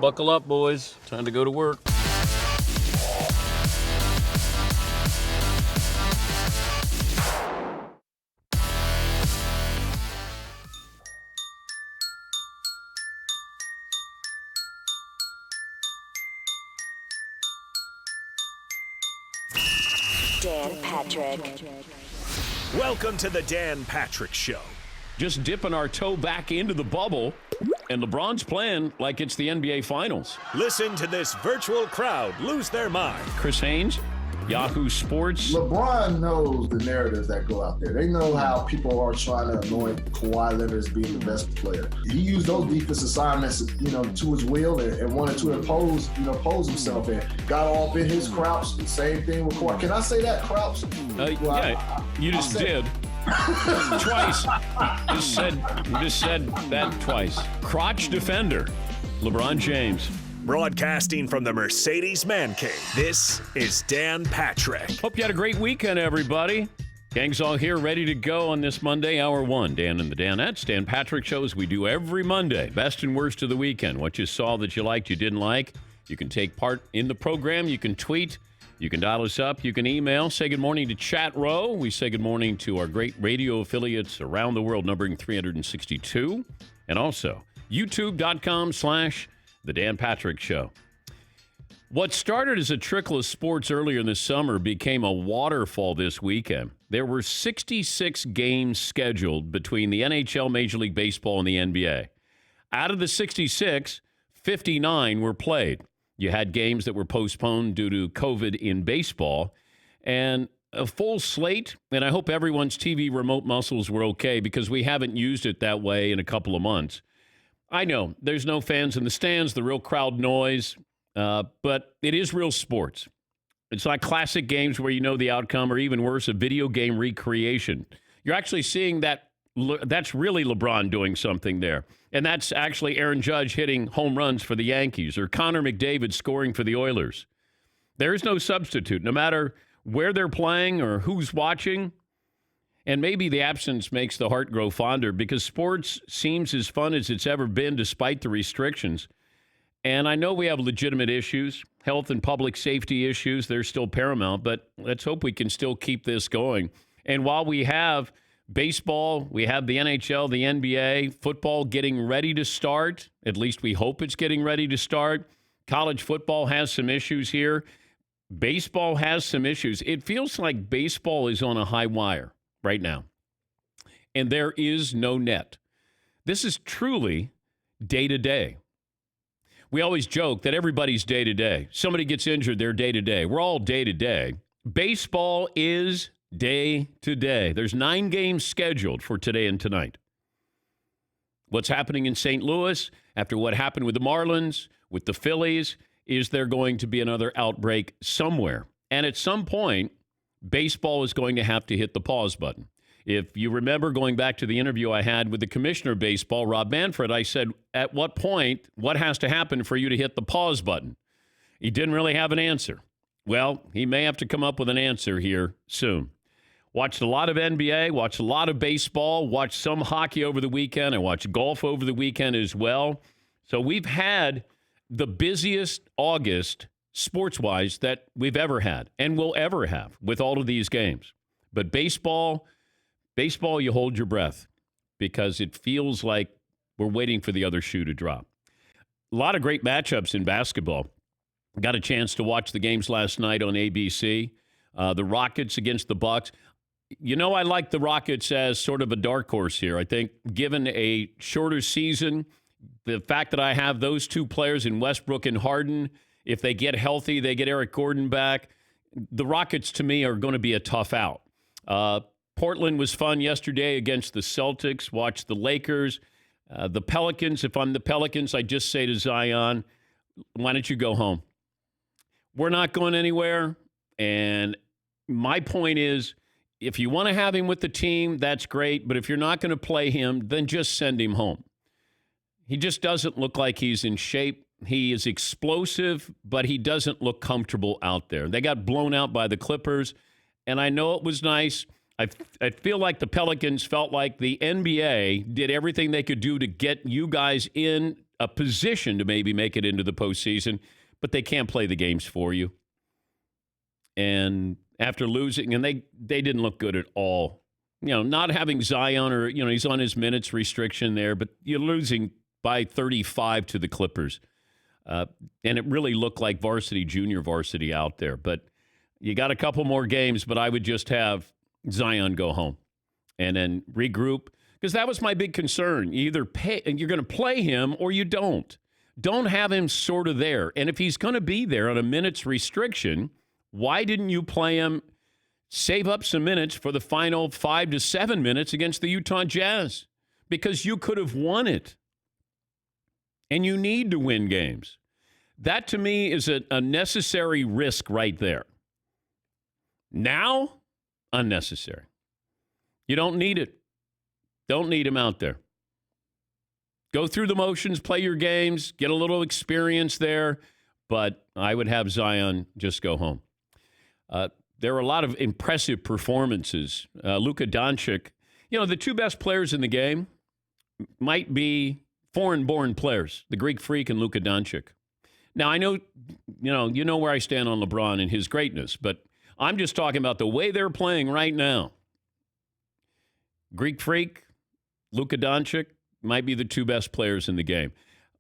Buckle up, boys. Time to go to work. Dan Patrick. Welcome to the Dan Patrick Show. Just dipping our toe back into the bubble, and LeBron's playing like it's the NBA Finals. Listen to this virtual crowd lose their mind. Chris Haynes, Yahoo Sports. LeBron knows the narratives that go out there. They know how people are trying to anoint Kawhi Leonard as being the best player. He used those defense assignments, to his will and wanted to impose himself and got off in his crouch. The same thing with Kawhi. Can I say that, crouch? You just did. Twice. You just said that twice. Crotch defender, LeBron James. Broadcasting from the Mercedes Man Cave, this is Dan Patrick. Hope you had a great weekend, everybody. Gang's all here, ready to go on this Monday, hour one. Dan and the Danettes, Dan Patrick shows we do every Monday. Best and worst of the weekend. What you saw that you liked, you didn't like. You can take part in the program. You can tweet. You can dial us up. You can email. Say good morning to Chat Row. We say good morning to our great radio affiliates around the world, numbering 362. And also, youtube.com/The Dan Patrick Show. What started as a trickle of sports earlier in the summer became a waterfall this weekend. There were 66 games scheduled between the NHL, Major League Baseball, and the NBA. Out of the 66, 59 were played. You had games that were postponed due to COVID in baseball, and a full slate, and I hope everyone's TV remote muscles were okay because we haven't used it that way in a couple of months. I know there's no fans in the stands, the real crowd noise, but it is real sports. It's like classic games where you know the outcome, or even worse, a video game recreation. You're actually seeing that. That's really LeBron doing something there. And that's actually Aaron Judge hitting home runs for the Yankees, or Connor McDavid scoring for the Oilers. There is no substitute, no matter where they're playing or who's watching. And maybe the absence makes the heart grow fonder, because sports seems as fun as it's ever been despite the restrictions. And I know we have legitimate issues, health and public safety issues. They're still paramount, but let's hope we can still keep this going. And while we have baseball, we have the NHL, the NBA, football getting ready to start. At least we hope it's getting ready to start. College football has some issues here. Baseball has some issues. It feels like baseball is on a high wire right now, and there is no net. This is truly day-to-day. We always joke that everybody's day-to-day. Somebody gets injured, they're day-to-day. We're all day-to-day. Baseball is day-to-day. There's 9 games scheduled for today and tonight. What's happening in St. Louis after what happened with the Marlins, with the Phillies, is there going to be another outbreak somewhere? And at some point, baseball is going to have to hit the pause button. If you remember going back to the interview I had with the commissioner of baseball, Rob Manfred, I said, at what point, what has to happen for you to hit the pause button? He didn't really have an answer. Well, he may have to come up with an answer here soon. Watched a lot of NBA, watched a lot of baseball, watched some hockey over the weekend. I watched golf over the weekend as well. So we've had the busiest August sports-wise that we've ever had and will ever have with all of these games. But baseball, you hold your breath because it feels like we're waiting for the other shoe to drop. A lot of great matchups in basketball. Got a chance to watch the games last night on ABC. The Rockets against the Bucks. You know, I like the Rockets as sort of a dark horse here. I think given a shorter season, the fact that I have those two players in Westbrook and Harden, if they get healthy, they get Eric Gordon back, the Rockets to me are going to be a tough out. Portland was fun yesterday against the Celtics. Watched the Lakers. The Pelicans, if I'm the Pelicans, I just say to Zion, why don't you go home? We're not going anywhere. And my point is, if you want to have him with the team, that's great. But if you're not going to play him, then just send him home. He just doesn't look like he's in shape. He is explosive, but he doesn't look comfortable out there. They got blown out by the Clippers, and I know it was nice. I feel like the Pelicans felt like the NBA did everything they could do to get you guys in a position to maybe make it into the postseason, but they can't play the games for you. And after losing, and they didn't look good at all. You know, not having Zion or, you know, he's on his minutes restriction there, but you're losing by 35 to the Clippers. And it really looked like junior varsity out there. But you got a couple more games, but I would just have Zion go home and then regroup. Because that was my big concern. You either you're going to play him or you don't. Don't have him sort of there. And if he's going to be there on a minutes restriction, why didn't you play him, save up some minutes for the final 5 to 7 minutes against the Utah Jazz? Because you could have won it. And you need to win games. That, to me, is a necessary risk right there. Now, unnecessary. You don't need it. Don't need him out there. Go through the motions, play your games, get a little experience there, but I would have Zion just go home. There were a lot of impressive performances. Luka Doncic, you know, the two best players in the game might be foreign-born players, the Greek Freak and Luka Doncic. Now, I know, you know where I stand on LeBron and his greatness, but I'm just talking about the way they're playing right now. Greek Freak, Luka Doncic might be the two best players in the game.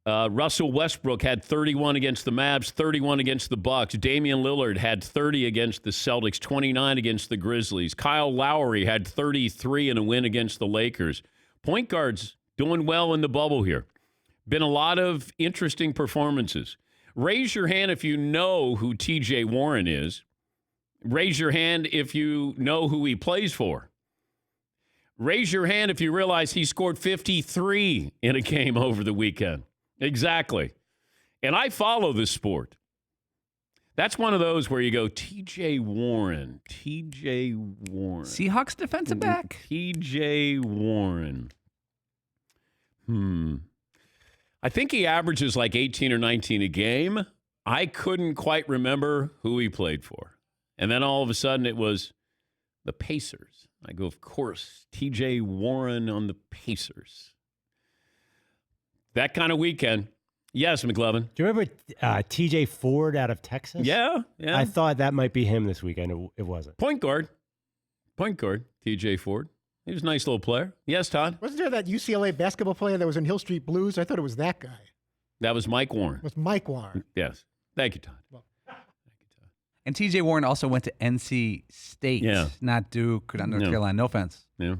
Russell Westbrook had 31 against the Mavs, 31 against the Bucks. Damian Lillard had 30 against the Celtics, 29 against the Grizzlies. Kyle Lowry had 33 in a win against the Lakers. Point guards doing well in the bubble here. Been a lot of interesting performances. Raise your hand if you know who TJ Warren is. Raise your hand if you know who he plays for. Raise your hand if you realize he scored 53 in a game over the weekend. Exactly. And I follow this sport. That's one of those where you go, TJ Warren. Seahawks defensive back. TJ Warren. I think he averages like 18 or 19 a game. I couldn't quite remember who he played for. And then all of a sudden it was the Pacers. I go, of course, TJ Warren on the Pacers. That kind of weekend. Yes, McLovin. Do you remember TJ Ford out of Texas? Yeah. I thought that might be him this weekend. It wasn't. Point guard, TJ Ford. He was a nice little player. Yes, Todd? Wasn't there that UCLA basketball player that was in Hill Street Blues? I thought it was that guy. That was Mike Warren. It was Mike Warren. Yes. Thank you, Todd. And TJ Warren also went to NC State, not Duke, not North Carolina. No offense. Yeah.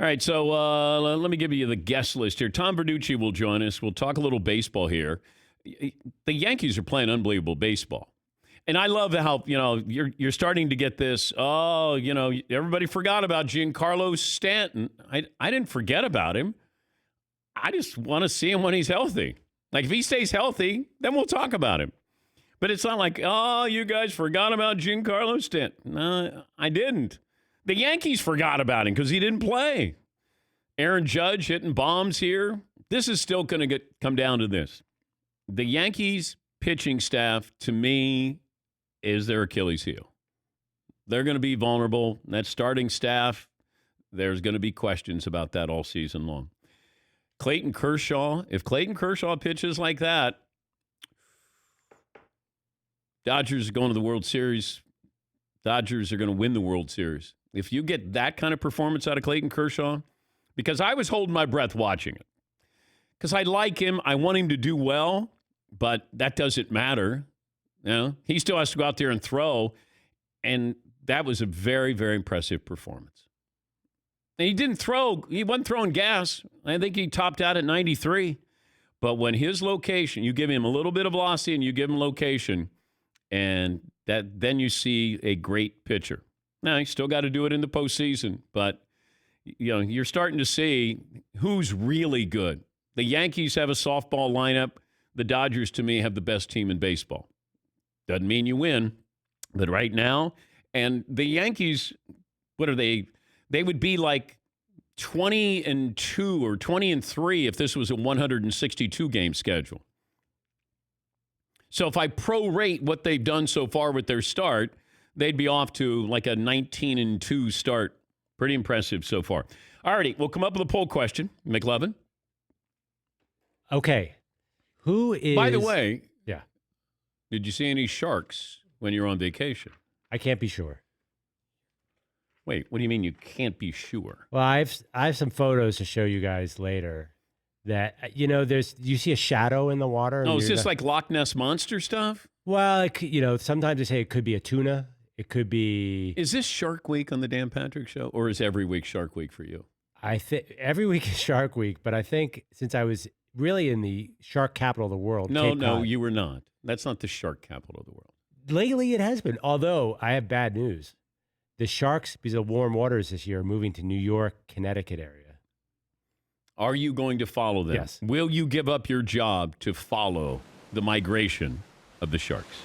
All right, so let me give you the guest list here. Tom Verducci will join us. We'll talk a little baseball here. The Yankees are playing unbelievable baseball. And I love how, you're starting to get this, everybody forgot about Giancarlo Stanton. I didn't forget about him. I just want to see him when he's healthy. Like, if he stays healthy, then we'll talk about him. But it's not like, you guys forgot about Giancarlo Stanton. No, I didn't. The Yankees forgot about him because he didn't play. Aaron Judge hitting bombs here. This is still going to come down to this. The Yankees pitching staff, to me, is their Achilles heel. They're going to be vulnerable. That starting staff, there's going to be questions about that all season long. Clayton Kershaw, if Clayton Kershaw pitches like that, Dodgers are going to the World Series. Dodgers are going to win the World Series. If you get that kind of performance out of Clayton Kershaw, because I was holding my breath watching it. Because I like him. I want him to do well, but that doesn't matter. You know, he still has to go out there and throw. And that was a very, very impressive performance. And he didn't throw. He wasn't throwing gas. I think he topped out at 93. But when his location, you give him a little bit of velocity and you give him location, and then you see a great pitcher. Now, you still got to do it in the postseason, but you know, you're starting to see who's really good. The Yankees have a softball lineup. The Dodgers, to me, have the best team in baseball. Doesn't mean you win, but right now, and the Yankees, what are they? They would be like 20-2 or 20-3 if this was a 162-game schedule. So if I prorate what they've done so far with their start, they'd be off to like a 19-2 start. Pretty impressive so far. All righty, we'll come up with a poll question. McLovin? Okay. Who is... By the way, yeah, did you see any sharks when you were on vacation? I can't be sure. Wait, what do you mean you can't be sure? Well, I have some photos to show you guys later that, you know, you see a shadow in the water. Oh, is this like Loch Ness Monster stuff? Well, you know, sometimes they say it could be a tuna. It could be... Is this Shark Week on the Dan Patrick Show, or is every week Shark Week for you? I think every week is Shark Week, but I think since I was really in the shark capital of the world... No, Cape Cod, you were not. That's not the shark capital of the world. lately it has been, although I have bad news. The sharks, because of warm waters this year, are moving to New York, Connecticut area. Are you going to follow them? Yes. Will you give up your job to follow the migration of the sharks?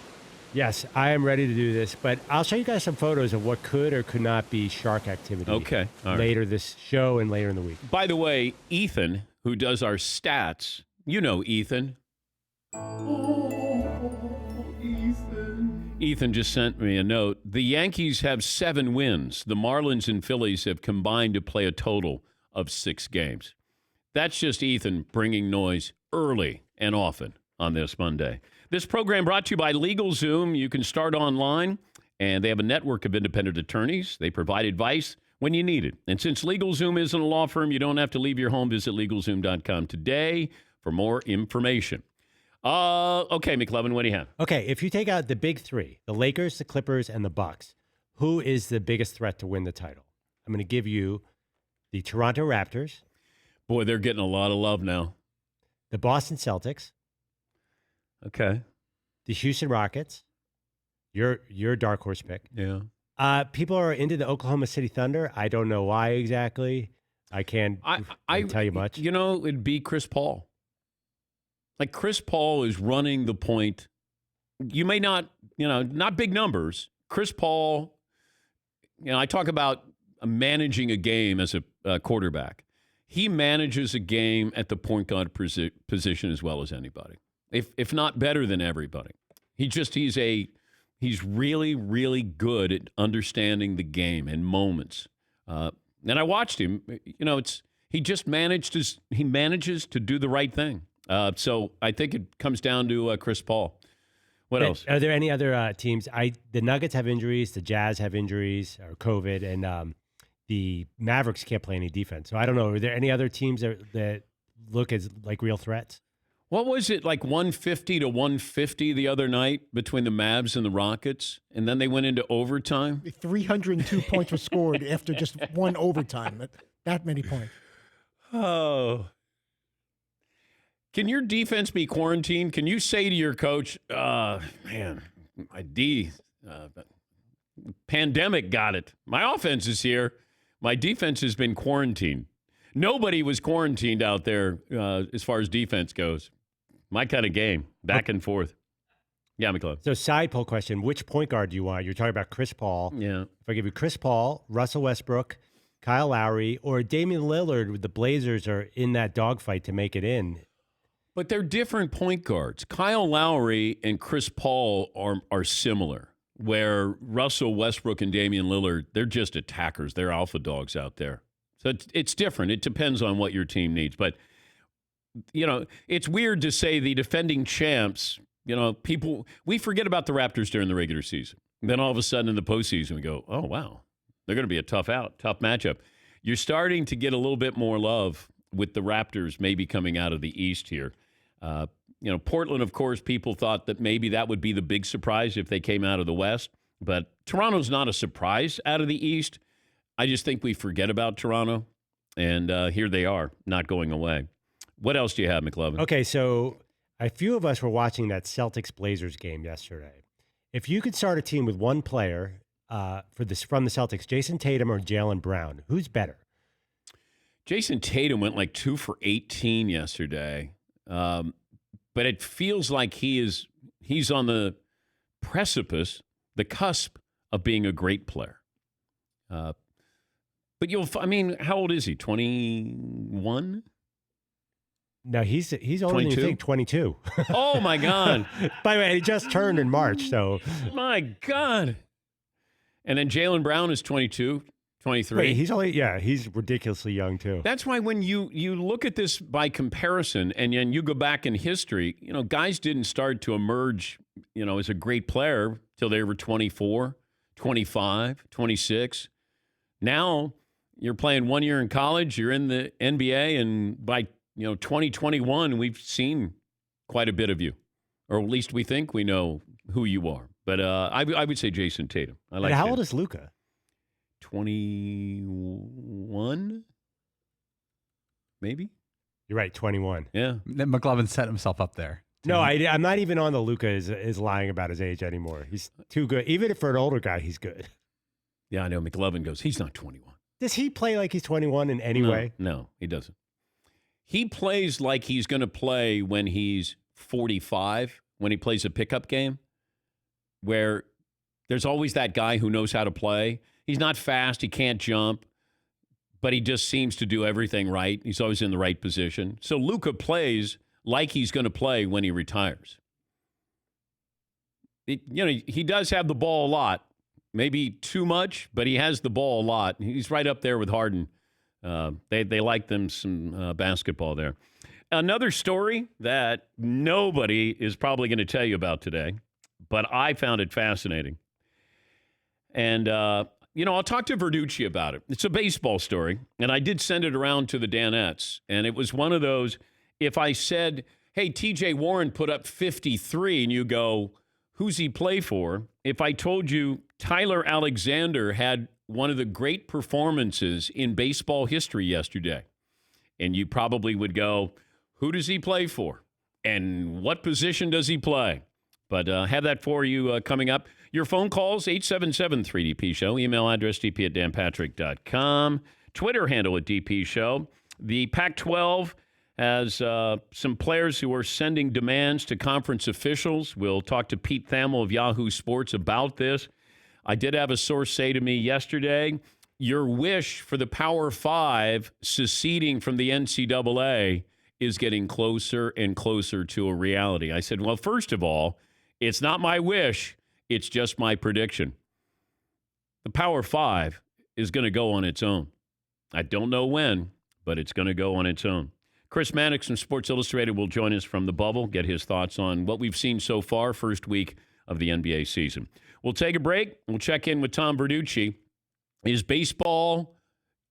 Yes, I am ready to do this, but I'll show you guys some photos of what could or could not be shark activity. Okay. All right. Later this show and later in the week. By the way, Ethan, who does our stats, you know Ethan. Ethan just sent me a note. The Yankees have 7 wins. The Marlins and Phillies have combined to play a total of 6 games. That's just Ethan bringing noise early and often on this Monday. This program brought to you by LegalZoom. You can start online, and they have a network of independent attorneys. They provide advice when you need it. And since LegalZoom isn't a law firm, you don't have to leave your home. Visit LegalZoom.com today for more information. Okay, McLovin, what do you have? Okay, if you take out the big 3, the Lakers, the Clippers, and the Bucks, who is the biggest threat to win the title? I'm going to give you the Toronto Raptors. Boy, they're getting a lot of love now. The Boston Celtics. Okay. The Houston Rockets. Your dark horse pick. Yeah. People are into the Oklahoma City Thunder. I don't know why exactly. I can't tell you much. You know, it'd be Chris Paul. Like Chris Paul is running the point. You may not, not big numbers. Chris Paul, I talk about managing a game as a quarterback. He manages a game at the point guard position as well as anybody, if not better than everybody. He's really, really good at understanding the game and moments. And I watched him. He manages to do the right thing. So I think it comes down to Chris Paul. What else? Are there any other teams? The Nuggets have injuries. The Jazz have injuries or COVID, and the Mavericks can't play any defense. So I don't know. Are there any other teams that look as like real threats? What was it, like 150 to 150 the other night between the Mavs and the Rockets? And then they went into overtime? 302 points were scored after just one overtime. That many points. Oh. Can your defense be quarantined? Can you say to your coach, man, my pandemic got it. My offense is here. My defense has been quarantined. Nobody was quarantined out there as far as defense goes. My kind of game, back and forth. Yeah, McClellan. So side poll question, which point guard do you want? You're talking about Chris Paul. Yeah. If I give you Chris Paul, Russell Westbrook, Kyle Lowry, or Damian Lillard, with the Blazers are in that dogfight to make it in. But they're different point guards. Kyle Lowry and Chris Paul are similar. where Russell Westbrook and Damian Lillard, they're just attackers. They're alpha dogs out there. So it's different. It depends on what your team needs. But, it's weird to say the defending champs, we forget about the Raptors during the regular season. Then all of a sudden in the postseason, we go, oh, wow, they're going to be a tough matchup. You're starting to get a little bit more love with the Raptors maybe coming out of the East here. Portland, of course, people thought that maybe that would be the big surprise if they came out of the West. But Toronto's not a surprise out of the East. I just think we forget about Toronto. And here they are, not going away. What else do you have, McLovin? Okay, so a few of us were watching that Celtics-Blazers game yesterday. If you could start a team with one player from the Celtics, Jason Tatum or Jaylen Brown, who's better? Jason Tatum went like 2 for 18 yesterday. But it feels like he's on the precipice, the cusp of being a great player. But how old is he? 21? No, he's older than you think, 22. Oh, my God. By the way, he just turned in March, so. My God. And then Jaylen Brown is 22, 23. Wait, he's ridiculously young, too. That's why when you look at this by comparison and then you go back in history, guys didn't start to emerge, as a great player till they were 24, 25, 26. Now you're playing 1 year in college, you're in the NBA, and by 2021, we've seen quite a bit of you, or at least we think we know who you are. But I would say Jason Tatum. How old is Luka? 21, maybe. You're right, 21. Yeah. McLovin set himself up there. No, I'm not even on the Luka is lying about his age anymore. He's too good. Even for an older guy, he's good. Yeah, I know. McLovin goes, he's not 21. Does he play like he's 21 in any way? No, he doesn't. He plays like he's going to play when he's 45, when he plays a pickup game, where there's always that guy who knows how to play. He's not fast, he can't jump, but he just seems to do everything right. He's always in the right position. So Luka plays like he's going to play when he retires. He does have the ball a lot, maybe too much, but he has the ball a lot. He's right up there with Harden. They like them some basketball there. Another story that nobody is probably going to tell you about today, but I found it fascinating. And, I'll talk to Verducci about it. It's a baseball story, and I did send it around to the Danettes. And it was one of those, if I said, hey, TJ Warren put up 53, and you go, who's he play for? If I told you Tyler Alexander had one of the great performances in baseball history yesterday, and you probably would go, who does he play for? And what position does he play? But have that for you coming up. Your phone calls, 877-3DP Show. Email address, dp@danpatrick.com. Twitter handle at DP Show. The Pac-12 has some players who are sending demands to conference officials. We'll talk to Pete Thamel of Yahoo Sports about this. I did have a source say to me yesterday, your wish for the Power Five seceding from the NCAA is getting closer and closer to a reality. I said, well, first of all, it's not my wish. It's just my prediction. The Power Five is going to go on its own. I don't know when, but it's going to go on its own. Chris Mannix from Sports Illustrated will join us from the bubble, get his thoughts on what we've seen so far, first week of the NBA season. We'll take a break. We'll check in with Tom Verducci. Is baseball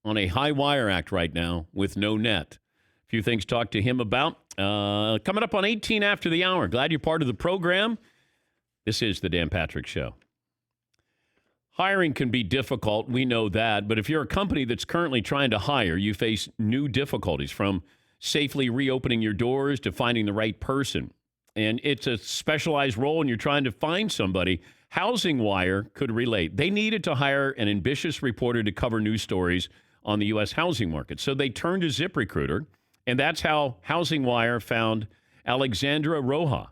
on a high wire act right now with no net? A few things to talk to him about. Coming up on 18 after the hour. Glad you're part of the program. This is the Dan Patrick Show. Hiring can be difficult. We know that. But if you're a company that's currently trying to hire, you face new difficulties, from safely reopening your doors to finding the right person. And it's a specialized role, and you're trying to find somebody. Housing Wire could relate. They needed to hire an ambitious reporter to cover news stories on the U.S. housing market. So they turned to ZipRecruiter, and that's how Housing Wire found Alexandra Roja.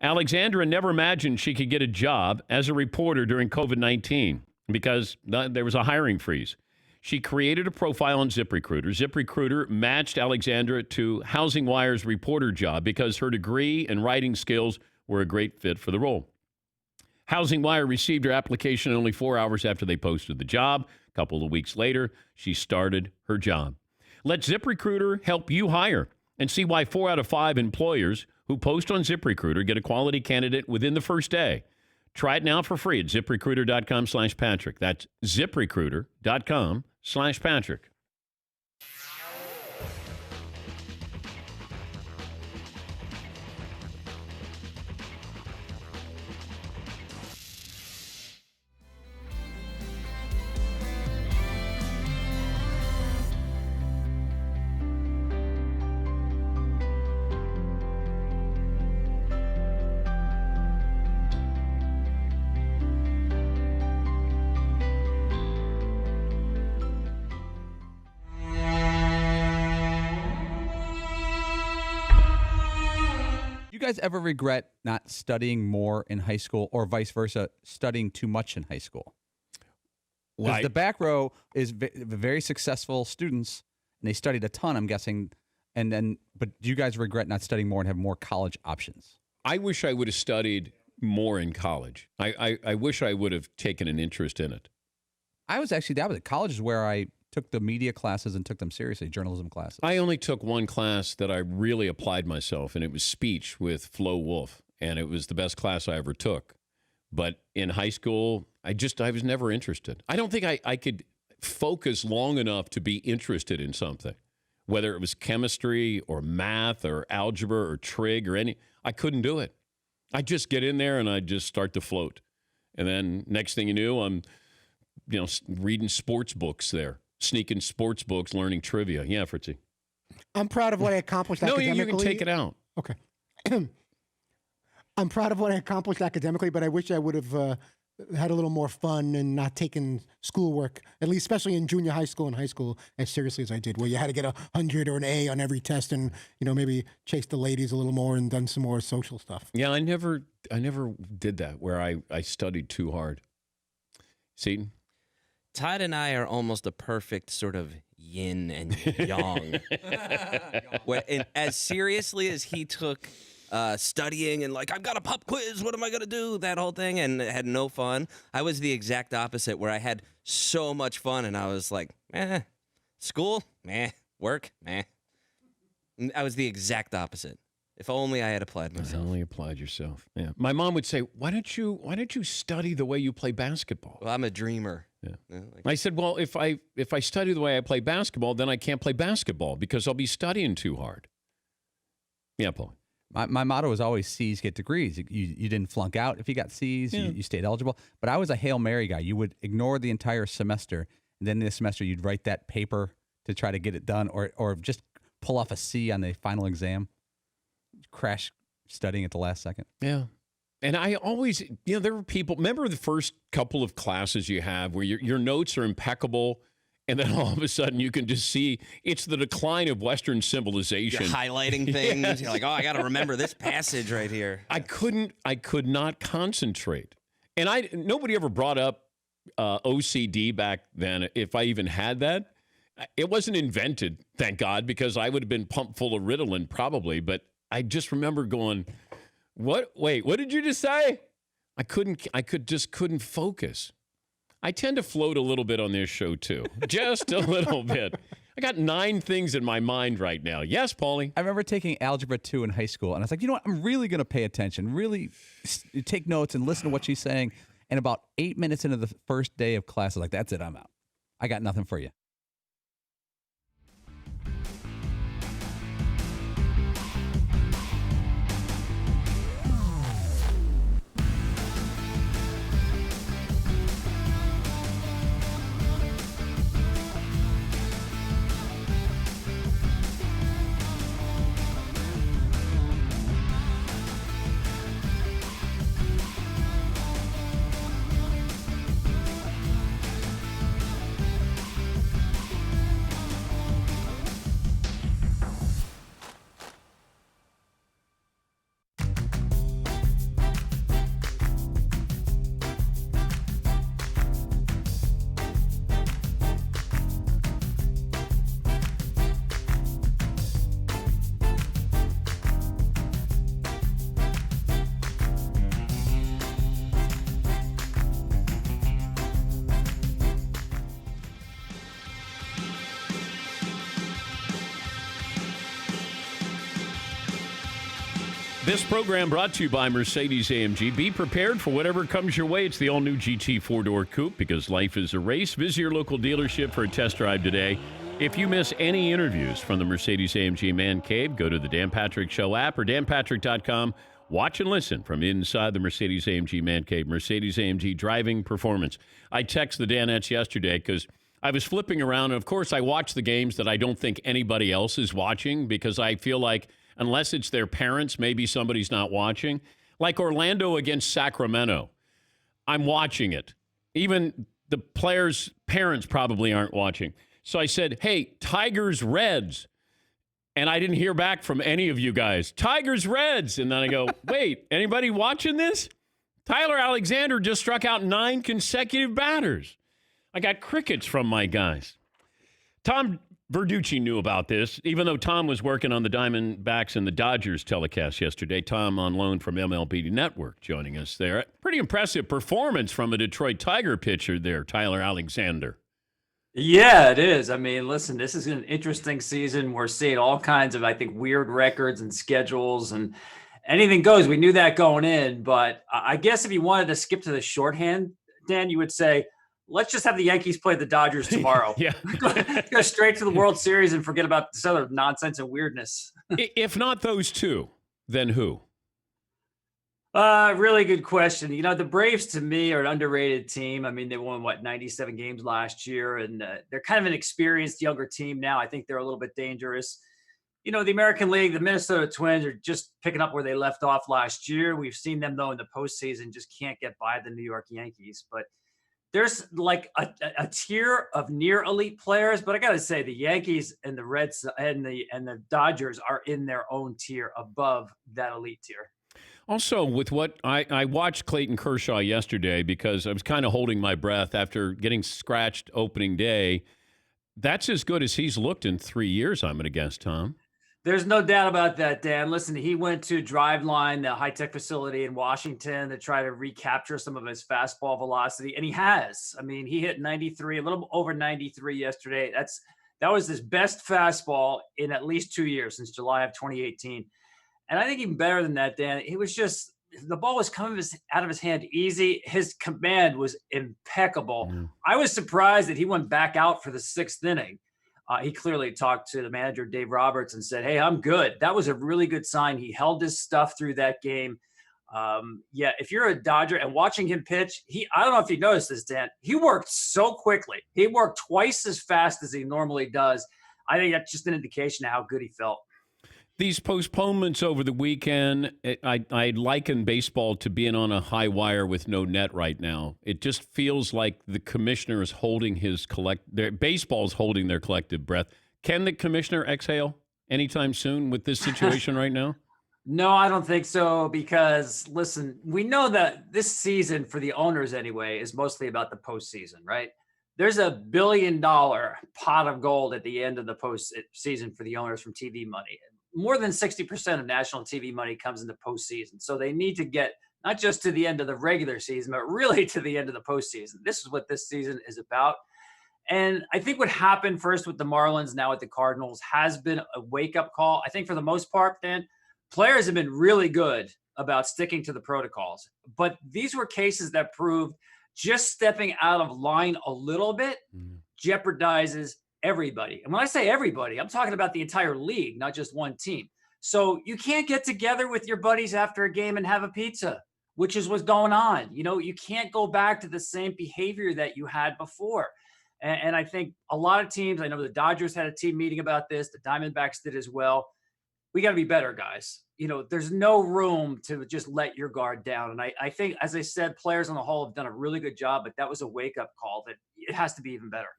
Alexandra never imagined she could get a job as a reporter during COVID-19 because there was a hiring freeze. She created a profile on ZipRecruiter. ZipRecruiter matched Alexandra to Housing Wire's reporter job because her degree and writing skills were a great fit for the role. Housing Wire received her application only 4 hours after they posted the job. A couple of weeks later, she started her job. Let ZipRecruiter help you hire and see why 4 out of 5 employers who post on ZipRecruiter get a quality candidate within the first day. Try it now for free at ZipRecruiter.com/Patrick. That's ZipRecruiter.com/Patrick. You guys ever regret not studying more in high school, or vice versa, studying too much in high school? Because the back row is very successful students, and they studied a ton, I'm guessing. But do you guys regret not studying more and have more college options? I wish I would have studied more in college. I wish I would have taken an interest in it. I was actually, that was it. College is where I took the media classes and took them seriously, journalism classes. I only took one class that I really applied myself, and it was speech with Flo Wolf, and it was the best class I ever took. But in high school, I was never interested. I don't think I could focus long enough to be interested in something, whether it was chemistry or math or algebra or trig or any. I couldn't do it. I'd just get in there and I'd just start to float. And then next thing you knew, I'm reading sports books there. Sneaking sports books, learning trivia. Yeah, Fritzy. I'm proud of what I accomplished academically. No, you can take it out. Okay. I'm proud of what I accomplished academically, but I wish I would have had a little more fun and not taken schoolwork, at least especially in junior high school and high school, as seriously as I did, where you had to get 100 or an A on every test and, maybe chase the ladies a little more and done some more social stuff. Yeah, I never did that where I studied too hard. Seton? Todd and I are almost a perfect sort of yin and yang. And as seriously as he took studying and like, I've got a pop quiz, what am I going to do? That whole thing, and had no fun. I was the exact opposite, where I had so much fun and I was like, school, work, I was the exact opposite. If only I had applied myself. Only applied yourself. Yeah. My mom would say, why don't you study the way you play basketball? Well, I'm a dreamer. Yeah. I said, well, if I study the way I play basketball, then I can't play basketball because I'll be studying too hard. Yeah, Paul. My motto was always C's get degrees. You didn't flunk out if you got C's. Yeah. You stayed eligible. But I was a Hail Mary guy. You would ignore the entire semester, and then this semester you'd write that paper to try to get it done, or just pull off a C on the final exam. Crash studying at the last second. Yeah. And I always, there were people, remember the first couple of classes you have where your notes are impeccable, and then all of a sudden you can just see it's the decline of Western civilization. You're highlighting things. Yes. You're like, I got to remember this passage right here. I could not concentrate. And nobody ever brought up OCD back then, if I even had that. It wasn't invented, thank God, because I would have been pumped full of Ritalin probably, but I just remember going, what? Wait, what did you just say? I couldn't focus. I tend to float a little bit on this show too, just a little bit. I got 9 things in my mind right now. Yes, Paulie? I remember taking Algebra 2 in high school, and I was like, you know what? I'm really going to pay attention, really take notes and listen to what she's saying. And about 8 minutes into the first day of class, I was like, that's it, I'm out. I got nothing for you. This program brought to you by Mercedes-AMG. Be prepared for whatever comes your way. It's the all-new GT four-door coupe because life is a race. Visit your local dealership for a test drive today. If you miss any interviews from the Mercedes-AMG Man Cave, go to the Dan Patrick Show app or danpatrick.com. Watch and listen from inside the Mercedes-AMG Man Cave. Mercedes-AMG driving performance. I texted the Danettes yesterday because I was flipping around, and of course I watch the games that I don't think anybody else is watching because I feel like unless it's their parents, maybe somebody's not watching. Like Orlando against Sacramento. I'm watching it. Even the players' parents probably aren't watching. So I said, hey, Tigers, Reds. And I didn't hear back from any of you guys. Tigers, Reds. And then I go, wait, anybody watching this? Tyler Alexander just struck out 9 consecutive batters. I got crickets from my guys. Tom Verducci knew about this, even though Tom was working on the Diamondbacks and the Dodgers telecast yesterday. Tom on loan from MLB Network joining us there. Pretty impressive performance from a Detroit Tiger pitcher there, Tyler Alexander. Yeah, it is. I mean, listen, this is an interesting season. We're seeing all kinds of, I think, weird records and schedules and anything goes. We knew that going in, but I guess if you wanted to skip to the shorthand, Dan, you would say, let's just have the Yankees play the Dodgers tomorrow. Yeah. Go straight to the World Series and forget about this other nonsense and weirdness. If not those two, then who? Really good question. You know, the Braves to me are an underrated team. I mean, they won 97 games last year, and they're kind of an experienced younger team now. I think they're a little bit dangerous. You know, the American League, the Minnesota Twins are just picking up where they left off last year. We've seen them though in the postseason just can't get by the New York Yankees, but there's like a tier of near elite players, but I got to say the Yankees and the Reds and the Dodgers are in their own tier above that elite tier. Also, with what I watched Clayton Kershaw yesterday because I was kind of holding my breath after getting scratched opening day. That's as good as he's looked in 3 years, I'm going to guess, Tom. There's no doubt about that, Dan. Listen, he went to Driveline, the high-tech facility in Washington, to try to recapture some of his fastball velocity, and he has. I mean, he hit 93, a little over 93 yesterday. That was his best fastball in at least 2 years, since July of 2018. And I think even better than that, Dan, it was just the ball was coming out of his hand easy. His command was impeccable. I was surprised that he went back out for the 6th inning. He clearly talked to the manager, Dave Roberts, and said, hey, I'm good. That was a really good sign. He held his stuff through that game. If you're a Dodger and watching him pitch, I don't know if you noticed this, Dan, he worked so quickly. He worked twice as fast as he normally does. I think that's just an indication of how good he felt. These postponements over the weekend, I liken baseball to being on a high wire with no net right now. It just feels like the commissioner is holding baseball's holding their collective breath. Can the commissioner exhale anytime soon with this situation right now? No, I don't think so because, listen, we know that this season for the owners anyway is mostly about the postseason, right? There's $1 billion pot of gold at the end of the postseason for the owners from TV money. More than 60% of national TV money comes in the postseason. So they need to get not just to the end of the regular season, but really to the end of the postseason. This is what this season is about. And I think what happened first with the Marlins, now with the Cardinals, has been a wake-up call. I think for the most part, Dan, players have been really good about sticking to the protocols. But these were cases that proved just stepping out of line a little bit jeopardizes everybody. And when I say everybody, I'm talking about the entire league, not just one team. So you can't get together with your buddies after a game and have a pizza, which is what's going on. You know, you can't go back to the same behavior that you had before. And I think a lot of teams, I know the Dodgers had a team meeting about this. The Diamondbacks did as well. We got to be better, guys. You know, there's no room to just let your guard down. And I think, as I said, players on the whole have done a really good job, but that was a wake-up call that it has to be even better.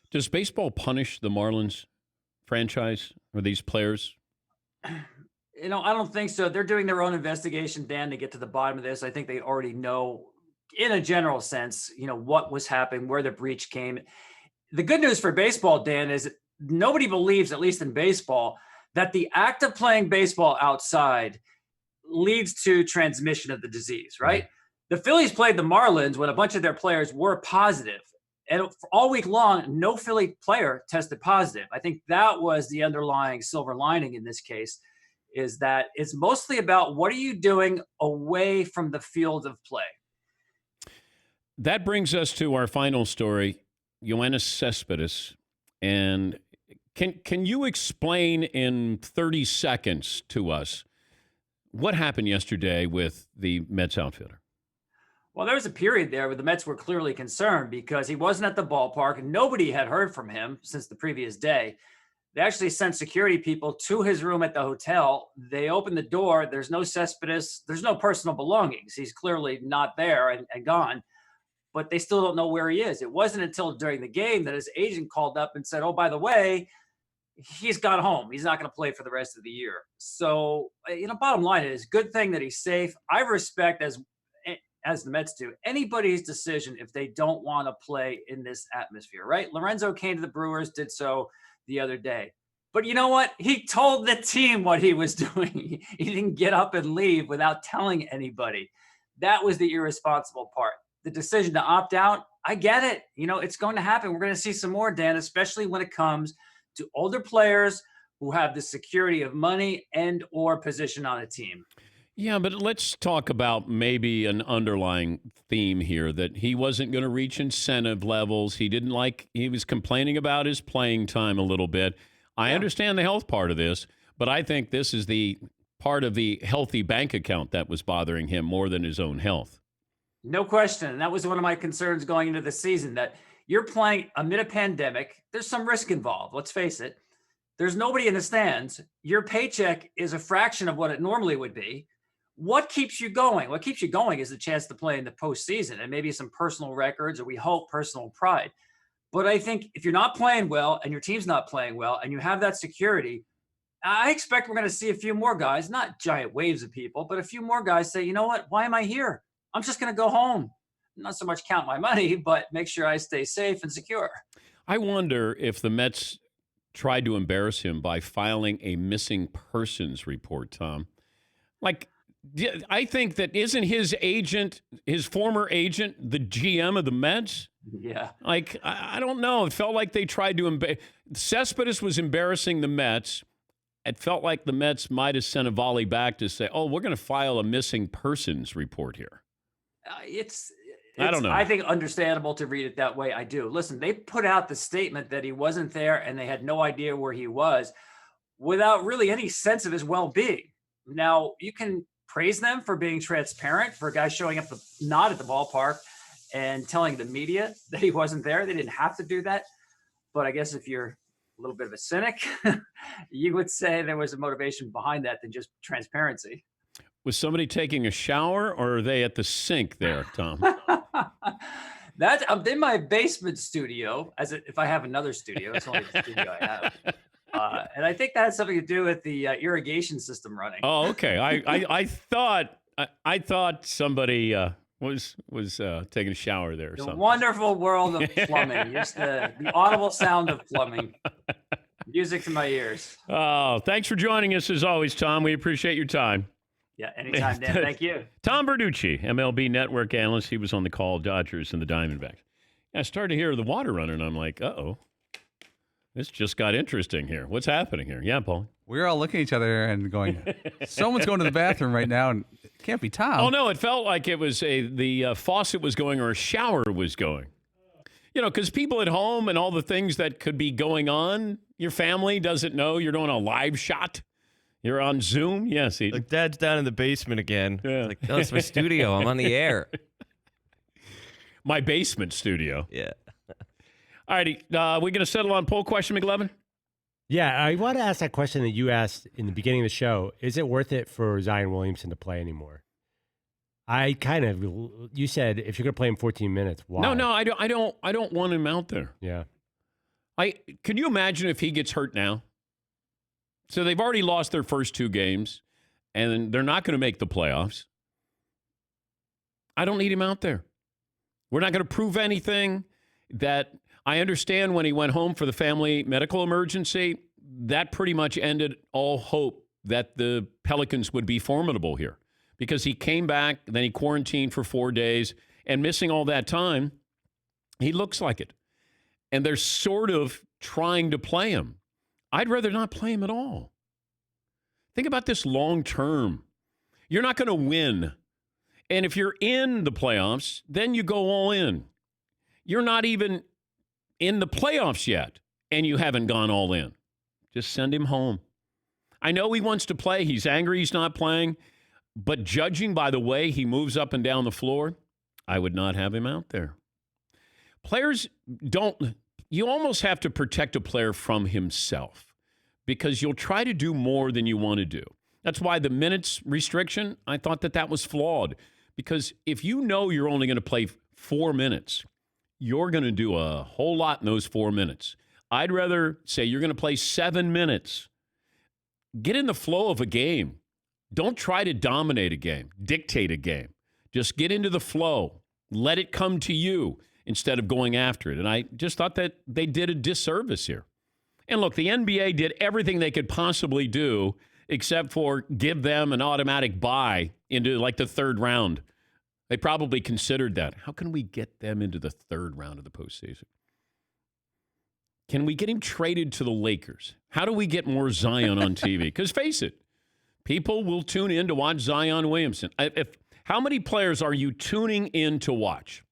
Does baseball punish the Marlins franchise or these players? You know, I don't think so. They're doing their own investigation, Dan, to get to the bottom of this. I think they already know, in a general sense, you know, what was happening, where the breach came. The good news for baseball, Dan, is nobody believes, at least in baseball, that the act of playing baseball outside leads to transmission of the disease, right? The Phillies played the Marlins when a bunch of their players were positive. And all week long, no Philly player tested positive. I think that was the underlying silver lining in this case, is that it's mostly about what are you doing away from the field of play. That brings us to our final story, Yoenis Cespedes. And can you explain in 30 seconds to us what happened yesterday with the Mets outfielder? Well, there was a period there where the Mets were clearly concerned because he wasn't at the ballpark and nobody had heard from him since the previous day. They actually sent security people to his room at the hotel. They opened the door. There's no Cespedes. There's no personal belongings. He's clearly not there and gone, but they still don't know where he is. It wasn't until during the game that his agent called up and said, oh, by the way, he's gone home. He's not going to play for the rest of the year. So, bottom line is good thing that he's safe. I respect, as the Mets do, anybody's decision if they don't want to play in this atmosphere, right? Lorenzo came to the Brewers, did so the other day. But you know what? He told the team what he was doing. He didn't get up and leave without telling anybody. That was the irresponsible part. The decision to opt out, I get it. It's going to happen. We're going to see some more, Dan, especially when it comes to older players who have the security of money and or position on a team. Yeah, but let's talk about maybe an underlying theme here that he wasn't going to reach incentive levels. He was complaining about his playing time a little bit. I understand the health part of this, but I think this is the part of the healthy bank account that was bothering him more than his own health. No question. And that was one of my concerns going into the season, that you're playing amid a pandemic. There's some risk involved. Let's face it. There's nobody in the stands. Your paycheck is a fraction of what it normally would be. What keeps you going? What keeps you going is the chance to play in the postseason and maybe some personal records, or we hope personal pride. But I think if you're not playing well and your team's not playing well and you have that security, I expect we're going to see a few more guys, not giant waves of people, but a few more guys say, you know what? Why am I here? I'm just going to go home. Not so much count my money, but make sure I stay safe and secure. I wonder if the Mets tried to embarrass him by filing a missing persons report, Tom. I think that isn't his agent, his former agent, the GM of the Mets? Yeah. I don't know. It felt like they tried to Cespedes was embarrassing the Mets. It felt like the Mets might have sent a volley back to say, oh, we're going to file a missing persons report here. I don't know. I think understandable to read it that way. I do. Listen, they put out the statement that he wasn't there and they had no idea where he was without really any sense of his well-being. Now, you can praise them for being transparent, for a guy showing up not at the ballpark and telling the media that he wasn't there. They didn't have to do that. But I guess if you're a little bit of a cynic, you would say there was a motivation behind that than just transparency. Was somebody taking a shower, or are they at the sink there, Tom? I'm in my basement studio, if I have another studio. It's only the studio I have. And I think that has something to do with the irrigation system running. Oh, okay. I thought somebody was taking a shower there or The something. wonderful world of plumbing. Just the audible sound of plumbing. Music to my ears. Oh, thanks for joining us as always, Tom. We appreciate your time. Yeah, anytime, Dan. Thank you. Tom Berducci, MLB network analyst. He was on the call, Dodgers and the Diamondbacks. I started to hear the water running, and I'm like, uh-oh. This just got interesting here. What's happening here? Yeah, Paul. We were all looking at each other and going, someone's going to the bathroom right now, and it can't be Tom. Oh, no, it felt like it was the faucet was going or a shower was going. Because people at home and all the things that could be going on, your family doesn't know you're doing a live shot. You're on Zoom? Yes. Like, Dad's down in the basement again. Yeah. Like, oh, it's my studio. I'm on the air. My basement studio. Yeah. All righty. We're going to settle on poll question, McLevin? Yeah, I want to ask that question that you asked in the beginning of the show. Is it worth it for Zion Williamson to play anymore? You said if you're going to play him 14 minutes, why? No, I don't want him out there. Yeah. Can you imagine if he gets hurt now? So they've already lost their first two games, and they're not going to make the playoffs. I don't need him out there. We're not going to prove anything. That I understand when he went home for the family medical emergency, that pretty much ended all hope that the Pelicans would be formidable here. Because he came back, then he quarantined for 4 days, and missing all that time, he looks like it. And they're sort of trying to play him. I'd rather not play him at all. Think about this long term. You're not going to win. And if you're in the playoffs, then you go all in. You're not even in the playoffs yet, and you haven't gone all in. Just send him home. I know he wants to play. He's angry he's not playing. But judging by the way he moves up and down the floor, I would not have him out there. Players don't, you almost have to protect a player from himself because you'll try to do more than you want to do. That's why the minutes restriction, I thought that was flawed. Because if you know you're only going to play 4 minutes, you're going to do a whole lot in those 4 minutes. I'd rather say you're going to play 7 minutes. Get in the flow of a game. Don't try to dominate a game, dictate a game. Just get into the flow. Let it come to you instead of going after it. And I just thought that they did a disservice here. And look, the NBA did everything they could possibly do except for give them an automatic bye into like the third round. They probably considered that. How can we get them into the third round of the postseason? Can we get him traded to the Lakers? How do we get more Zion on TV? Because face it, people will tune in to watch Zion Williamson. How many players are you tuning in to watch?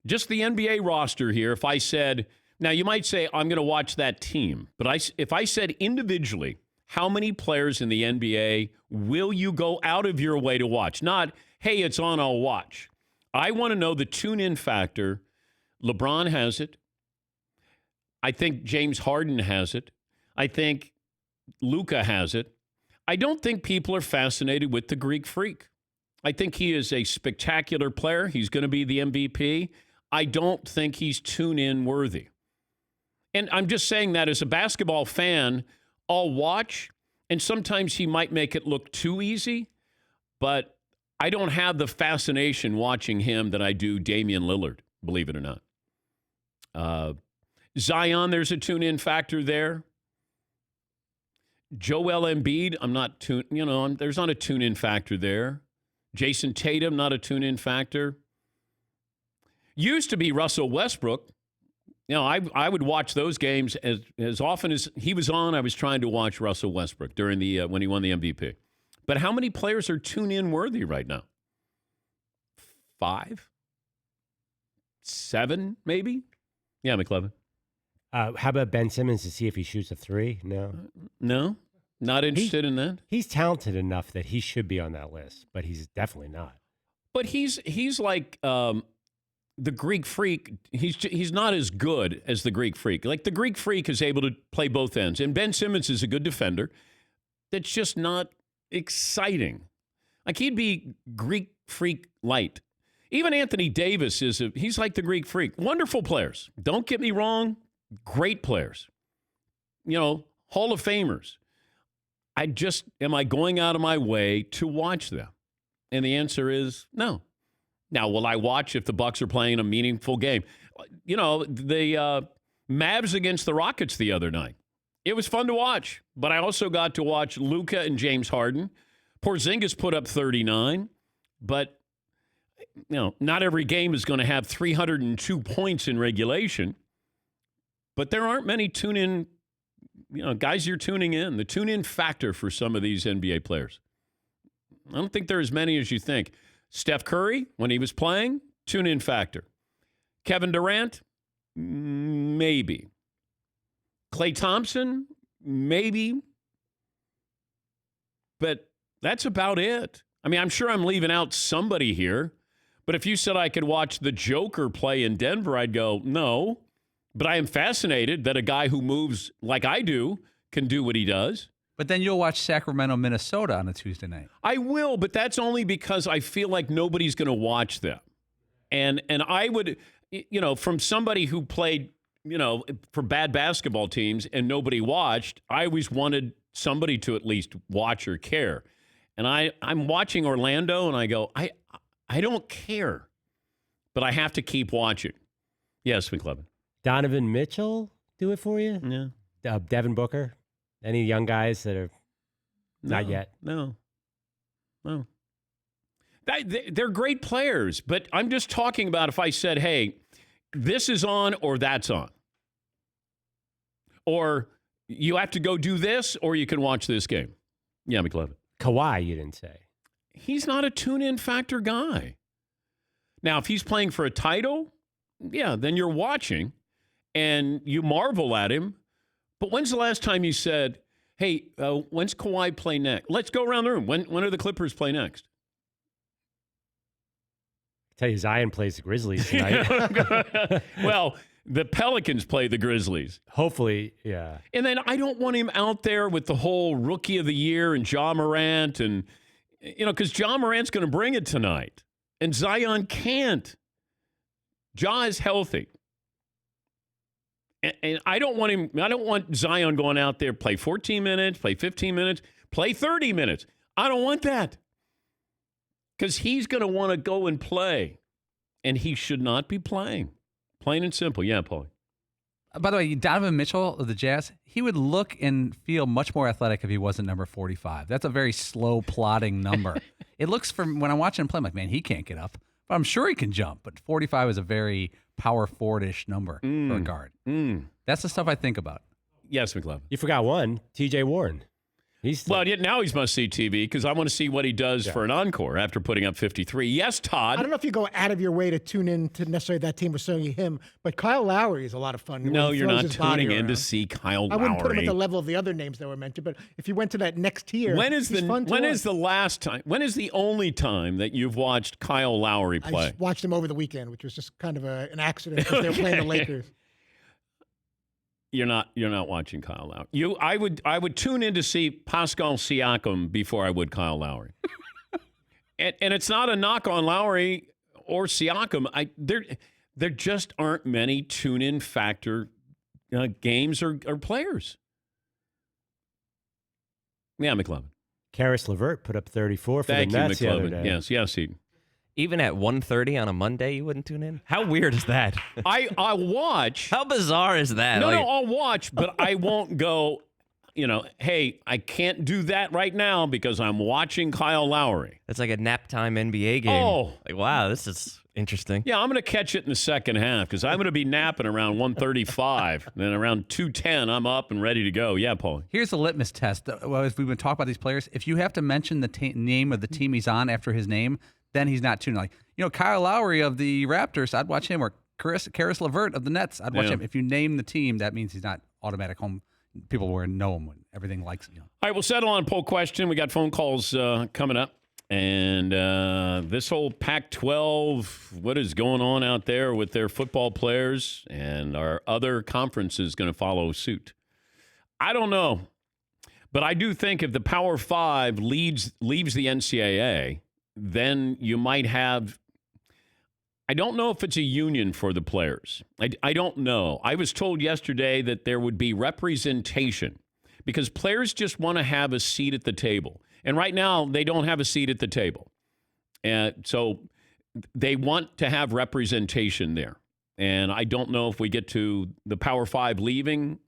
Just the NBA roster here, if I said, now you might say, I'm going to watch that team. But if I said individually, how many players in the NBA will you go out of your way to watch? Not, hey, it's on, I'll watch. I want to know the tune-in factor. LeBron has it. I think James Harden has it. I think Luka has it. I don't think people are fascinated with the Greek Freak. I think he is a spectacular player. He's going to be the MVP. I don't think he's tune-in worthy. And I'm just saying that as a basketball fan, I'll watch, and sometimes he might make it look too easy, but I don't have the fascination watching him that I do Damian Lillard, believe it or not. Zion, there's a tune-in factor there. Joel Embiid, there's not a tune-in factor there. Jason Tatum, not a tune-in factor. Used to be Russell Westbrook. I would watch those games as often as he was on. I was trying to watch Russell Westbrook during when he won the MVP. But how many players are tune-in worthy right now? 5? 7, maybe? Yeah, McLevin. How about Ben Simmons to see if he shoots a 3? No. No? Not interested in that? He's talented enough that he should be on that list, but he's definitely not. But he's like the Greek Freak. He's not as good as the Greek Freak. Like the Greek Freak is able to play both ends. And Ben Simmons is a good defender. That's just not exciting. Like he'd be Greek Freak light. Even Anthony Davis he's like the Greek Freak. Wonderful players. Don't get me wrong. Great players. Hall of Famers. Am I going out of my way to watch them? And the answer is no. Now, will I watch if the Bucks are playing a meaningful game? The Mavs against the Rockets the other night. It was fun to watch, but I also got to watch Luka and James Harden. Porzingis put up 39, but not every game is going to have 302 points in regulation. But there aren't many tune-in, guys you're tuning in. The tune-in factor for some of these NBA players. I don't think there are as many as you think. Steph Curry, when he was playing, tune-in factor. Kevin Durant, maybe. Klay Thompson, maybe. But that's about it. I mean, I'm sure I'm leaving out somebody here. But if you said I could watch the Joker play in Denver, I'd go, no. But I am fascinated that a guy who moves like I do can do what he does. But then you'll watch Sacramento, Minnesota on a Tuesday night. I will, but that's only because I feel like nobody's going to watch them. And I would, from somebody who played, for bad basketball teams and nobody watched, I always wanted somebody to at least watch or care. And I'm watching Orlando and I go, I don't care, but I have to keep watching. Yes, McLevin. Donovan Mitchell do it for you? Yeah. Devin Booker? Any young guys that are not yet? No. They're great players, but I'm just talking about if I said, hey, this is on or that's on. Or, You have to go do this, or you can watch this game. Yeah, McLevin. Kawhi, you didn't say. He's not a tune-in factor guy. Now, if he's playing for a title, yeah, then you're watching and you marvel at him. But when's the last time you said, hey, when's Kawhi play next? Let's go around the room. When are the Clippers play next? I tell you, Zion plays the Grizzlies tonight. Well, the Pelicans play the Grizzlies. Hopefully, yeah. And then I don't want him out there with the whole Rookie of the Year and Ja Morant and, because Ja Morant's going to bring it tonight. And Zion can't. Ja is healthy. And I don't want Zion going out there, play 14 minutes, play 15 minutes, play 30 minutes. I don't want that. Because he's going to want to go and play. And he should not be playing. Plain and simple. Yeah, Paul. By the way, Donovan Mitchell of the Jazz, he would look and feel much more athletic if he wasn't number 45. That's a very slow, plodding number. It looks, from when I watch him play, I'm like, man, he can't get up. But I'm sure he can jump. But 45 is a very power forward-ish number for a guard. That's the stuff I think about. Yes, McLevin. You forgot one, TJ Warren. Now he's must-see TV because I want to see what he does for an encore after putting up 53. Yes, Todd. I don't know if you go out of your way to tune in to necessarily that team or certainly him, but Kyle Lowry is a lot of fun. No, you're not tuning in to see Kyle Lowry. I wouldn't put him at the level of the other names that were mentioned, but if you went to that next tier, when is the only time that you've watched Kyle Lowry play? I watched him over the weekend, which was just kind of an accident because they were playing the Lakers. You're not watching Kyle Lowry. I would tune in to see Pascal Siakam before I would Kyle Lowry. and it's not a knock on Lowry or Siakam. There just aren't many tune-in factor games or players. Yeah, McLevin. Karis LeVert put up 34 for Thank the you, Nets the other McLevin. day. Yes, Eden. Even at 1:30 on a Monday, you wouldn't tune in? How weird is that? I'll watch. How bizarre is that? No, I'll watch, but I won't go, hey, I can't do that right now because I'm watching Kyle Lowry. It's like a nap time NBA game. Oh. Like, wow, this is interesting. Yeah, I'm going to catch it in the second half because I'm going to be napping around 1:35. Then around 2:10, I'm up and ready to go. Yeah, Paul. Here's the litmus test. Well, if we've been talking about these players, if you have to mention the name of the team he's on after his name, then he's not tuning. Like, Kyle Lowry of the Raptors, I'd watch him, or Karis LeVert of the Nets, I'd watch him. If you name the team, that means he's not automatic home. People will know him when everything likes him. All right, we'll settle on poll question. We got phone calls coming up. And this whole Pac-12, what is going on out there with their football players, and our other conferences going to follow suit? I don't know. But I do think if the Power Five leaves the NCAA, then you might have, I don't know if it's a union for the players. I don't know. I was told yesterday that there would be representation because players just want to have a seat at the table. And right now, they don't have a seat at the table. And so they want to have representation there. And I don't know if we get to the Power Five leaving,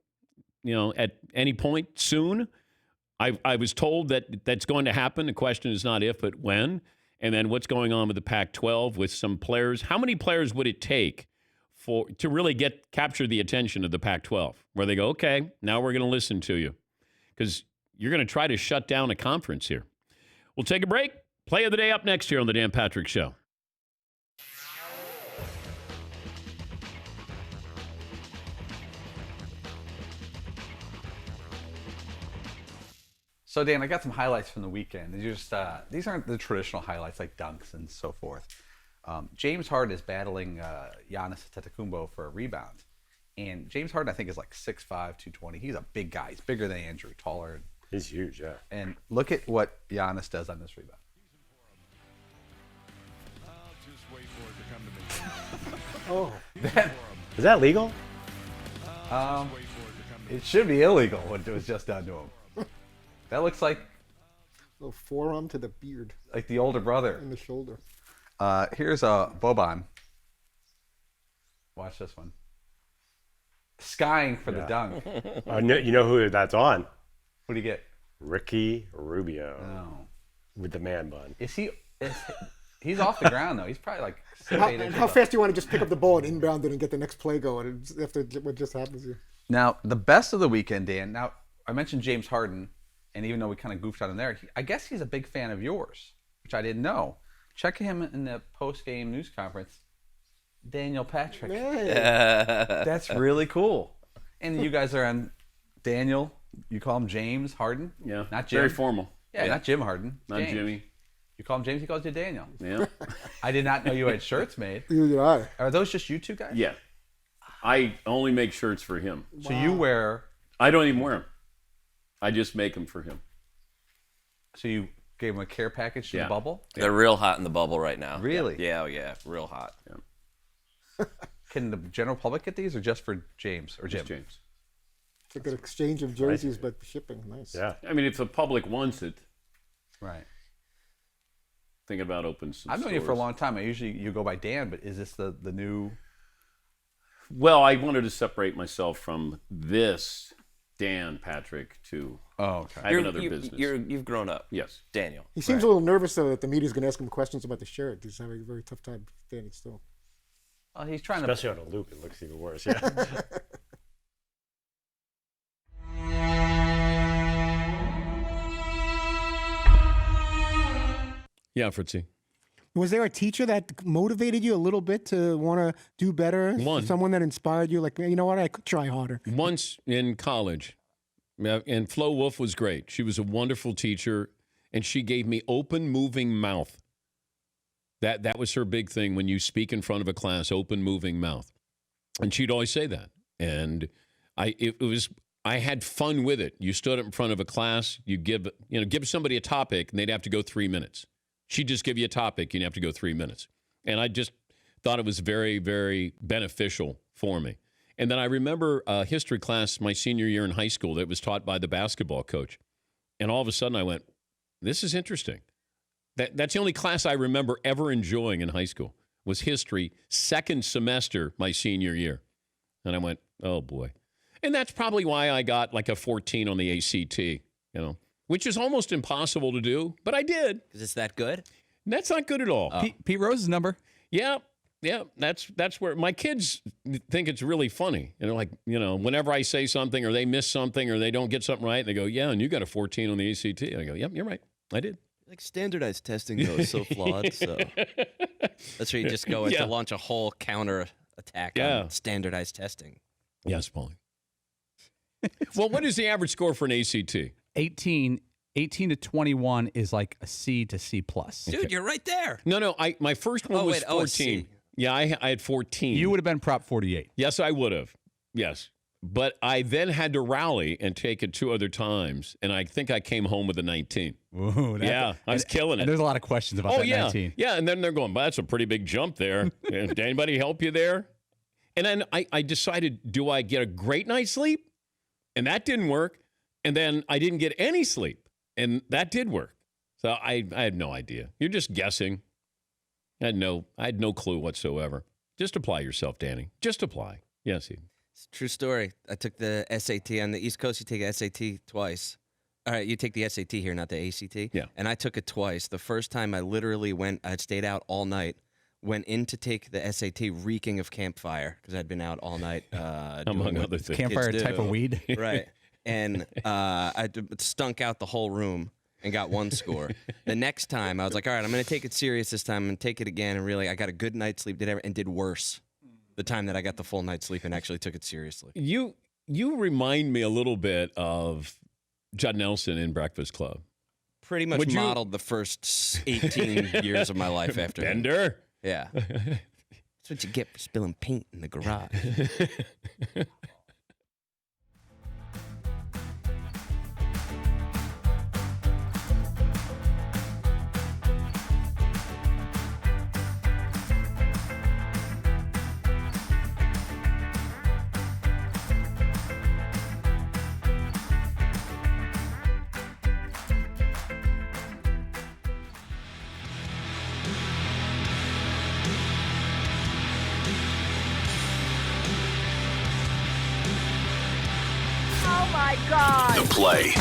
at any point soon. I was told that that's going to happen. The question is not if, but when. And then what's going on with the Pac-12 with some players? How many players would it take to really capture the attention of the Pac-12? Where they go, okay, now we're going to listen to you. Because you're going to try to shut down a conference here. We'll take a break. Play of the day up next here on the Dan Patrick Show. So, Dan, I got some highlights from the weekend. These aren't the traditional highlights like dunks and so forth. James Harden is battling Giannis Antetokounmpo for a rebound. And James Harden, I think, is like 6'5", 220. He's a big guy. He's bigger than Andrew, taller. He's huge, yeah. And look at what Giannis does on this rebound. Oh. Is that legal? It should be illegal what was just done to him. That looks like a little forearm to the beard, like the older brother in the shoulder. Here's Boban. Watch this one. Skying for the dunk. You know who that's on? What do you get? Ricky Rubio. Oh. With the man bun. He's off the ground though. He's probably like 6'8". How fast do you want to just pick up the ball and inbound it and get the next play going after what just happens here? Now, the best of the weekend, Dan. Now, I mentioned James Harden, and even though we kind of goofed on him there, I guess he's a big fan of yours, which I didn't know. Check him in the post-game news conference. Daniel Patrick. That's really cool. And you guys are on Daniel. You call him James Harden? Yeah. Not Jim. Very formal. Yeah, not Jim Harden. Not James. Jimmy. You call him James, he calls you Daniel. Yeah. I did not know you had shirts made. You are. Are those just you two guys? Yeah. I only make shirts for him. So you wear... I don't even wear them. I just make them for him. So you gave him a care package to the bubble? They're real hot in the bubble right now. Really? Yeah, real hot. Yeah. Can the general public get these or just for James or Jim? Just James. It's a good exchange of jerseys, but shipping, nice. Yeah. I mean, if the public wants it, Right. thinking about opening some I've known you for a stores. long time. You go by Dan, but is this the new... Well, I wanted to separate myself from this Dan Patrick to... Oh, okay. I have another business. You've grown up. Yes. Daniel. He seems a little nervous, though, that the media's going to ask him questions about the shirt. He's having a very tough time standing still. Well, he's trying Especially on a loop, it looks even worse. Yeah. Yeah, Fritzy. Was there a teacher that motivated you a little bit to want to do better? One. Someone that inspired you, like, you know what, I could try harder. Once in college, and Flo Wolf was great. She was a wonderful teacher, and she gave me open, moving mouth. That was her big thing when you speak in front of a class, open, moving mouth. And she'd always say that. And I had fun with it. You stood up in front of a class, you give somebody a topic, and they'd have to go 3 minutes. She'd just give you a topic, you'd have to go 3 minutes. And I just thought it was very, very beneficial for me. And then I remember a history class my senior year in high school that was taught by the basketball coach. And all of a sudden I went, this is interesting. That's the only class I remember ever enjoying in high school was history, second semester my senior year. And I went, oh, boy. And that's probably why I got like a 14 on the ACT, which is almost impossible to do, but I did. Is this that good? That's not good at all. Pete Rose's number. Yeah. That's where my kids think it's really funny. And they're like, whenever I say something or they miss something or they don't get something right, they go, yeah, and you got a 14 on the ACT. I go, yep, you're right. I did. Like standardized testing, though, is so flawed. So that's where you just go in to launch a whole counter attack on standardized testing. Yes, Paulie. Well, what is the average score for an ACT? 18 to 21 is like a C to C plus. Dude, you're right there. No, my first one was 14. C. Yeah, I had 14. You would have been Prop 48. Yes, I would have. Yes. But I then had to rally and take it 2 other times, and I think I came home with a 19. Whoa, I was killing it. And there's a lot of questions about that 19. Yeah, and then they're going, well, that's a pretty big jump there. Did anybody help you there? And then I decided, do I get a great night's sleep? And that didn't work. And then I didn't get any sleep, and that did work. So I had no idea. You're just guessing. I had no clue whatsoever. Just apply yourself, Danny. Just apply. Yes, It's a true story. I took the SAT on the East Coast. You take a SAT twice. All right, you take the SAT here, not the ACT. Yeah. And I took it twice. The first time I literally I stayed out all night, went in to take the SAT reeking of campfire because I'd been out all night. Among other things. Campfire type of weed. Right. And I stunk out the whole room and got 1 score. The next time, I was like, all right, I'm going to take it serious this time and take it again. And really, I got a good night's sleep, did worse the time that I got the full night's sleep and actually took it seriously. You remind me a little bit of Judd Nelson in Breakfast Club. Pretty much modeled the first 18 years of my life after him. Bender? Yeah. That's what you get for spilling paint in the garage. The play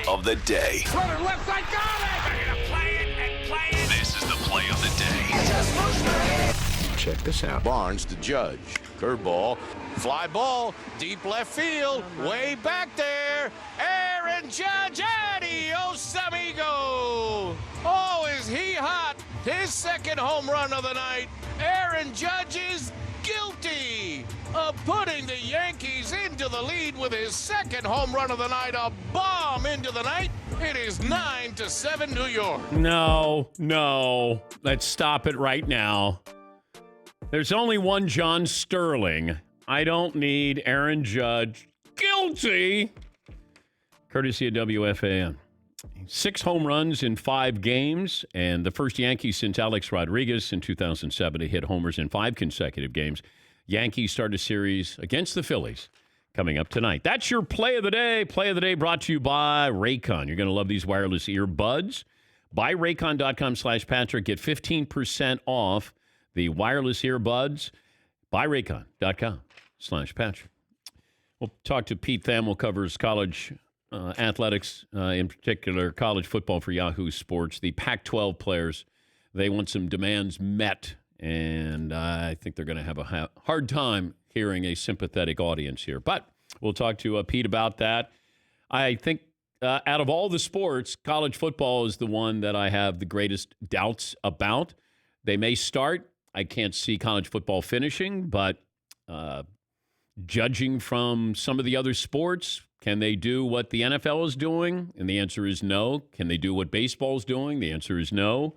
of the day. Left side, got it! They're gonna play it and play it. This is the play of the day. Check this out. Barnes to Judge. Curveball. Fly ball. Deep left field. Way back there. Aaron Judge. Adios, amigo. Oh, is he hot? His second home run of the night. Aaron Judge is guilty of putting the Yankees into the lead with his second home run of the night. A bomb into the night. It is 9-7 New York. No. Let's stop it right now. There's only one John Sterling. I don't need Aaron Judge. Guilty. Courtesy of WFAN. 6 home runs in 5 games, and the first Yankees since Alex Rodriguez in 2007 to hit homers in 5 consecutive games. Yankees start a series against the Phillies coming up tonight. That's your play of the day. Play of the day brought to you by Raycon. You're going to love these wireless earbuds. Buy Raycon.com/Patrick. Get 15% off the wireless earbuds. Buy Raycon.com/Patrick. We'll talk to Pete Thamel, covers college athletics, in particular college football for Yahoo Sports. The Pac-12 players, they want some demands met, and I think they're going to have a hard time hearing a sympathetic audience here. But we'll talk to Pete about that. I think out of all the sports, college football is the one that I have the greatest doubts about. They may start. I can't see college football finishing, but judging from some of the other sports, can they do what the NFL is doing? And the answer is no. Can they do what baseball is doing? The answer is no.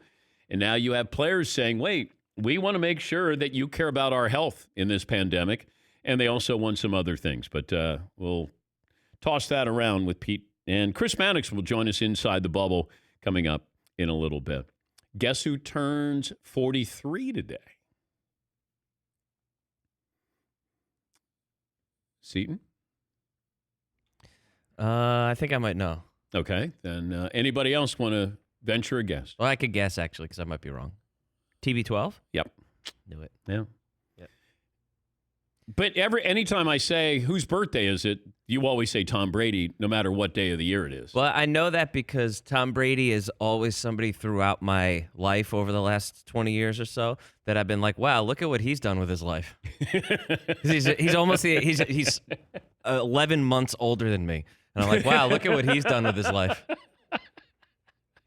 And now you have players saying, wait, we want to make sure that you care about our health in this pandemic. And they also want some other things. But we'll toss that around with Pete. And Chris Mannix will join us inside the bubble coming up in a little bit. Guess who turns 43 today? Seton? I think I might know. Okay. Then anybody else want to venture a guess? Well, I could guess, actually, because I might be wrong. TB12? Yep. Knew it. Yeah. Yep. But anytime I say, whose birthday is it, you always say Tom Brady, no matter what day of the year it is. Well, I know that because Tom Brady is always somebody throughout my life over the last 20 years or so that I've been like, wow, look at what he's done with his life. he's almost, he's 11 months older than me. And I'm like, wow, look at what he's done with his life.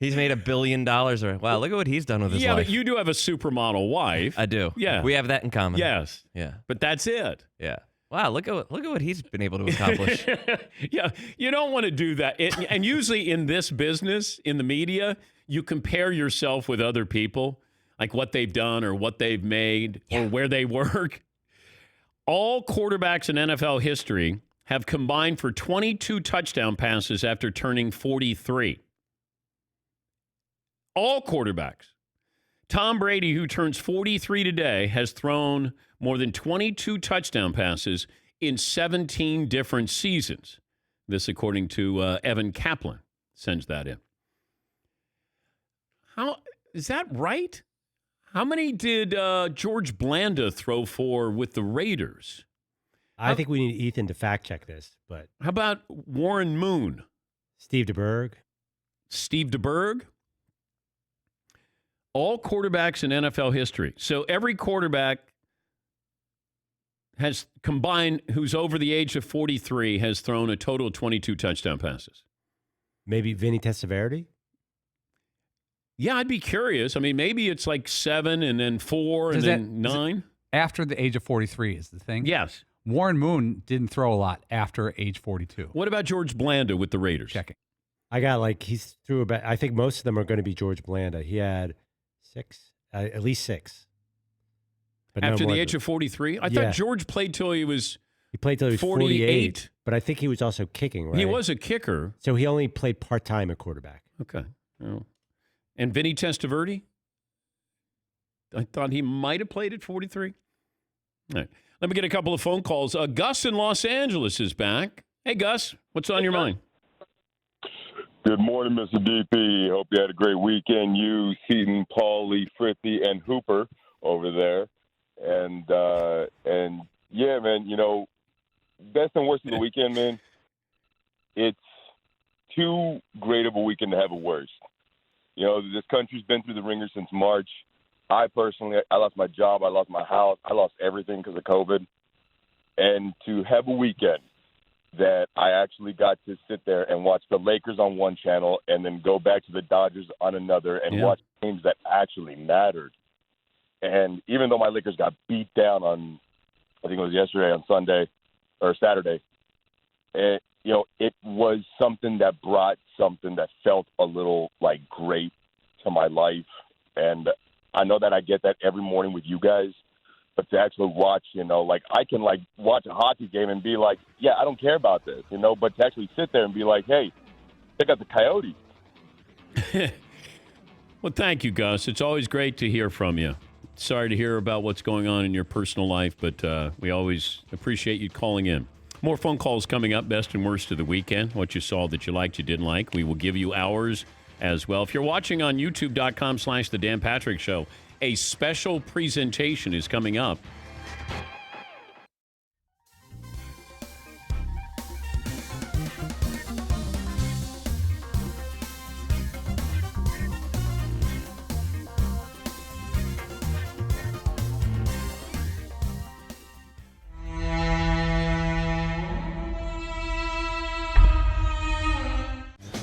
He's made $1 billion. Or wow, look at what he's done with his life. Yeah, but you do have a supermodel wife. I do. Yeah. We have that in common. Yes. Yeah. But that's it. Yeah. Wow, look at what he's been able to accomplish. Yeah, you don't want to do that. And usually in this business, in the media, you compare yourself with other people, like what they've done or what they've made or where they work. All quarterbacks in NFL history have combined for 22 touchdown passes after turning 43. All quarterbacks. Tom Brady, who turns 43 today, has thrown more than 22 touchdown passes in 17 different seasons. This, according to Evan Kaplan, sends that in. How is that right? How many did George Blanda throw for with the Raiders? I think we need Ethan to fact check this, but how about Warren Moon? Steve DeBerg? All quarterbacks in NFL history. So every quarterback has combined, who's over the age of 43, has thrown a total of 22 touchdown passes. Maybe Vinny Testaverde? Yeah, I'd be curious. I mean, maybe it's like 7 and then 4 and then 9. After the age of 43 is the thing? Yes. Warren Moon didn't throw a lot after age 42. What about George Blanda with the Raiders? Checking. I got he's threw about, I think most of them are going to be George Blanda. He had 6, at least 6. But after no the age of 43? I thought George played till he was 48. But I think he was also kicking, right? He was a kicker. So he only played part-time at quarterback. Okay. Oh. And Vinny Testaverde? I thought he might have played at 43. All right. Let me get a couple of phone calls. Gus in Los Angeles is back. Hey, Gus, what's on your mind? Good morning, Mr. DP. Hope you had a great weekend. You, Seton, Paulie, Fritzy, and Hooper over there. And yeah, man, best and worst of the weekend, man, it's too great of a weekend to have a worst. This country's been through the ringer since March. I personally lost my job. I lost my house. I lost everything because of COVID. and to have a weekend that I actually got to sit there and watch the Lakers on one channel and then go back to the Dodgers on another and watch games that actually mattered. And even though my Lakers got beat down on, I think it was yesterday on Sunday or Saturday, it was something that brought something that felt a little like great to my life. And I know that I get that every morning with you guys. But to actually watch, I can watch a hockey game and be like, yeah, I don't care about this, but to actually sit there and be like, hey, check out the Coyotes. Well, thank you, Gus. It's always great to hear from you. Sorry to hear about what's going on in your personal life, but we always appreciate you calling in. More phone calls coming up, best and worst of the weekend, what you saw that you liked, you didn't like. We will give you ours as well. If you're watching on youtube.com/The Dan Patrick Show, a special presentation is coming up.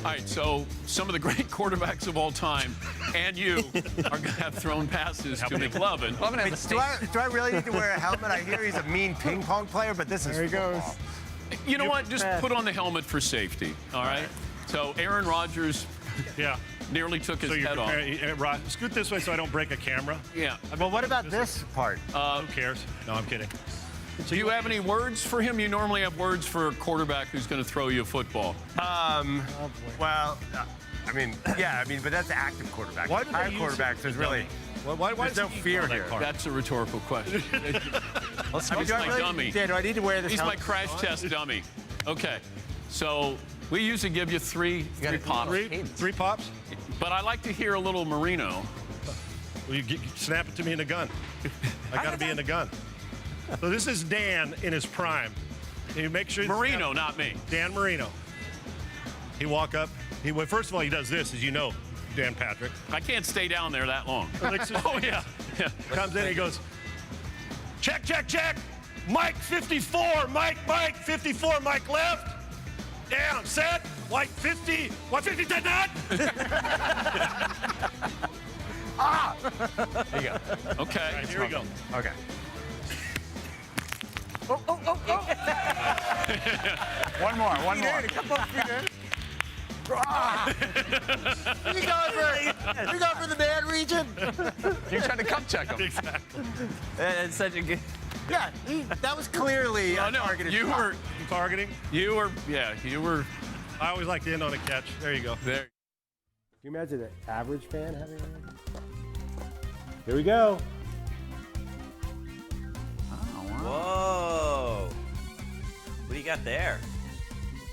All right, so some of the great quarterbacks of all time and you are going to have thrown passes to McLovin. Do I really need to wear a helmet? I hear he's a mean ping pong player, but this is There he football. goes. You know what? Just put on the helmet for safety, all right? So Aaron Rodgers nearly took his head off. Scoot this way so I don't break a camera. Yeah. Well, what about this part? Who cares? No, I'm kidding. So you have any words for him? You normally have words for a quarterback who's going to throw you a football. Well, but that's the active quarterback. Why do they use quarterbacks? There's really there's no fear here. That's a rhetorical question. He's my dummy. Dan, do I need to wear this He's my helmet? crash test dummy. Okay. So we usually give you three pops. Three pops? But I like to hear a little Marino. Well, you snap it to me in the gun. I got to be in the gun. So this is Dan in his prime. Can you make sure Marino, not me. Dan Marino. He walk up. First of all, he does this, as you know, Dan Patrick. I can't stay down there that long. Oh, yeah. Comes in, he goes, check, check, check. Mike 54, Mike 54, Mike left. Down, set. White 50. White 50 did not. There you go. Okay. All right, here we go. Okay. One more. We going for the man region. You're trying to cup check him. Exactly. It's such a good. Yeah, that was clearly a targeted you shot. were Targeting. you were. I always like to end on a catch. There you go. There. Can you imagine an average fan having one? Here we go. Whoa. What do you got there?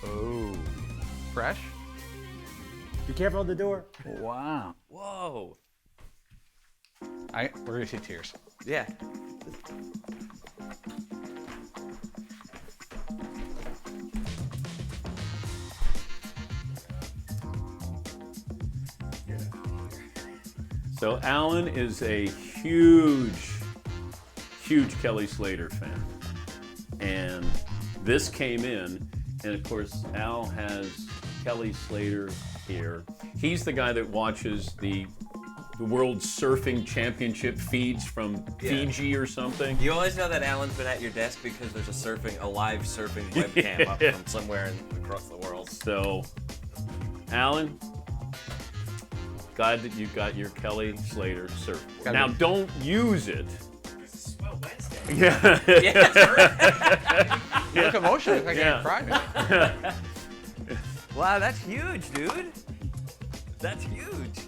Oh. Fresh? Be careful of the door. Wow. Whoa. We're going to see tears. Yeah. So Alan is a huge Kelly Slater fan. And this came in, and of course, Al has Kelly Slater here. He's the guy that watches the World Surfing Championship feeds from Fiji or something. You always know that Alan's been at your desk because there's a live surfing webcam up from somewhere across the world. So, Alan, glad that you got your Kelly Slater surfboard. Now, don't use it. Yeah. You look emotional. I can't cry. Wow, that's huge, dude. That's huge.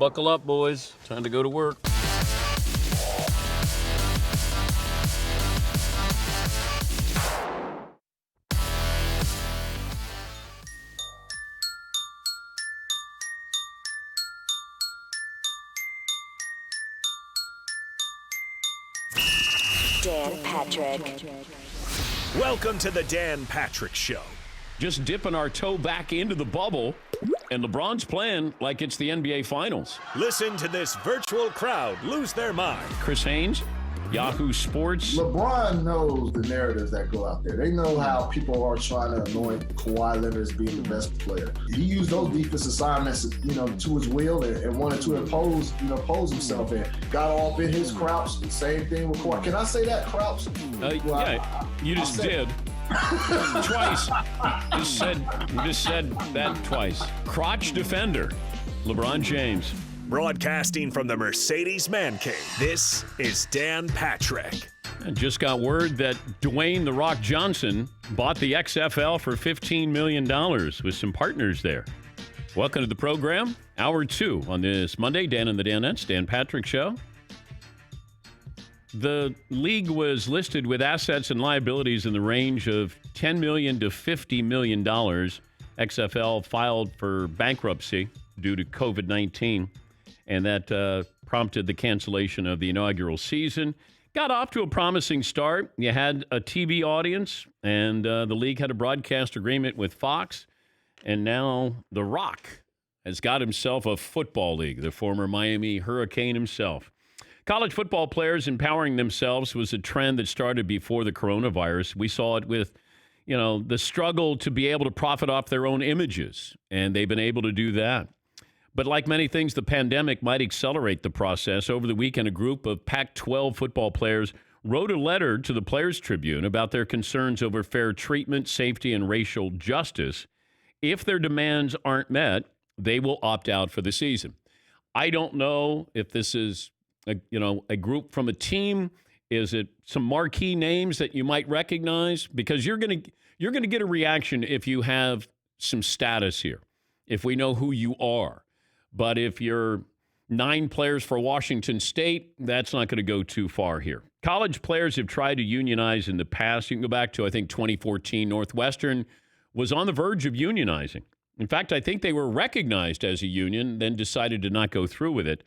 Buckle up, boys. Time to go to work. Dan Patrick. Welcome to the Dan Patrick Show. Just dipping our toe back into the bubble, and LeBron's playing like it's the NBA Finals. Listen to this virtual crowd lose their mind. Chris Haynes, Yahoo Sports. LeBron knows the narratives that go out there. They know how people are trying to anoint Kawhi Leonard as being the best player. He used those defense assignments, to his will and wanted to impose himself and got off in his crouch. The same thing with Kawhi. Can I say that, crouch? You just did. Twice. You just said that twice. Crotch defender, LeBron James. Broadcasting from the Mercedes Man Cave, this is Dan Patrick. I just got word that Dwayne "The Rock" Johnson bought the XFL for $15 million with some partners there. Welcome to the program. Hour 2 on this Monday. Dan and the Danettes, Dan Patrick Show. The league was listed with assets and liabilities in the range of $10 million to $50 million. XFL filed for bankruptcy due to COVID-19, and that prompted the cancellation of the inaugural season. Got off to a promising start. You had a TV audience, and the league had a broadcast agreement with Fox, and now The Rock has got himself a football league, the former Miami Hurricane himself. College football players empowering themselves was a trend that started before the coronavirus. We saw it with, the struggle to be able to profit off their own images, and they've been able to do that. But like many things, the pandemic might accelerate the process. Over the weekend, a group of Pac-12 football players wrote a letter to the Players Tribune about their concerns over fair treatment, safety, and racial justice. If their demands aren't met, they will opt out for the season. I don't know if this is a group from a team. Is it some marquee names that you might recognize? Because you're going to get a reaction if you have some status here, if we know who you are. But if you're 9 players for Washington State, that's not going to go too far here. College players have tried to unionize in the past. You can go back to, I think, 2014. Northwestern was on the verge of unionizing. In fact, I think they were recognized as a union, then decided to not go through with it.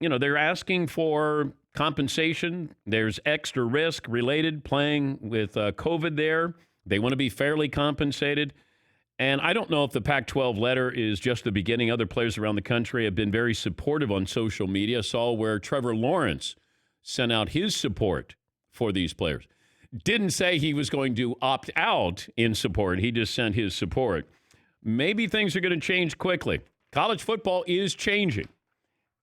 They're asking for compensation. There's extra risk related playing with COVID there. They want to be fairly compensated. And I don't know if the Pac-12 letter is just the beginning. Other players around the country have been very supportive on social media. Saw where Trevor Lawrence sent out his support for these players. Didn't say he was going to opt out in support. He just sent his support. Maybe things are going to change quickly. College football is changing,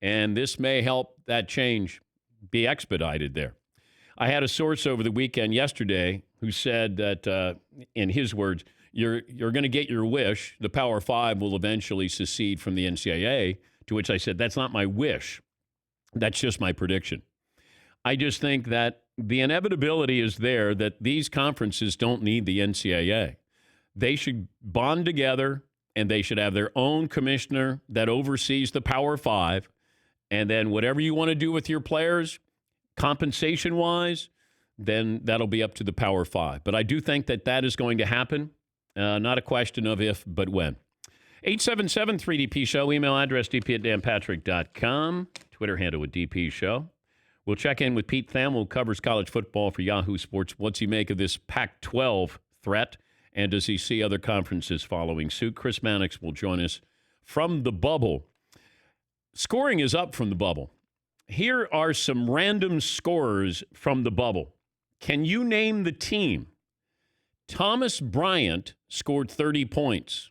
and this may help that change be expedited there. I had a source over the weekend yesterday who said that, in his words, you're going to get your wish. The Power Five will eventually secede from the NCAA, to which I said, that's not my wish. That's just my prediction. I just think that the inevitability is there that these conferences don't need the NCAA. They should bond together, and they should have their own commissioner that oversees the Power Five. And then whatever you want to do with your players, compensation-wise, then that'll be up to the Power Five. But I do think that is going to happen. Not a question of if, but when. 877-3DP Show. Email address dp@danpatrick.com. Twitter handle with DP Show. We'll check in with Pete Thamel, who covers college football for Yahoo Sports. What's he make of this Pac-12 threat? And does he see other conferences following suit? Chris Mannix will join us from the bubble. Scoring is up from the bubble. Here are some random scorers from the bubble. Can you name the team? Thomas Bryant scored 30 points.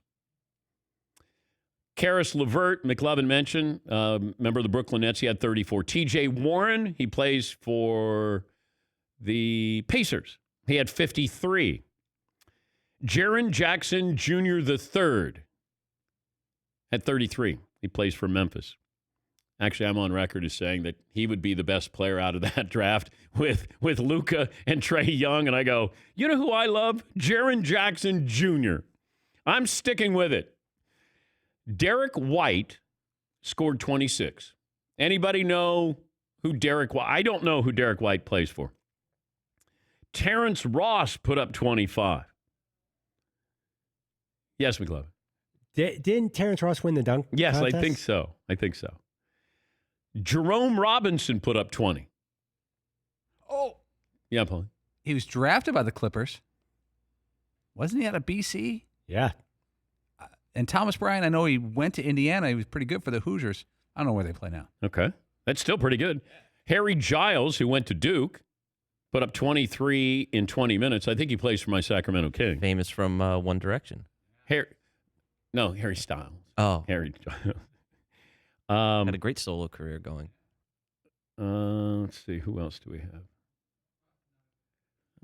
Karis LeVert, McLovin mentioned, member of the Brooklyn Nets, he had 34. TJ Warren, he plays for the Pacers. He had 53. Jaren Jackson Jr. III had 33. He plays for Memphis. Actually, I'm on record as saying that he would be the best player out of that draft with Luka and Trae Young. And I go, you know who I love? Jaren Jackson Jr. I'm sticking with it. Derek White scored 26. Anybody know who Derek White? I don't know who Derek White plays for. Terrence Ross put up 25. Yes, McLovin. Didn't Terrence Ross win the dunk Yes, contest? I think so. Jerome Robinson put up 20. Oh. Yeah, Paul. He was drafted by the Clippers. Wasn't he out of BC? Yeah. And Thomas Bryant, I know he went to Indiana. He was pretty good for the Hoosiers. I don't know where they play now. Okay. That's still pretty good. Harry Giles, who went to Duke, put up 23 in 20 minutes. I think he plays for my Sacramento Kings. Famous from One Direction. Harry Styles. Oh. Harry Giles. Had a great solo career going. Let's see. Who else do we have?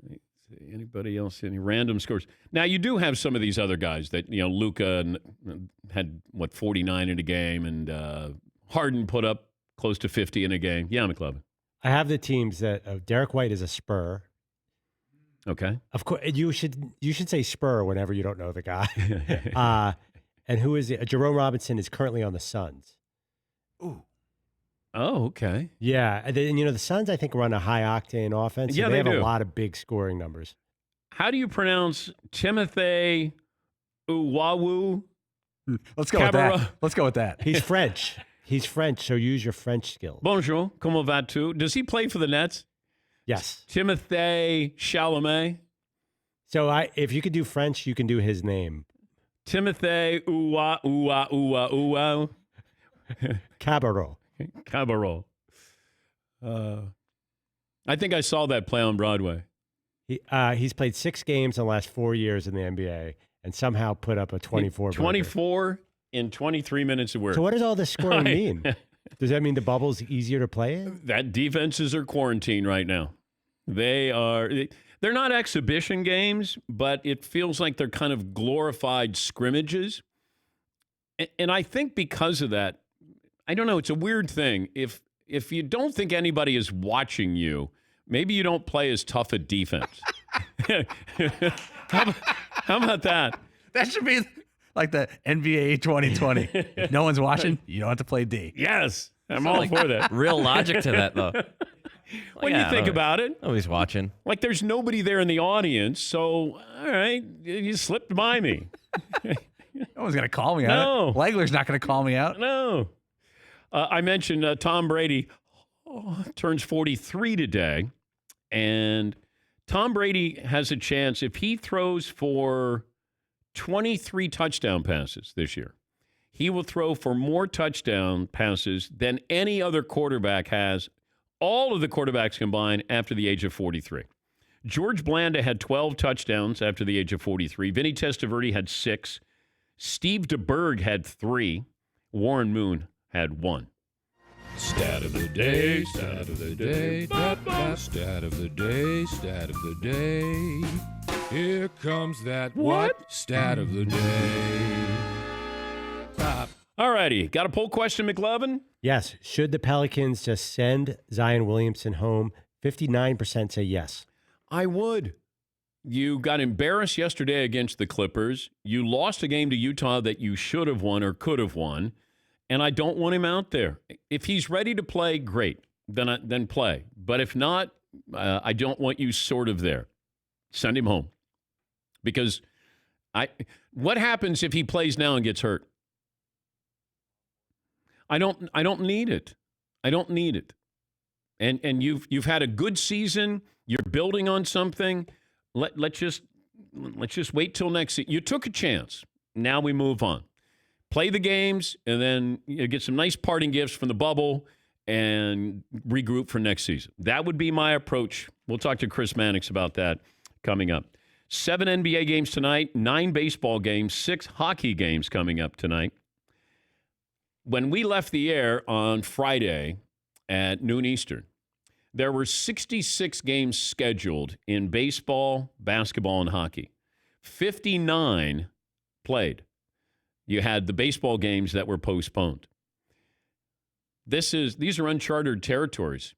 Let's see. Anybody else? Any random scores? Now, you do have some of these other guys that, Luka had, 49 in a game, and Harden put up close to 50 in a game. Yeah, McLovin. I have the teams that Derek White is a Spur. Okay. Of course, you should say Spur whenever you don't know the guy. And who is it? Jerome Robinson is currently on the Suns. Ooh. Oh, okay. Yeah, and then, the Suns I think run a high octane offense. So Yeah, they have do. a lot of big scoring numbers. How do you pronounce Timothy Uwawu? Let's go with that. Let's go with that. He's French. He's French, so use your French skills. Bonjour, comment vas-tu? Does he play for the Nets? Yes. Timothy Chalamet. So if you could do French, you can do his name. Timothy Cabarro. Cabarro. I think I saw that play on Broadway. He's played 6 games in the last 4 years in the NBA and somehow put up a 24. 24 in 23 minutes of work. So what does all this scoring mean? Does that mean the bubble's easier to play in? That defenses are quarantined right now. They're not exhibition games, but it feels like they're kind of glorified scrimmages. And I think because of that, I don't know, it's a weird thing. If you don't think anybody is watching you, maybe you don't play as tough a defense. How about that? That should be like the NBA 2020. If no one's watching, you don't have to play D. Yes, I'm all for that. Real logic to that, though. When you think about it. Nobody's watching. Like there's nobody there in the audience, so, all right, you slipped by me. No one's going to call me out. No. Legler's not going to call me out. No. I mentioned Tom Brady turns 43 today, and Tom Brady has a chance if he throws for 23 touchdown passes this year. He will throw for more touchdown passes than any other quarterback has, all of the quarterbacks combined after the age of 43. George Blanda had 12 touchdowns after the age of 43. Vinny Testaverde had 6. Steve DeBerg had 3. Warren Moon had 1. Stat of the day, stat of the day, stat of the day, stat of the day. Here comes that what? Stat of the day. All righty. Got a poll question, McLovin? Yes. Should the Pelicans just send Zion Williamson home? 59% say yes. I would. You got embarrassed yesterday against the Clippers. You lost a game to Utah that you should have won or could have won. And I don't want him out there. If he's ready to play, great. Then play. But if not, I don't want you sort of there. Send him home. Because what happens if he plays now and gets hurt? I don't need it. I don't need it. And you've had a good season. You're building on something. Let's just wait till next season. You took a chance. Now we move on. Play the games, and then get some nice parting gifts from the bubble and regroup for next season. That would be my approach. We'll talk to Chris Mannix about that coming up. 7 NBA games tonight, 9 baseball games, 6 hockey games coming up tonight. When we left the air on Friday at noon Eastern, there were 66 games scheduled in baseball, basketball, and hockey. 59 played. You had the baseball games that were postponed. These are uncharted territories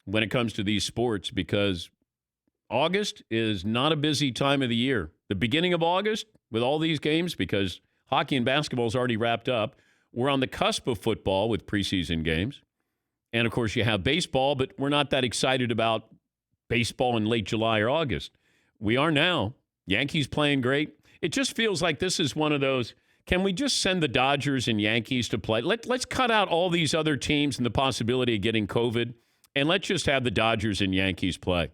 when it comes to these sports because August is not a busy time of the year. The beginning of August with all these games, because hockey and basketball is already wrapped up, We're on the cusp of football with preseason games. And, of course, you have baseball, but we're not that excited about baseball in late July or August. We are now. Yankees playing great. It just feels like this is one of those, can we just send the Dodgers and Yankees to play? Let's cut out all these other teams and the possibility of getting COVID, and let's just have the Dodgers and Yankees play.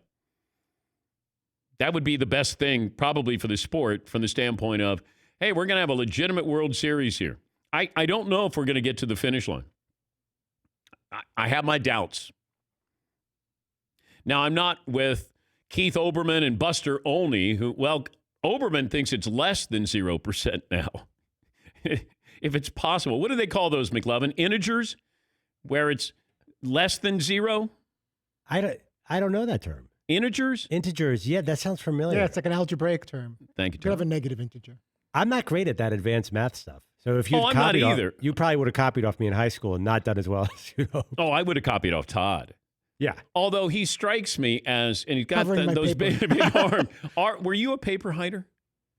That would be the best thing probably for the sport from the standpoint of, hey, we're going to have a legitimate World Series here. I don't know if we're going to get to the finish line. I have my doubts. Now, I'm not with Keith Olbermann and Buster Olney, who, well, Olbermann thinks it's less than 0% now. If it's possible. What do they call those, McLovin? Integers? Where it's less than 0? I don't know that term. Integers? Integers, yeah, that sounds familiar. Yeah, it's like an algebraic term. Thank you, You have a negative integer. I'm not great at that advanced math stuff. So if you I'm not either. You probably would have copied off me in high school and not done as well as you hope. Oh, I would have copied off Todd. Yeah. Although he strikes me as, and he's got Covering my those paper. big arms. Were you a paper hider?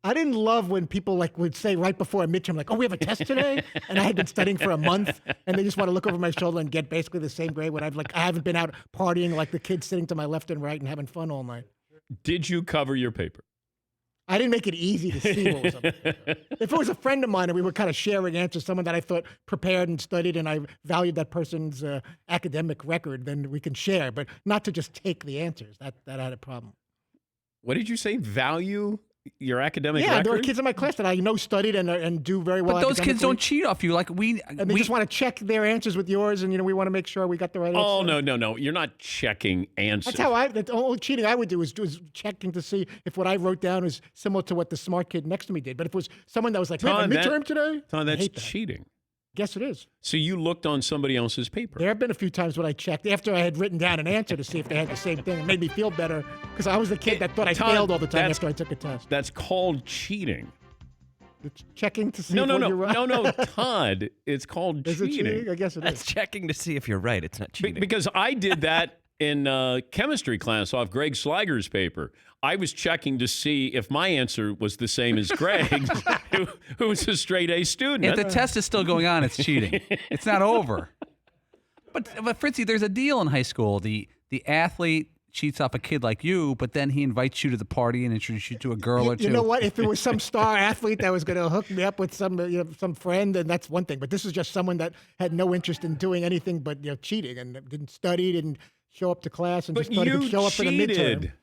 I didn't love when people would say right before a midterm, like, oh, we have a test today? And I had been studying for a month, and they just want to look over my shoulder and get basically the same grade when I haven't been out partying like the kids sitting to my left and right and having fun all night. Did you cover your paper? I didn't make it easy to see what was up. If it was a friend of mine and we were kind of sharing answers, someone that I thought prepared and studied and I valued that person's academic record, then we can share, but not to just take the answers. That had a problem. What did you say? Value your academic record? Yeah, there were kids in my class that I know studied and do very well. But those kids don't cheat off you. And they just want to check their answers with yours, and we want to make sure we got the right answer. Oh, no. You're not checking answers. That's how the only cheating I would do is checking to see if what I wrote down is similar to what the smart kid next to me did. But if it was someone that was like, we have a midterm today? Tom, that's I hate that. cheating. Guess it is. So you looked on somebody else's paper. There have been a few times when I checked after I had written down an answer to see if they had the same thing. It made me feel better because I was the kid that thought I failed all the time after I took a test. That's called cheating. It's checking to see No, you're right. No, Todd. It's called Is cheating. it cheating? I guess it is. That's checking to see if you're right. It's not cheating. Because I did that in chemistry class off Greg Slager's paper. I was checking to see if my answer was the same as Greg's, who was a straight A student. If the test is still going on, it's cheating. It's not over. But Fritzy, there's a deal in high school. The athlete cheats off a kid like you, but then he invites you to the party and introduces you to a girl or two. You know what? If it was some star athlete that was going to hook me up with some friend, then that's one thing. But this is just someone that had no interest in doing anything but cheating and didn't study, didn't show up to class, and But just thought he you could show up for the midterm. cheated.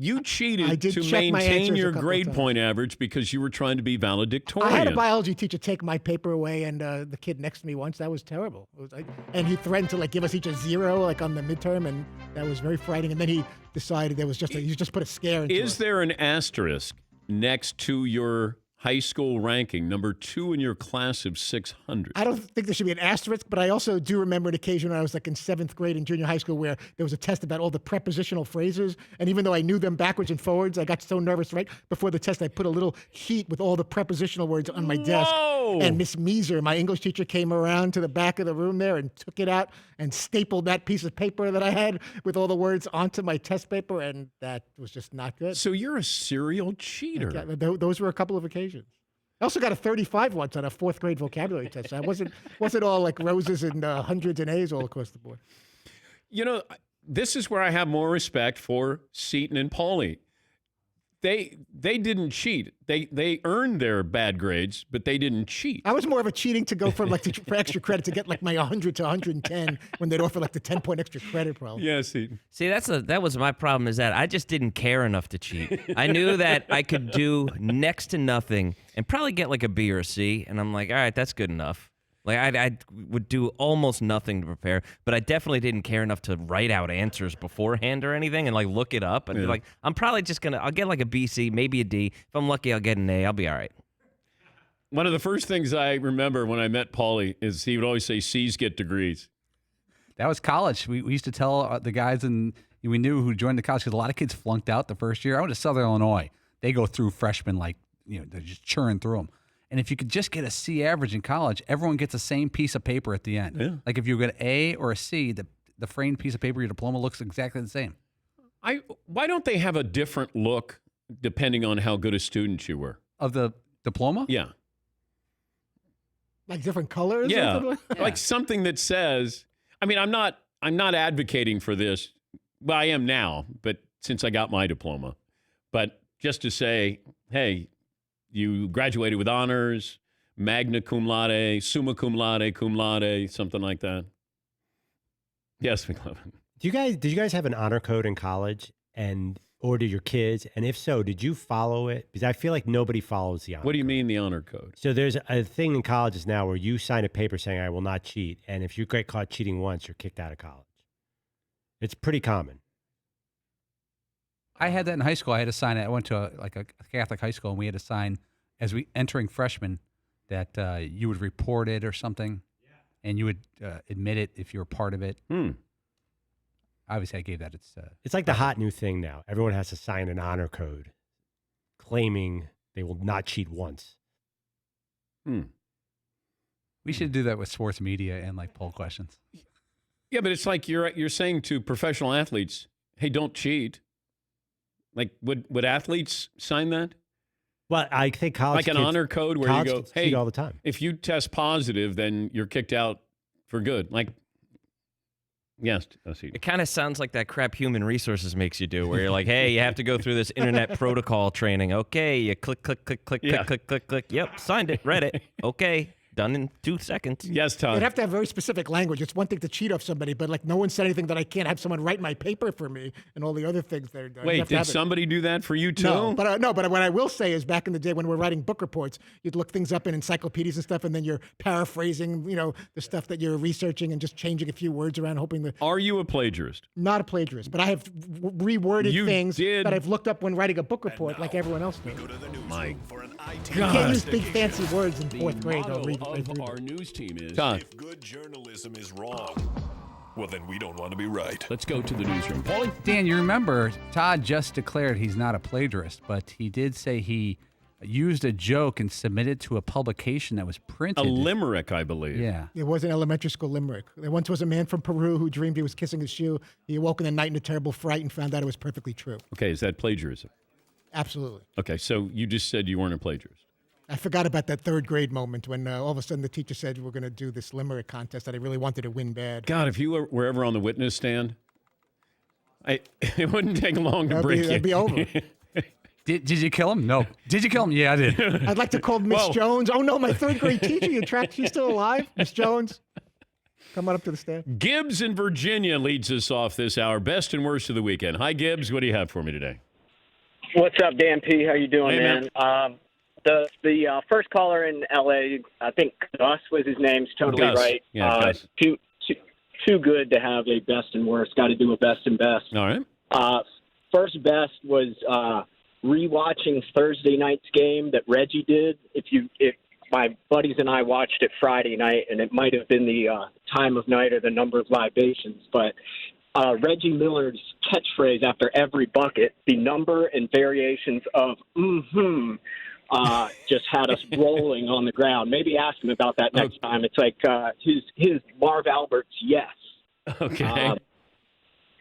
You cheated to check my maintain answers your a couple grade times. point average because you were trying to be valedictorian. I had a biology teacher take my paper away, and the kid next to me once. That was terrible. It was and he threatened to give us each a 0 on the midterm, and that was very frightening. And then he decided there was he just put a scare into Is us. there an asterisk next to your high school ranking, number 2 in your class of 600? I don't think there should be an asterisk, but I also do remember an occasion when I was in 7th grade in junior high school where there was a test about all the prepositional phrases. And even though I knew them backwards and forwards, I got so nervous right before the test, I put a little sheet with all the prepositional words on my desk. And Miss Meeser, my English teacher, came around to the back of the room there and took it out and stapled that piece of paper that I had with all the words onto my test paper. And that was just not good. So you're a serial cheater. Those were a couple of occasions. I also got a 35 once on a 4th grade vocabulary test. I wasn't all like roses and hundreds and A's all across the board. This is where I have more respect for Seton and Paulie. They didn't cheat. They earned their bad grades, but they didn't cheat. I was more of a cheating to go for for extra credit to get my 100 to 110 when they'd offer the 10-point extra credit problem. Yeah, Seton. See, that was my problem, is that I just didn't care enough to cheat. I knew that I could do next to nothing and probably get a B or a C, and I'm like, all right, that's good enough. I would do almost nothing to prepare, but I definitely didn't care enough to write out answers beforehand or anything and look it up and be like, I'm probably just I'll get a B, C, maybe a D. If I'm lucky, I'll get an A. I'll be all right. One of the first things I remember when I met Paulie is he would always say C's get degrees. That was college. We used to tell the guys we knew who joined the college because a lot of kids flunked out the first year. I went to Southern Illinois. They go through freshmen they're just churning through them. And if you could just get a C average in college, everyone gets the same piece of paper at the end. Yeah. If you get an A or a C, the framed piece of paper, your diploma looks exactly the same. Why don't they have a different look depending on how good a student you were? Of the diploma? Yeah. Like different colors? Yeah, Or something? like something that says. I mean, I'm not advocating for this. Well, I am now, but since I got my diploma, but just to say, hey, you graduated with honors, magna cum laude, summa cum laude, something like that. Yes, McLovin. Did you guys have an honor code in college, or did your kids? And if so, did you follow it? Because I feel like nobody follows the honor. What do you mean the honor code? So there's a thing in colleges now where you sign a paper saying I will not cheat, and if you get caught cheating once, you're kicked out of college. It's pretty common. I had that in high school. I had to sign it. I went to a Catholic high school, and we had to sign as we entering freshmen that you would report it or something, and you would admit it if you were part of it. Obviously, I gave that. It's like the hot new thing now. Everyone has to sign an honor code claiming they will not cheat once. We should do that with sports media and like poll questions. Yeah, but it's like you're saying to professional athletes, hey, don't cheat. Like, would athletes sign that? Well, I think college like an honor code where you go, hey, cheat all the time. If you test positive, then you're kicked out for good. Like, yes, it kind of sounds like that crap human resources makes you do, where you're like, hey, you have to go through this internet protocol training. Okay, you click, click, click, click, Yeah. click, click, click, click. Yep, signed it, read it. Okay, done in 2 seconds. Yes, Tom. You'd have to have very specific language. It's one thing to cheat off somebody, but like no one said anything that I can't have someone write my paper for me and all the other things that are done. Wait, did somebody do that for you too? No, but what I will say is back in the day when we're writing book reports, you'd look things up in encyclopedias and stuff, and then you're paraphrasing, the stuff that you're researching and just changing a few words around, hoping that. Are you a plagiarist? Not a plagiarist, but I have reworded things that I've looked up when writing a book report, like everyone else does. My You can't use big fancy words in fourth grade. The Or read, motto read, of read. our news team is If good journalism is wrong, well, then we don't want to be right. Let's go to the newsroom. Paulie? Dan, you remember Todd just declared he's not a plagiarist, but he did say he used a joke and submitted to a publication that was printed. A limerick, I believe. Yeah. It was an elementary school limerick. There once was a man from Peru who dreamed he was kissing his shoe. He awoke in the night in a terrible fright and found out it was perfectly true. Okay, is that plagiarism? Absolutely. Okay, so you just said you weren't a plagiarist. I forgot about that third grade moment when all of a sudden the teacher said we're going to do this limerick contest that I really wanted to win bad. God, if you were ever on the witness stand, it wouldn't take long to break you. That'd be over. Did you kill him? No. Did you kill him? Yeah, I did. I'd like to call Miss Jones. Oh, no, my third grade teacher. She's still alive? Miss Jones? Come on up to the stand. Gibbs in Virginia leads us off this hour. Best and worst of the weekend. Hi, Gibbs. What do you have for me today? What's up, Dan P? How you doing, Hey, man? The first caller in L.A., I think Gus was his name, is totally Gus. right. Yeah, Gus. Too good to have a best and worst. Got to do a best and best. All right. First best was rewatching Thursday night's game that Reggie did. If my buddies and I watched it Friday night, and it might have been the time of night or the number of libations, but Reggie Miller's catchphrase after every bucket, the number and variations of just had us rolling on the ground. Maybe ask him about that next time. It's like his Marv Albert's yes. Okay.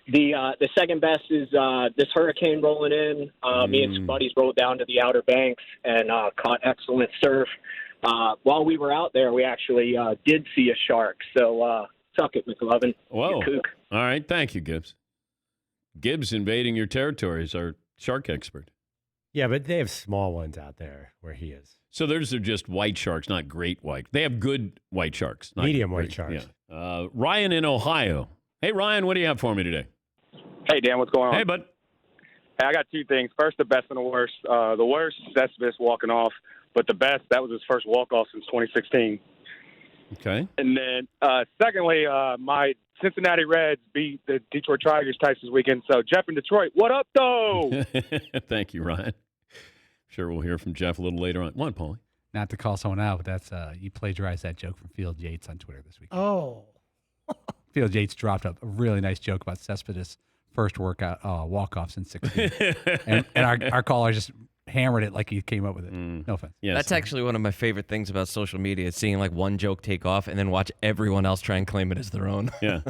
The second best is this hurricane rolling in. Me and some buddies rolled down to the Outer Banks and caught excellent surf. While we were out there, we actually did see a shark. So suck it, McLovin. Whoa. You kook. All right. Thank you, Gibbs. Gibbs invading your territory is our shark expert. Yeah, but they have small ones out there where he is. So those are just white sharks, not great white. They have good white sharks. Not Medium great. white sharks. Yeah. Ryan in Ohio. Hey, Ryan, what do you have for me today? Hey, Dan, what's going on? Hey, bud. Hey, I got two things. First, the best and the worst. The worst, Cespedes walking off, but the best, that was his first walk-off since 2016. Okay. And then, secondly, my Cincinnati Reds beat the Detroit Tigers twice this weekend. So, Jeff in Detroit, what up, though? Thank you, Ryan. Sure, we'll hear from Jeff a little later on. One, Paulie. Not to call someone out, but that's you plagiarized that joke from Field Yates on Twitter this week. Oh. Field Yates dropped a really nice joke about Cespedes' first walk-off since 16. and our caller just hammered it like he came up with it. No offense. Yes. That's actually one of my favorite things about social media, is seeing like one joke take off and then watch everyone else try and claim it as their own. Yeah.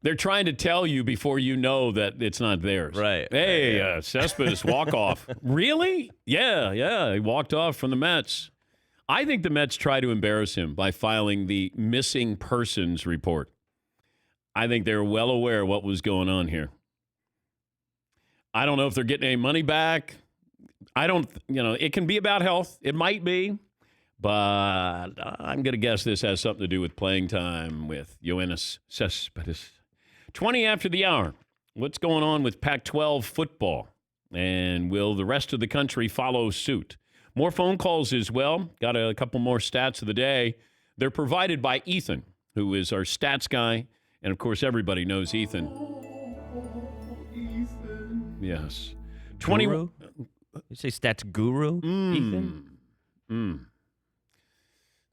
They're trying to tell you before you know that it's not theirs. Right. Hey, Cespedes walk off. Really? Yeah. He walked off from the Mets. I think the Mets try to embarrass him by filing the missing persons report. I think they're well aware of what was going on here. I don't know if they're getting any money back. It can be about health. It might be. But I'm going to guess this has something to do with playing time with Yoenis Cespedes. 20 after the hour. What's going on with Pac-12 football? And will the rest of the country follow suit? More phone calls as well. Got a couple more stats of the day. They're provided by Ethan, who is our stats guy. And, of course, everybody knows Ethan. Ethan. Yes. Guru? You say stats guru, Ethan?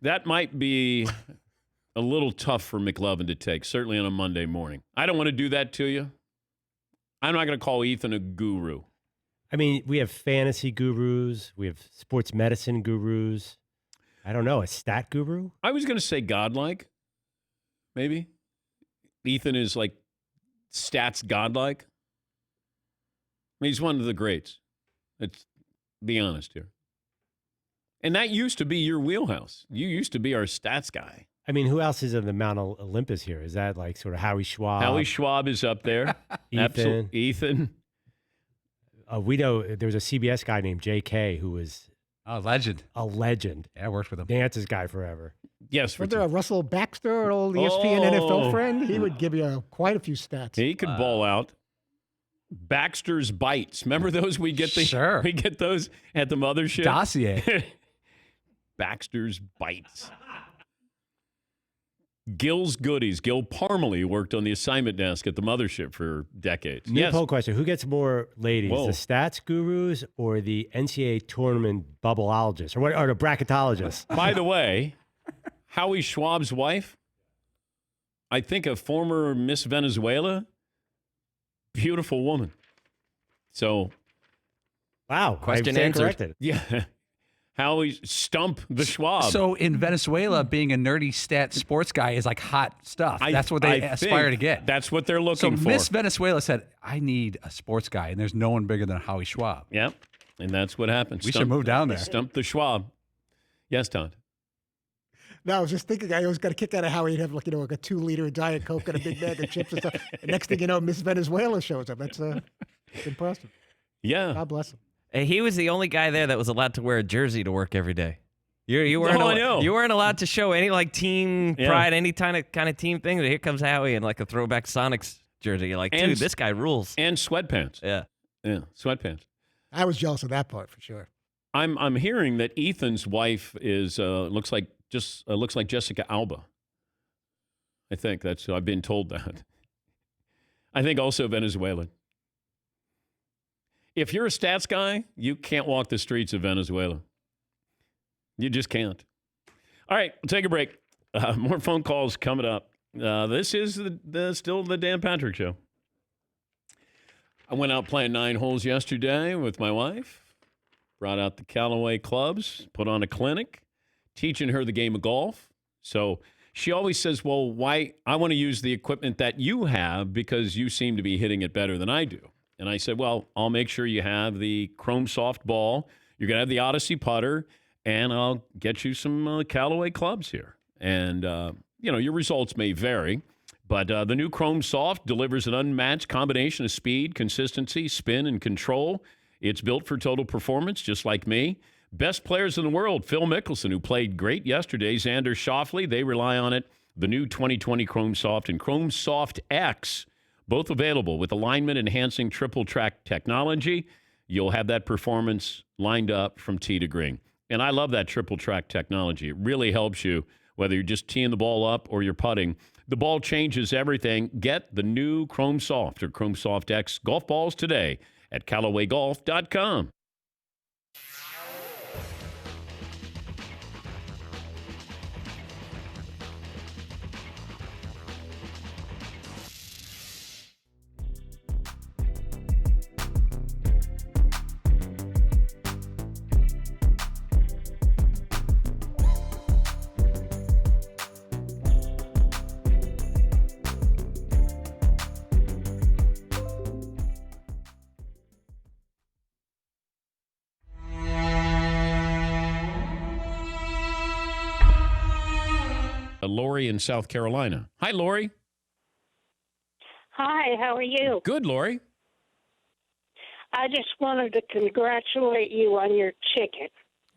That might be a little tough for McLovin to take, certainly on a Monday morning. I don't want to do that to you. I'm not going to call Ethan a guru. I mean, we have fantasy gurus. We have sports medicine gurus. I don't know, a stat guru? I was going to say godlike, maybe. Ethan is like stats godlike. I mean, he's one of the greats. Let's be honest here. And that used to be your wheelhouse. You used to be our stats guy. I mean, who else is in the Mount Olympus here? Is that like sort of Howie Schwab? Howie Schwab is up there. Ethan. Ethan. We know there was a CBS guy named J.K. who was a legend. A legend. Yeah, I worked with him. Dance's guy forever. Yes. Was there a Russell Baxter, an old ESPN NFL friend? He would give you quite a few stats. He could ball out. Baxter's Bites. Remember those? We get those at the mothership. Dossier. Baxter's Bites. Gil's Goodies. Gil Parmalee worked on the assignment desk at the mothership for decades. New poll question. Who gets more ladies, Whoa. the stats gurus or the NCAA tournament bubbleologists or the bracketologists? By the way, Howie Schwab's wife, I think a former Miss Venezuela, beautiful woman. So, wow. Question answered. Corrected. Yeah. Howie Stump the Schwab. So in Venezuela, being a nerdy stat sports guy is like hot stuff. That's what they aspire to get. That's what they're looking for. So Miss Venezuela said, I need a sports guy, and there's no one bigger than Howie Schwab. Yep. And that's what happened. We should move down there. Stump the Schwab. Yes, Todd. No, I was just thinking, I always got a kick out of how he'd have like a 2-liter Diet Coke and a big bag of chips and stuff. And next thing you know, Miss Venezuela shows up. That's impressive. Yeah. God bless him. He was the only guy there that was allowed to wear a jersey to work every day. You weren't. I know. You weren't allowed to show any like team pride, any kind of team thing. Here comes Howie in like a throwback Sonics jersey. You're like, dude, this guy rules. And sweatpants. Yeah. Yeah, sweatpants. I was jealous of that part for sure. I'm hearing that Ethan's wife is looks like Jessica Alba. I think I've been told that. I think also Venezuelan. If you're a stats guy, you can't walk the streets of Venezuela. You just can't. All right, we'll take a break. More phone calls coming up. This is still the Dan Patrick Show. I went out playing 9 holes yesterday with my wife. Brought out the Callaway clubs, put on a clinic, teaching her the game of golf. So she always says, well, why? I want to use the equipment that you have because you seem to be hitting it better than I do. And I said, well, I'll make sure you have the Chrome Soft ball. You're going to have the Odyssey putter, and I'll get you some Callaway clubs here. And, your results may vary, but the new Chrome Soft delivers an unmatched combination of speed, consistency, spin, and control. It's built for total performance, just like me. Best players in the world, Phil Mickelson, who played great yesterday, Xander Schauffele, they rely on it. The new 2020 Chrome Soft and Chrome Soft X, both available with alignment-enhancing triple-track technology. You'll have that performance lined up from tee to green. And I love that triple-track technology. It really helps you, whether you're just teeing the ball up or you're putting. The ball changes everything. Get the new Chrome Soft or Chrome Soft X golf balls today at CallawayGolf.com. Lori in South Carolina. Hi, Lori. Hi, how are you? Good, Lori. I just wanted to congratulate you on your chicken.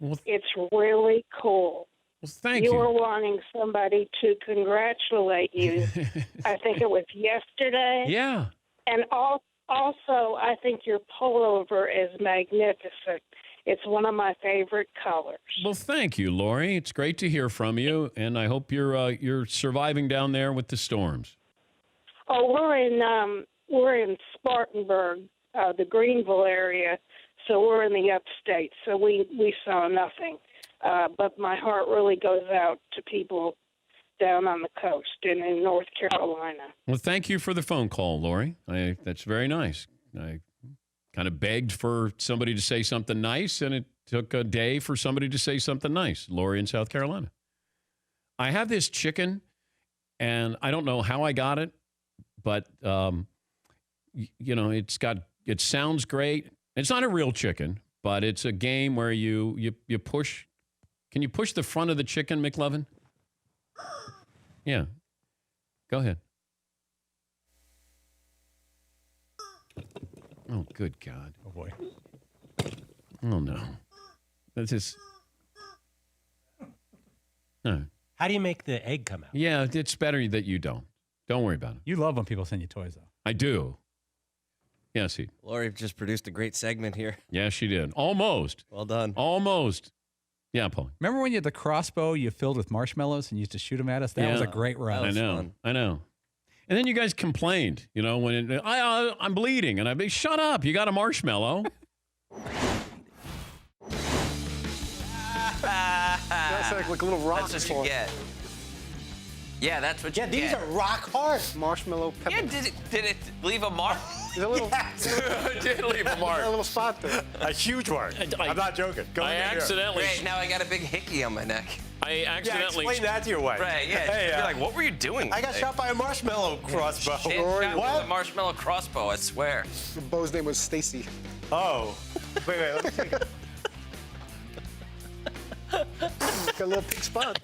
Well, it's really cool. Well, thank you you. were wanting somebody to congratulate you. I think it was yesterday. Yeah. And also, I think your pullover is magnificent. It's one of my favorite colors. Well, thank you, Lori. It's great to hear from you, and I hope you're surviving down there with the storms. Oh, we're in Spartanburg, the Greenville area, so we're in the upstate. So we saw nothing, but my heart really goes out to people down on the coast and in North Carolina. Well, thank you for the phone call, Lori. That's very nice. I kind of begged for somebody to say something nice, and it took a day for somebody to say something nice. Lori in South Carolina. I have this chicken, and I don't know how I got it. But, it sounds great. It's not a real chicken, but it's a game where you push. Can you push the front of the chicken, McLovin? Yeah. Go ahead. Oh, good God. Oh, boy. Oh, no. That's just. No. How do you make the egg come out? Yeah, it's better that you don't. Don't worry about it. You love when people send you toys, though. I do. Yes, he. Lori just produced a great segment here. Yeah, she did. Almost. Well done. Almost. Yeah, Paul. Remember when you had the crossbow you filled with marshmallows and you used to shoot them at us? That was a great run. I know. I know. And then you guys complained, when I'm bleeding. And I'd be, shut up. You got a marshmallow. That's like little rocks. That's what you get. Yeah, that's what you get. These are rock hard. Marshmallow pepper. Yeah, did it leave a mark? There's a little. It did leave a mark. A little spot there. A huge one. I'm not joking. Go I in there. accidentally. Great, now I got a big hickey on my neck. I accidentally. Yeah, explain that to your wife. Right, yeah. Hey, You're like, what were you doing? I got shot by a marshmallow crossbow. Shit, shot with a marshmallow crossbow, I swear. The bow's name was Stacy. Oh. Wait, let me see. Got a little pink spot.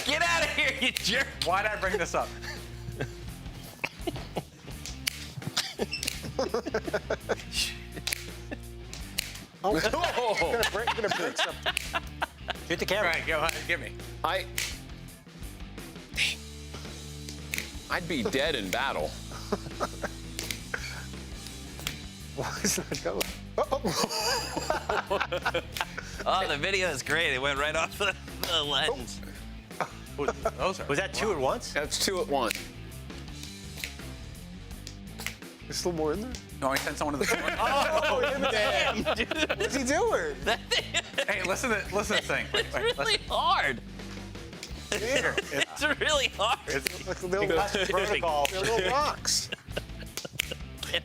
Get out of here, you jerk. Why did I bring this up? Oh, gonna break something. Hit the camera. All right, go ahead, give me. I'd be dead in battle. Why is that going? Oh, the video is great. It went right off the lens. Was that two at once? That's two at once. There's still more in there? No, he sent someone to the store. Oh, damn. What's he doing? Hey, listen to this thing. It's really hard. It's really hard. It's like a little protocol. They're little rocks. Hit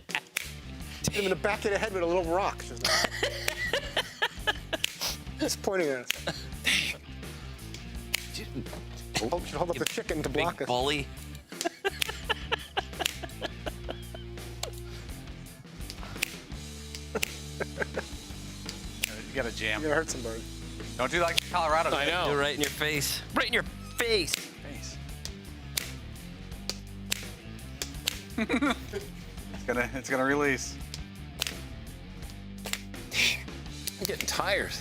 him in the back of the head with a little rock. Just pointing at us. Should hold up the chicken to block us. Bully. You got a jam. You're gonna hurt somebody. Don't do like Colorado. I know. You're right in your face. Right in your face. It's gonna release. I'm getting tired.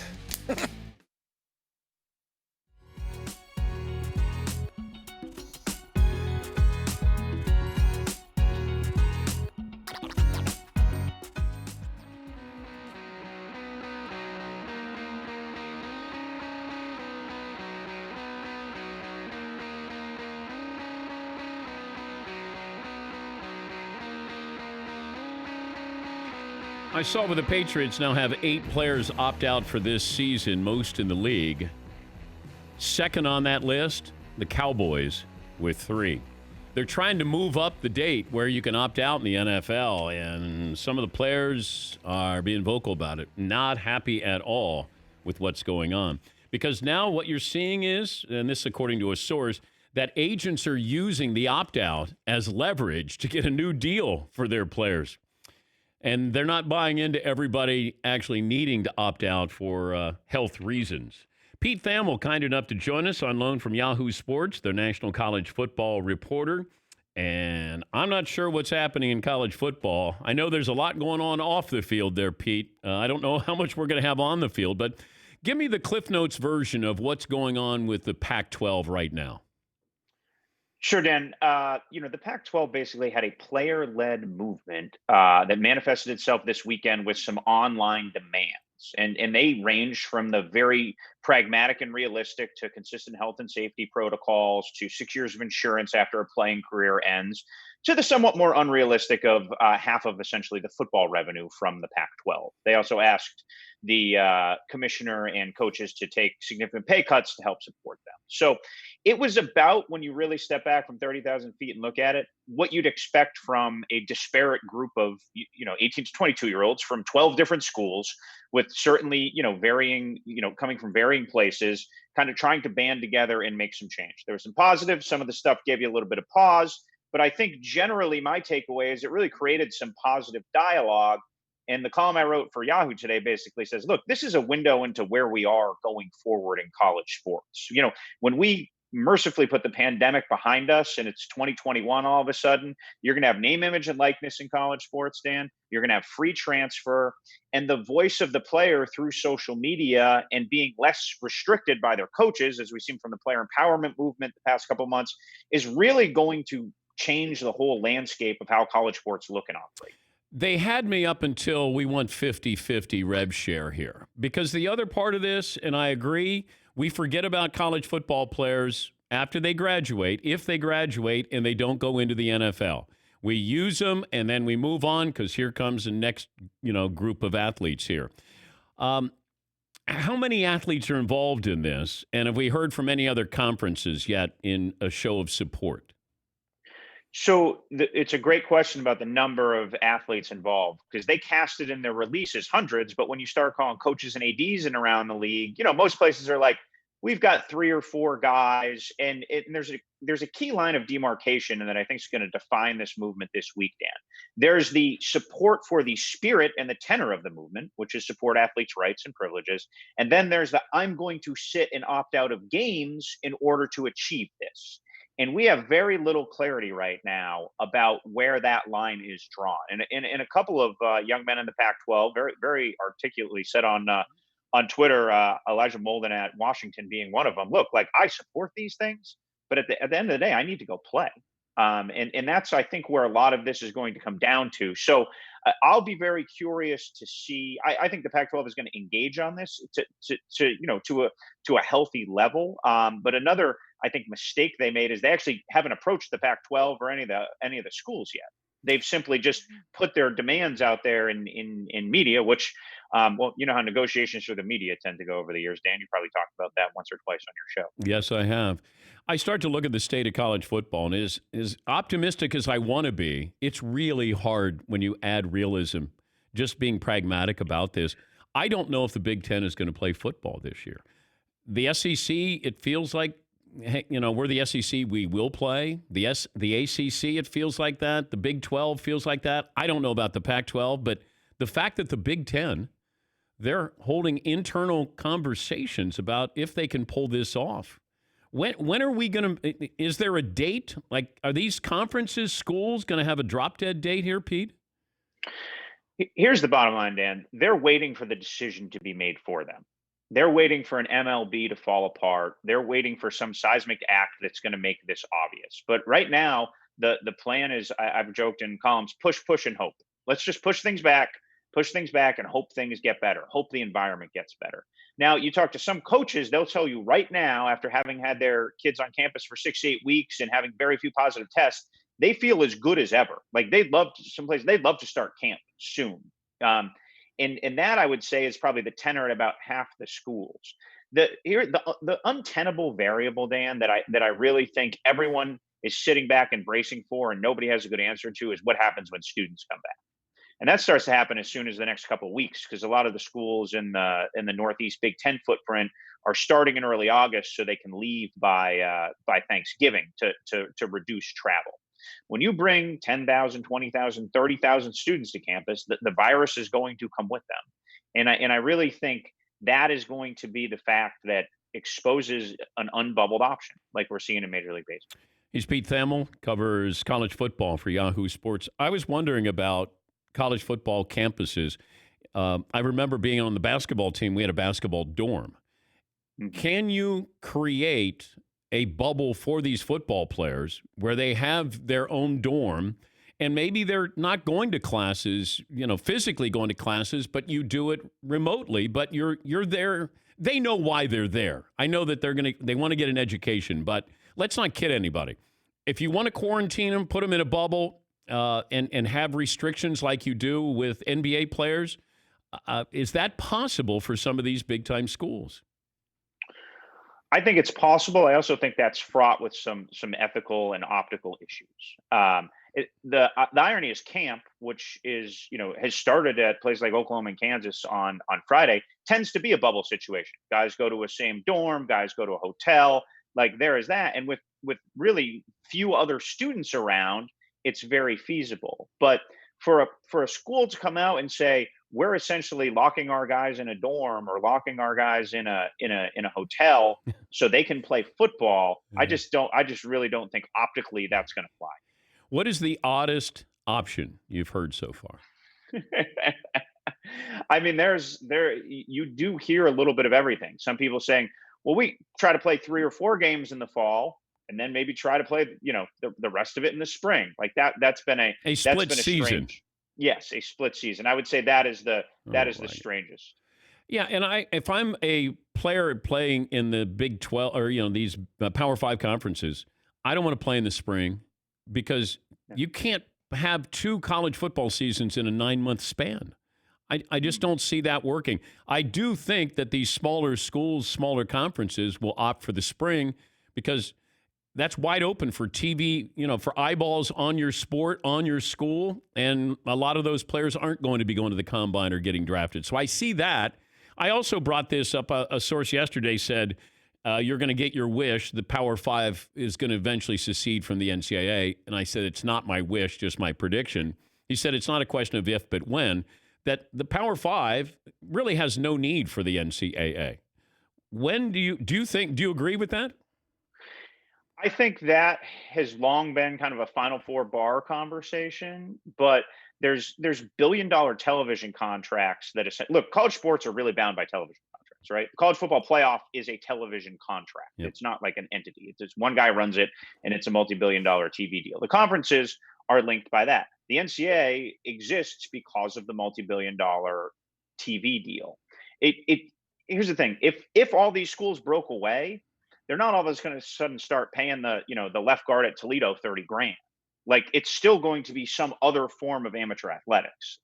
I saw where the Patriots now have 8 players opt out for this season, most in the league. Second on that list, the Cowboys with 3. They're trying to move up the date where you can opt out in the NFL, and some of the players are being vocal about it. Not happy at all with what's going on. Because now what you're seeing is, and this according to a source, that agents are using the opt-out as leverage to get a new deal for their players. And they're not buying into everybody actually needing to opt out for health reasons. Pete Thamel, kind enough to join us on loan from Yahoo Sports, their national college football reporter. And I'm not sure what's happening in college football. I know there's a lot going on off the field there, Pete. I don't know how much we're going to have on the field, but give me the Cliff Notes version of what's going on with the Pac-12 right now. Sure, Dan. The Pac-12 basically had a player-led movement that manifested itself this weekend with some online demands. And they ranged from the very pragmatic and realistic to consistent health and safety protocols to 6 years of insurance after a playing career ends to the somewhat more unrealistic of half of essentially the football revenue from the Pac-12. They also asked the commissioner and coaches to take significant pay cuts to help support them. So it was about, when you really step back from 30,000 feet and look at it, what you'd expect from a disparate group of 18 to 22-year-olds from 12 different schools with certainly varying, coming from varying places, kind of trying to band together and make some change. There was some positives. Some of the stuff gave you a little bit of pause. But I think generally my takeaway is it really created some positive dialogue. And the column I wrote for Yahoo today basically says, look, this is a window into where we are going forward in college sports. When we mercifully put the pandemic behind us and it's 2021, all of a sudden, you're going to have name, image, and likeness in college sports, Dan. You're going to have free transfer and the voice of the player through social media and being less restricted by their coaches, as we've seen from the player empowerment movement the past couple of months, is really going to change the whole landscape of how college sports look and operate. They had me up until we want 50-50 rev share here. Because the other part of this, and I agree, we forget about college football players after they graduate, if they graduate and they don't go into the NFL. We use them and then we move on because here comes the next, group of athletes here. How many athletes are involved in this? And have we heard from any other conferences yet in a show of support? So it's a great question about the number of athletes involved because they cast it in their releases hundreds, but when you start calling coaches and ADs in around the league, most places are like, we've got 3 or 4 guys, and there's a key line of demarcation, and that I think is going to define this movement this week, Dan. There's the support for the spirit and the tenor of the movement, which is support athletes' rights and privileges, and then there's the I'm going to sit and opt out of games in order to achieve this. And we have very little clarity right now about where that line is drawn. And a couple of young men in the Pac-12 very, very articulately said on Twitter, Elijah Molden at Washington being one of them, look, like I support these things, but at the end of the day, I need to go play. And that's, I think, where a lot of this is going to come down to. So I'll be very curious to see. I think the Pac-12 is going to engage on this to a healthy level. But another, I think, mistake they made is they actually haven't approached the Pac-12 or any of the schools yet. They've simply just put their demands out there in media, which, you know how negotiations for the media tend to go over the years. Dan, you probably talked about that once or twice on your show. Yes, I have. I start to look at the state of college football, and as optimistic as I want to be, it's really hard when you add realism, just being pragmatic about this. I don't know if the Big Ten is going to play football this year. The SEC, it feels like, hey, we're the SEC, we will play. The ACC, it feels like that. The Big 12 feels like that. I don't know about the Pac-12, but the fact that the Big Ten, they're holding internal conversations about if they can pull this off. When are we going to, is there a date? Like, are these conferences, schools going to have a drop-dead date here, Pete? Here's the bottom line, Dan. They're waiting for the decision to be made for them. They're waiting for an MLB to fall apart. They're waiting for some seismic act that's going to make this obvious. But right now, the plan is, I've joked in columns, push, and hope. Let's just push things back and hope things get better. Hope the environment gets better. Now, you talk to some coaches, they'll tell you right now, after having had their kids on campus for 6 to 8 weeks and having very few positive tests, they feel as good as ever. Like they'd love to start camp soon. And that, I would say, is probably the tenor at about half the schools. The untenable variable, Dan, that I really think everyone is sitting back and bracing for and nobody has a good answer to is what happens when students come back. And that starts to happen as soon as the next couple of weeks, because a lot of the schools in the Northeast Big Ten footprint are starting in early August so they can leave by Thanksgiving to reduce travel. When you bring 10,000, 20,000, 30,000 students to campus, the virus is going to come with them. And I really think that is going to be the fact that exposes an unbubbled option like we're seeing in Major League Baseball. He's Pete Thamel, covers college football for Yahoo Sports. I was wondering about college football campuses. I remember being on the basketball team. We had a basketball dorm. Mm-hmm. Can you create a bubble for these football players where they have their own dorm and maybe they're not going to classes, physically going to classes, but you do it remotely, but you're there. They know why they're there. I know that they want to get an education, but let's not kid anybody. If you want to quarantine them, put them in a bubble and have restrictions like you do with NBA players, is that possible for some of these big-time schools? I think it's possible. I also think that's fraught with some ethical and optical issues. The irony is camp, which is has started at places like Oklahoma and Kansas on Friday, tends to be a bubble situation. Guys go to a same dorm, guys go to a hotel. Like there is that, and with really few other students around, it's very feasible. But for a school to come out and say we're essentially locking our guys in a dorm or locking our guys in a hotel so they can play football, I just really don't think optically that's going to fly. What is the oddest option you've heard so far? I mean, you do hear a little bit of everything. Some people saying, well, we try to play 3 or 4 games in the fall and then maybe try to play, the rest of it in the spring. Like that's been a split season. Yes, a split season. I would say that is the strangest. Yeah, and if I'm a player playing in the Big 12 or these Power 5 conferences, I don't want to play in the spring because you can't have 2 college football seasons in a 9-month span. I just don't see that working. I do think that these smaller schools, smaller conferences will opt for the spring because that's wide open for TV, for eyeballs on your sport, on your school, and a lot of those players aren't going to be going to the combine or getting drafted. So I see that. I also brought this up. A source yesterday said you're going to get your wish. The Power 5 is going to eventually secede from the NCAA. And I said, it's not my wish, just my prediction. He said, it's not a question of if, but when, that the Power 5 really has no need for the NCAA. When do you agree with that? I think that has long been kind of a Final Four bar conversation, but there's billion-dollar television contracts that look, college sports are really bound by television contracts, right? The college football playoff is a television contract. Yep. It's not like an entity. It's just one guy runs it, and it's a multi-billion-dollar TV deal. The conferences are linked by that. The NCAA exists because of the multi-billion-dollar TV deal. Here's the thing: if all these schools broke away, they're not all of us going to suddenly start paying the left guard at Toledo $30,000. Like it's still going to be some other form of amateur athletics.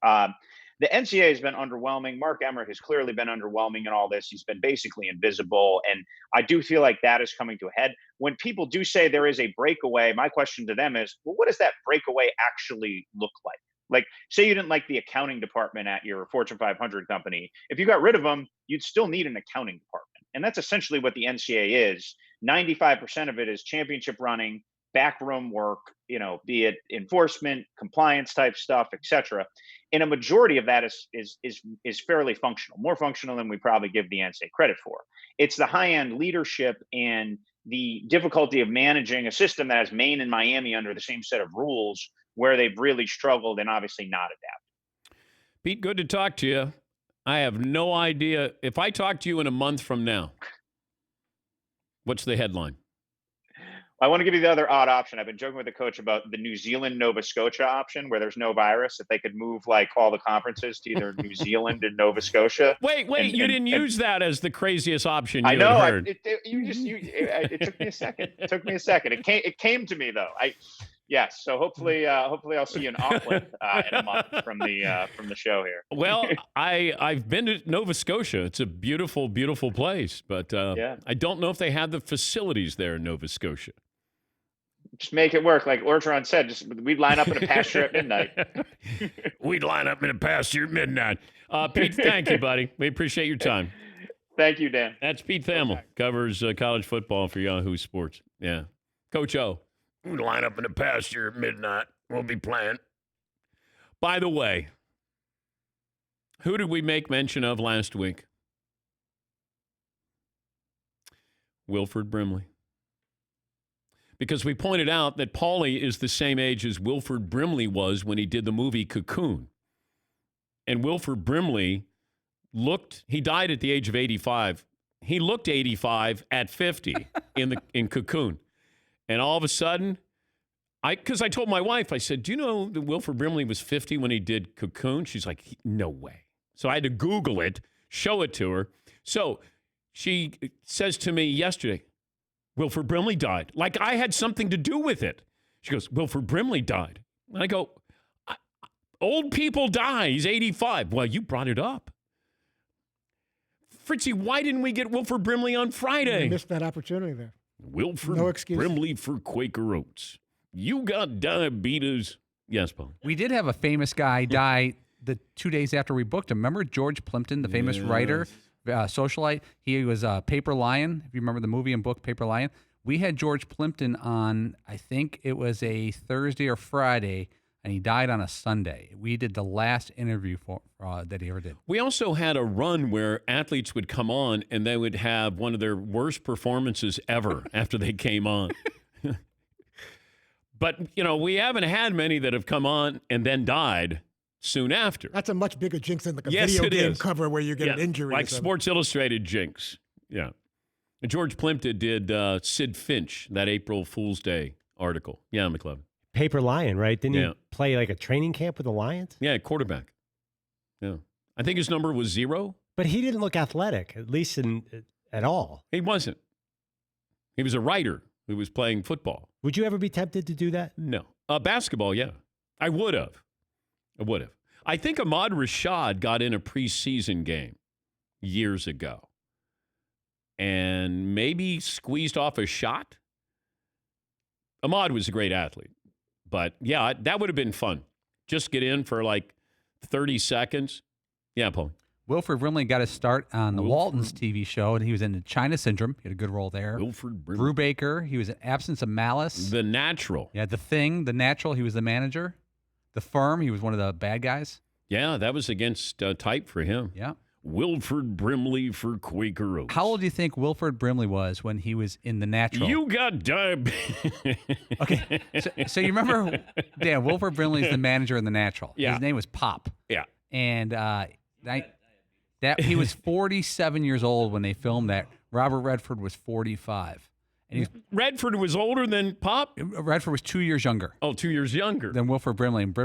The NCAA has been underwhelming. Mark Emmert has clearly been underwhelming in all this. He's been basically invisible. And I do feel like that is coming to a head. When people do say there is a breakaway, my question to them is, well, what does that breakaway actually look like? Like, say you didn't like the accounting department at your Fortune 500 company. If you got rid of them, you'd still need an accounting department. And that's essentially what the NCAA is. 95% of it is championship running, backroom work, be it enforcement, compliance type stuff, etc. And a majority of that is fairly functional, more functional than we probably give the NCAA credit for. It's the high-end leadership and the difficulty of managing a system that has Maine and Miami under the same set of rules where they've really struggled and obviously not adapted. Pete, good to talk to you. I have no idea. If I talk to you in a month from now, what's the headline? I want to give you the other odd option. I've been joking with the coach about the New Zealand Nova Scotia option where there's no virus. If they could move like all the conferences to either New Zealand and Nova Scotia. Wait, you didn't use that as the craziest option you I know. heard. It took me a second. It came to me though. Yes. So hopefully I'll see you in Auckland in a month from the show here. Well, I've been to Nova Scotia. It's a beautiful, beautiful place, but I don't know if they have the facilities there in Nova Scotia. Just make it work. Like Ortron said, we'd line up in a pasture at midnight. We'd line up in a pasture at midnight. Pete, thank you, buddy. We appreciate your time. Thank you, Dan. That's Pete Thamel, covers college football for Yahoo Sports. Yeah. Coach O. We'd line up in a pasture at midnight. We'll be playing. By the way, who did we make mention of last week? Wilford Brimley. Because we pointed out that Paulie is the same age as Wilford Brimley was when he did the movie Cocoon. And Wilford Brimley he died at the age of 85. He looked 85 at 50 in Cocoon. And all of a sudden, because I told my wife, I said, do you know that Wilford Brimley was 50 when he did Cocoon? She's like, no way. So I had to Google it, show it to her. So she says to me yesterday, Wilford Brimley died. Like I had something to do with it. She goes, Wilford Brimley died. And I go, old people die. He's 85. Well, you brought it up. Fritzy, why didn't we get Wilford Brimley on Friday? You missed that opportunity there. Wilford No excuse. Brimley for Quaker Oats. You got diabetes. Yes, Paul. We did have a famous guy die the 2 days after we booked him. Remember George Plimpton, the famous writer, socialite? He was Paper Lion. If you remember the movie and book Paper Lion. We had George Plimpton on, I think it was a Thursday or Friday, and he died on a Sunday. We did the last interview that he ever did. We also had a run where athletes would come on and they would have one of their worst performances ever after they came on. But, we haven't had many that have come on and then died soon after. That's a much bigger jinx than like a Yes, video it game is. cover where you get an injury. Like Sports Illustrated jinx. Yeah. And George Plimpton did Sid Finch, that April Fool's Day article. Yeah, McLevin. Paper Lion, right? Didn't he play like a training camp with the Lions? Yeah, quarterback. Yeah. I think his number was 0. But he didn't look athletic, at least at all. He wasn't. He was a writer who was playing football. Would you ever be tempted to do that? No. Basketball, yeah. I would have. I think Ahmad Rashad got in a preseason game years ago and maybe squeezed off a shot. Ahmad was a great athlete. But, yeah, that would have been fun. Just get in for like 30 seconds. Yeah, Paul. Wilford Brimley got his start on the Waltons TV show, and he was in the China Syndrome. He had a good role there. Wilford Brimley. Drew Baker. He was in Absence of Malice. The Natural. Yeah, The Thing, The Natural. He was the manager. The Firm. He was one of the bad guys. Yeah, that was against type for him. Yeah. Wilford Brimley for Quaker Oats. How old do you think Wilford Brimley was when he was in The Natural? You got diabetes. Okay, so you remember, Dan, Wilford Brimley's the manager in The Natural. Yeah. His name was Pop. Yeah. And he was 47 years old when they filmed that. Robert Redford was 45. And Redford was older than Pop? Redford was 2 years younger. Oh, 2 years younger. Than Wilford Brimley. And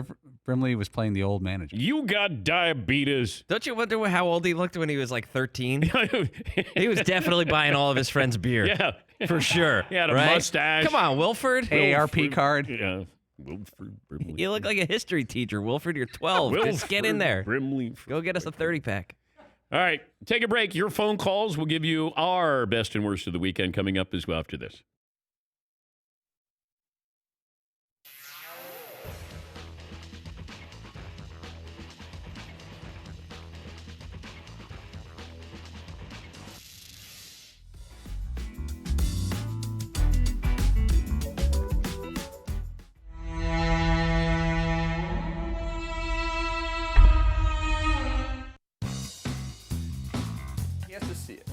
Brimley was playing the old manager. You got diabetes. Don't you wonder how old he looked when he was like 13? He was definitely buying all of his friends beer. Yeah. For sure. He had a right? mustache. Come on, Wilford. AARP card. Yeah. Wilford Brimley. You look like a history teacher. Wilford, you're 12. Just get in there. Brimley. Go get us a 30-pack. All right. Take a break. Your phone calls will give you our best and worst of the weekend coming up as well after this.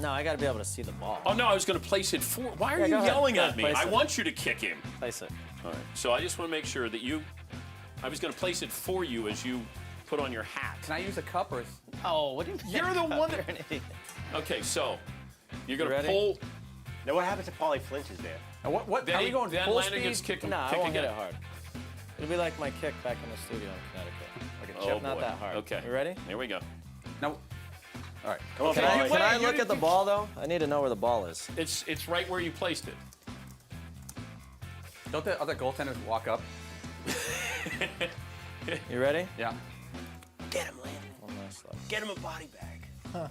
No, I got to be able to see the ball. Oh, no, I was going to place it for. Why are Yeah, you go ahead. yelling Go at ahead, me? place I it. want you to kick him. Place it. All right. So I just want to make sure that I was going to place it for you as you put on your hat. Can I use a cup or? Oh, what do you You're the one that. Okay, so you're going to pull. Now, what happens if Paulie flinches there? And what? Then are you going then full Landon speed? gets kicked. No, I kick won't hit again. it hard. It'll be like my kick back in the studio in Connecticut. Like a Oh, chip, not boy. that hard. Okay. You ready? Here we go. No. All right. Come on, Okay, can I, you can I wait, look you- at the ball, though? I need to know where the ball is. It's right where you placed it. Don't the other goaltenders walk up? You ready? Yeah. Get him, Landon. One last look. Get him a body bag. Huh.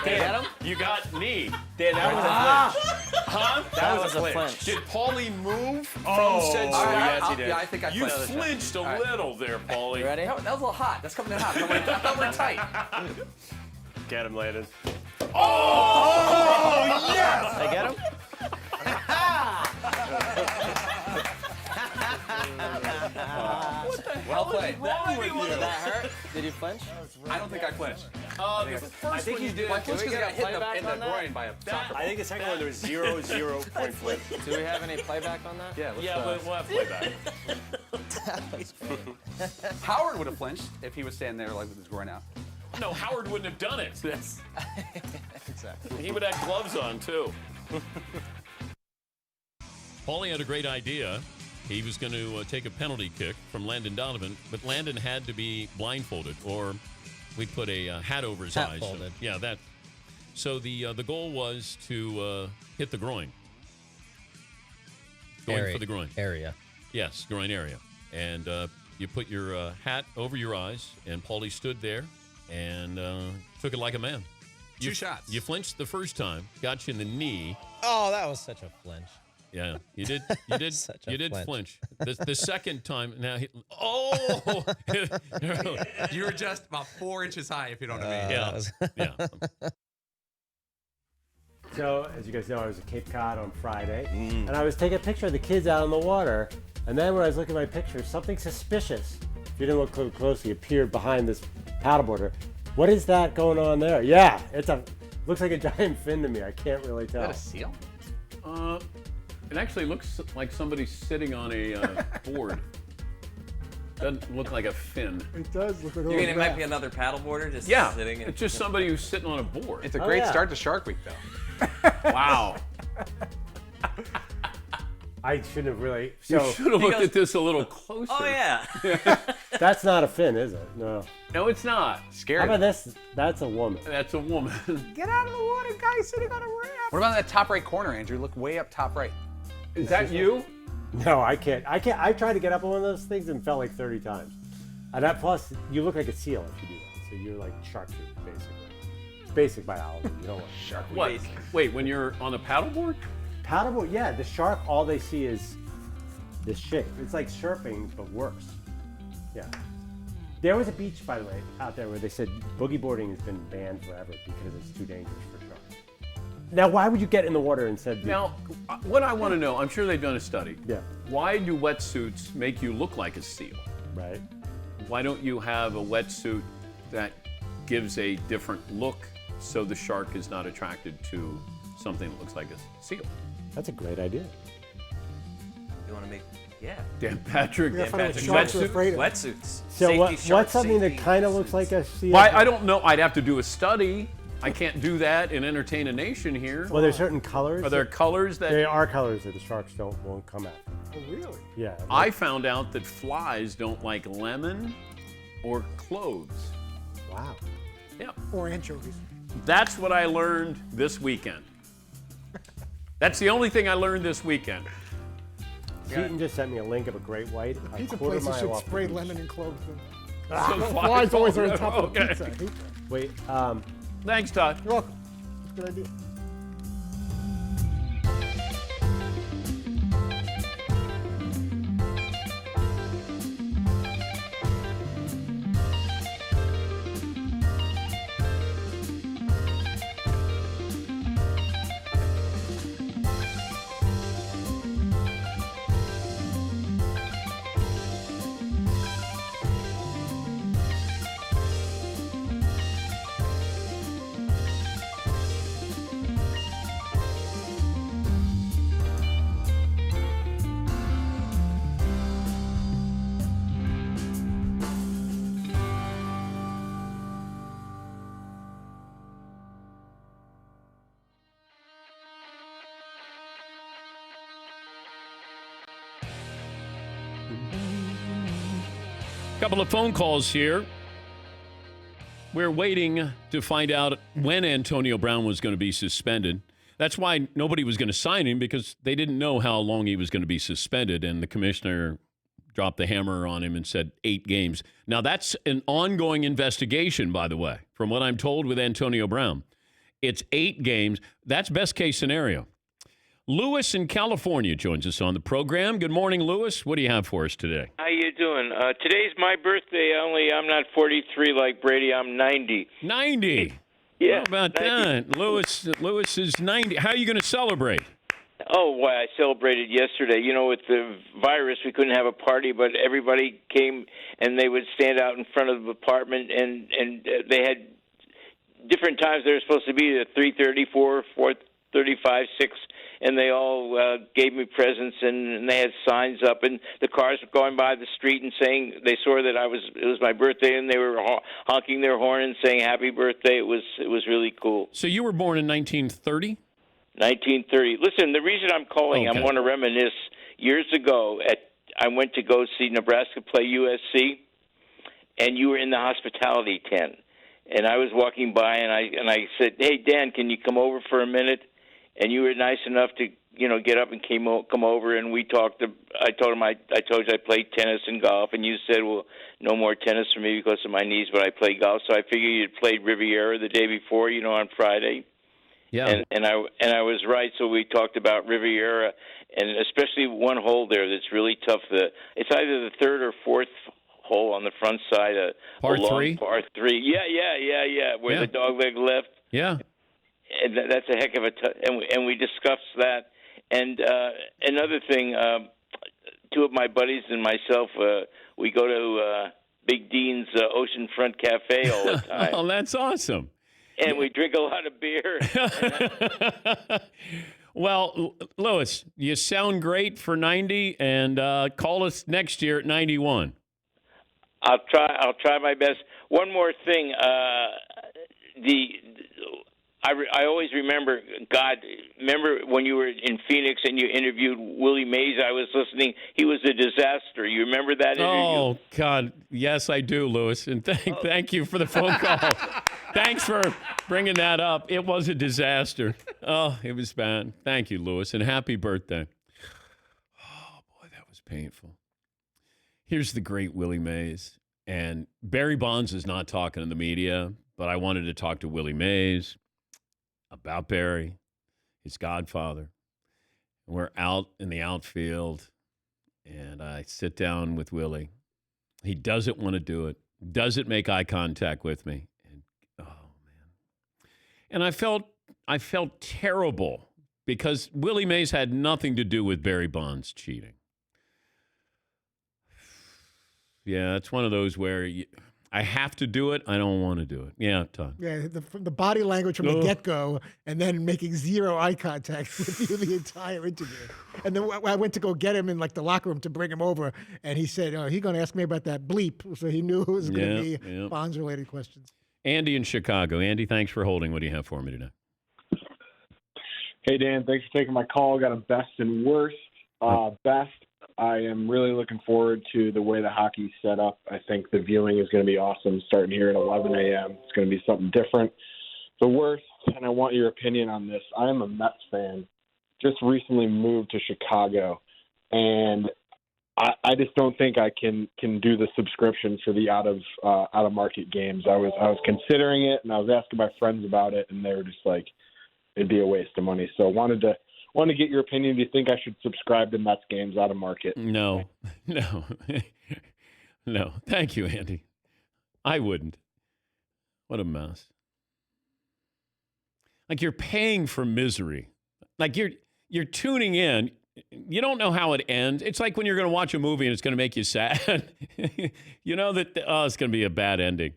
Dan, you got knee. Dan, that was a flinch. Huh? That was a flinch. Did Paulie move Oh. from Cespedes? Yes, he did. Yeah, I think I You played. flinched a All right. little there, Paulie. You ready? That was a little hot. That's coming in hot. I thought we were tight. Get him, Landon. Oh, yes! I get him? Well played. Did that hurt? Did Did you flinch? I don't think I flinched. The first one you did. I flinched because I got hit playback in the on that? groin by a soccer ball. I think the second one there was 0 point flip. Do we have any playback on that? Yeah, We'll have playback. Howard would have flinched if he was standing there like with his groin out. No, Howard wouldn't have done it. Yes. Exactly. He would have gloves on, too. Paulie had a great idea. He was going to take a penalty kick from Landon Donovan, but Landon had to be blindfolded, or we'd put a hat over his eyes. Folded. Yeah, that. So the goal was to hit the groin. Going for the groin. Area. Yes, groin area. And you put your hat over your eyes, and Paulie stood there and took it like a man. Two shots. You flinched the first time, got you in the knee. Oh, that was such a flinch. Yeah, you did. You did. Such a You did flinch. flinch. The second time, now. You were just about 4 inches high, if you know what I mean. Yeah. So, as you guys know, I was at Cape Cod on Friday, and I was taking a picture of the kids out on the water, and then when I was looking at my picture, something suspicious, if you didn't look closely, appeared behind this paddleboarder. What is that going on there? Yeah, looks like a giant fin to me. I can't really tell. Is that a seal? It actually looks like somebody's sitting on a board. Doesn't look like a fin. It does look like a You mean it little might be another paddleboarder just Yeah, sitting? it's just somebody who's sitting on a board. It's a great start to Shark Week, though. Wow. I shouldn't have really. You So should have looked at this a little closer. Oh, yeah. that's not a fin, is it? No. No, it's not. Scary. How about this? That's a woman. That's a woman. Get out of the water, guy sitting on a raft. What about that top right corner, Andrew? Look way up top right. Is that you? No, I can't. I tried to get up on one of those things and fell like 30 times. And that plus, you look like a seal if you do that. So you're like shark food, basically. It's basic biology. You don't want shark food. What? Wait, when you're on a paddleboard? Paddleboard, yeah. The shark, all they see is this shape. It's like surfing, but worse. Yeah. There was a beach, by the way, out there where they said boogie boarding has been banned forever because it's too dangerous for sharks. Now, why would you get in the water instead of... Now, what I want to know, I'm sure they've done a study. Yeah. Why do wetsuits make you look like a seal? Right. Why don't you have a wetsuit that gives a different look so the shark is not attracted to something that looks like a seal? That's a great idea. You want to make, yeah. Dan Patrick. Yeah, sharks are afraid of. Wetsuits. So Safety what's shark something that safety kind of looks suits. like a seal? Why? I don't know. I'd have to do a study. I can't do that and entertain a nation here. Well, there's certain colors. Are there colors that... There are colors that the sharks won't come at. Oh, really? Yeah. I found out that flies don't like lemon or cloves. Wow. Yeah. Or anchovies. That's what I learned this weekend. That's the only thing I learned this weekend. Keaton just sent me a link of a great white. A Pizza quarter places mile should off the spray beach. lemon and cloves. So Flies always are on top of the Okay. pizza. I hate that. Wait, Thanks, Todd. You're welcome. Good idea. Couple of phone calls here. We're waiting to find out when Antonio Brown was going to be suspended. That's why nobody was going to sign him, because they didn't know how long he was going to be suspended, and the commissioner dropped the hammer on him and said 8 games. Now, that's an ongoing investigation, by the way, from what I'm told with Antonio Brown. It's 8 games. That's best case scenario. Lewis in California joins us on the program. Good morning, Lewis. What do you have for us today? How you doing? Today's my birthday. Only I'm not 43 like Brady. I'm 90. 90. Yeah. How about 90. that? Lewis is 90. How are you going to celebrate? Oh, why I celebrated yesterday. You know, with the virus, we couldn't have a party, but everybody came and they would stand out in front of the apartment, and they had different times they were supposed to be at 3:30, 4, 4:35, 6, and they all gave me presents, and they had signs up, and the cars were going by the street and saying they saw that it was my birthday, and they were honking their horn and saying happy birthday. It was really cool. So you were born in 1930? 1930. Listen, the reason I'm calling, Okay. I want to reminisce. Years ago, I went to go see Nebraska play USC, and you were in the hospitality tent. And I was walking by, and I said, "Hey, Dan, can you come over for a minute?" And you were nice enough to, get up and come over, and we talked. I told him I told you I played tennis and golf, and you said, "Well, no more tennis for me because of my knees, but I play golf." So I figured you'd played Riviera the day before, on Friday. Yeah. And I was right. So we talked about Riviera, and especially one hole there that's really tough. It's either the third or fourth hole on the front side. Par 3? Par 3. Yeah. Where the dog leg left. Yeah. And that's a heck of a and we discussed that. And another thing, two of my buddies and myself, we go to Big Dean's Oceanfront Cafe all the time. Oh, that's awesome. And we drink a lot of beer. Well, Louis, you sound great for 90, and call us next year at 91. I'll try my best. One more thing. I always remember, remember when you were in Phoenix and you interviewed Willie Mays? I was listening. He was a disaster. You remember that interview? Oh, God. Yes, I do, Louis. And thank you for the phone call. Thanks for bringing that up. It was a disaster. Oh, it was bad. Thank you, Louis, and happy birthday. Oh, boy, that was painful. Here's the great Willie Mays. And Barry Bonds is not talking to the media, but I wanted to talk to Willie Mays about Barry, his godfather. And we're out in the outfield, and I sit down with Willie. He doesn't want to do it, doesn't make eye contact with me. And I felt terrible because Willie Mays had nothing to do with Barry Bonds cheating. Yeah, it's one of those where I have to do it. I don't want to do it. Yeah, Todd. Yeah, the body language from the get-go, and then making zero eye contact with you the entire interview. And then I went to go get him in the locker room to bring him over, and he said, "Oh, he's going to ask me about that bleep." So he knew it was going to be Bonds-related questions. Andy in Chicago. Andy, thanks for holding. What do you have for me today? Hey, Dan. Thanks for taking my call. Got a best and worst. Best, I am really looking forward to the way the hockey's set up. I think the viewing is going to be awesome starting here at 11 a.m. It's going to be something different. The worst, and I want your opinion on this, I am a Mets fan. Just recently moved to Chicago, and I just don't think I can do the subscription for the out of market games. I was considering it, and I was asking my friends about it, and they were just like, it'd be a waste of money. So I wanted to get your opinion. Do you think I should subscribe to Mets games out of market? No. Thank you, Andy. I wouldn't. What a mess. Like, you're paying for misery. Like, you're tuning in. You don't know how it ends. It's like when you're going to watch a movie and it's going to make you sad. You know that, it's going to be a bad ending.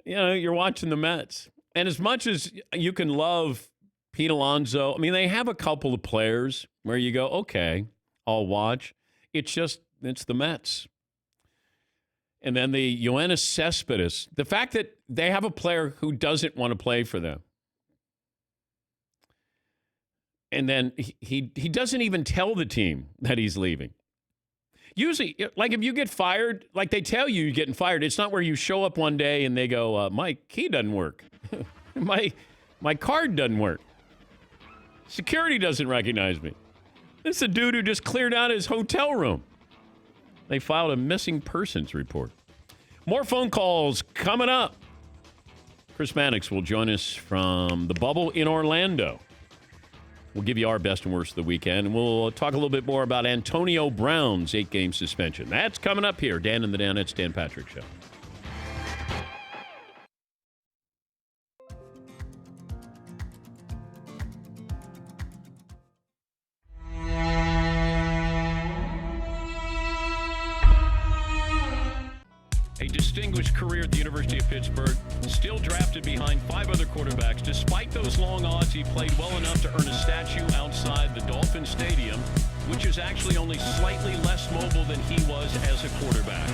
You're watching the Mets. And as much as you can love Pete Alonso, I mean, they have a couple of players where you go, okay, I'll watch. It's the Mets. And then the Yoenis Cespedes, the fact that they have a player who doesn't want to play for them. And then he doesn't even tell the team that he's leaving. Usually, like if you get fired, like they tell you you're getting fired, it's not where you show up one day and they go, my key doesn't work. my card doesn't work. Security doesn't recognize me. This is a dude who just cleared out his hotel room. They filed a missing persons report. More phone calls coming up. Chris Mannix will join us from the bubble in Orlando. We'll give you our best and worst of the weekend, and we'll talk a little bit more about Antonio Brown's 8-game suspension. That's coming up here. Dan and the Danettes, Dan Patrick Show. distinguished career at the University of Pittsburgh, still drafted behind 5 other quarterbacks. Despite those long odds, he played well enough to earn a statue outside the Dolphin Stadium, which is actually only slightly less mobile than he was as a quarterback.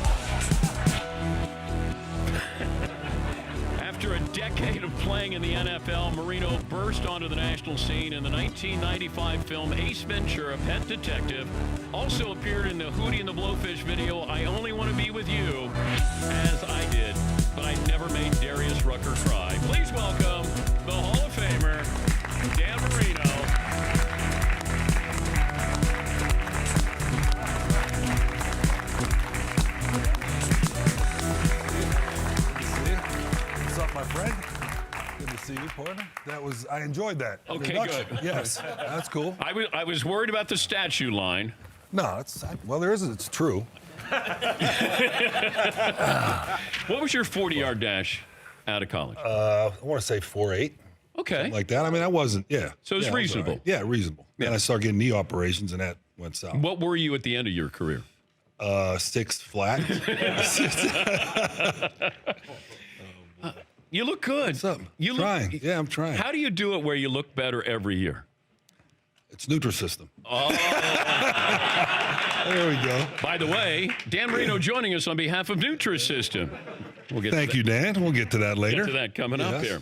After a decade of playing in the NFL, Marino burst onto the national scene in the 1995 film Ace Ventura, Pet Detective. Also appeared in the Hootie and the Blowfish video, I Only Want to Be With You, as I did, but I never made Darius Rucker cry. Please welcome the Hall of Famer, Dan Marino. My friend, good to see you, partner. I enjoyed that. Okay, good. Yes, that's cool. I was worried about the statue line. No, it's true. What was your 40-yard dash out of college? I want to say 4.8. Okay. Something like that. I mean, I wasn't, yeah. So it was reasonable. Right. Yeah, reasonable. Then I started getting knee operations, and that went south. What were you at the end of your career? 6 flat. You look good. What's up? Trying. Yeah, I'm trying. How do you do it where you look better every year? It's Nutrisystem. Oh. There we go. By the way, Dan Marino joining us on behalf of Nutrisystem. We'll get Thank you, Dan. We'll get to that later. Get to that coming up here.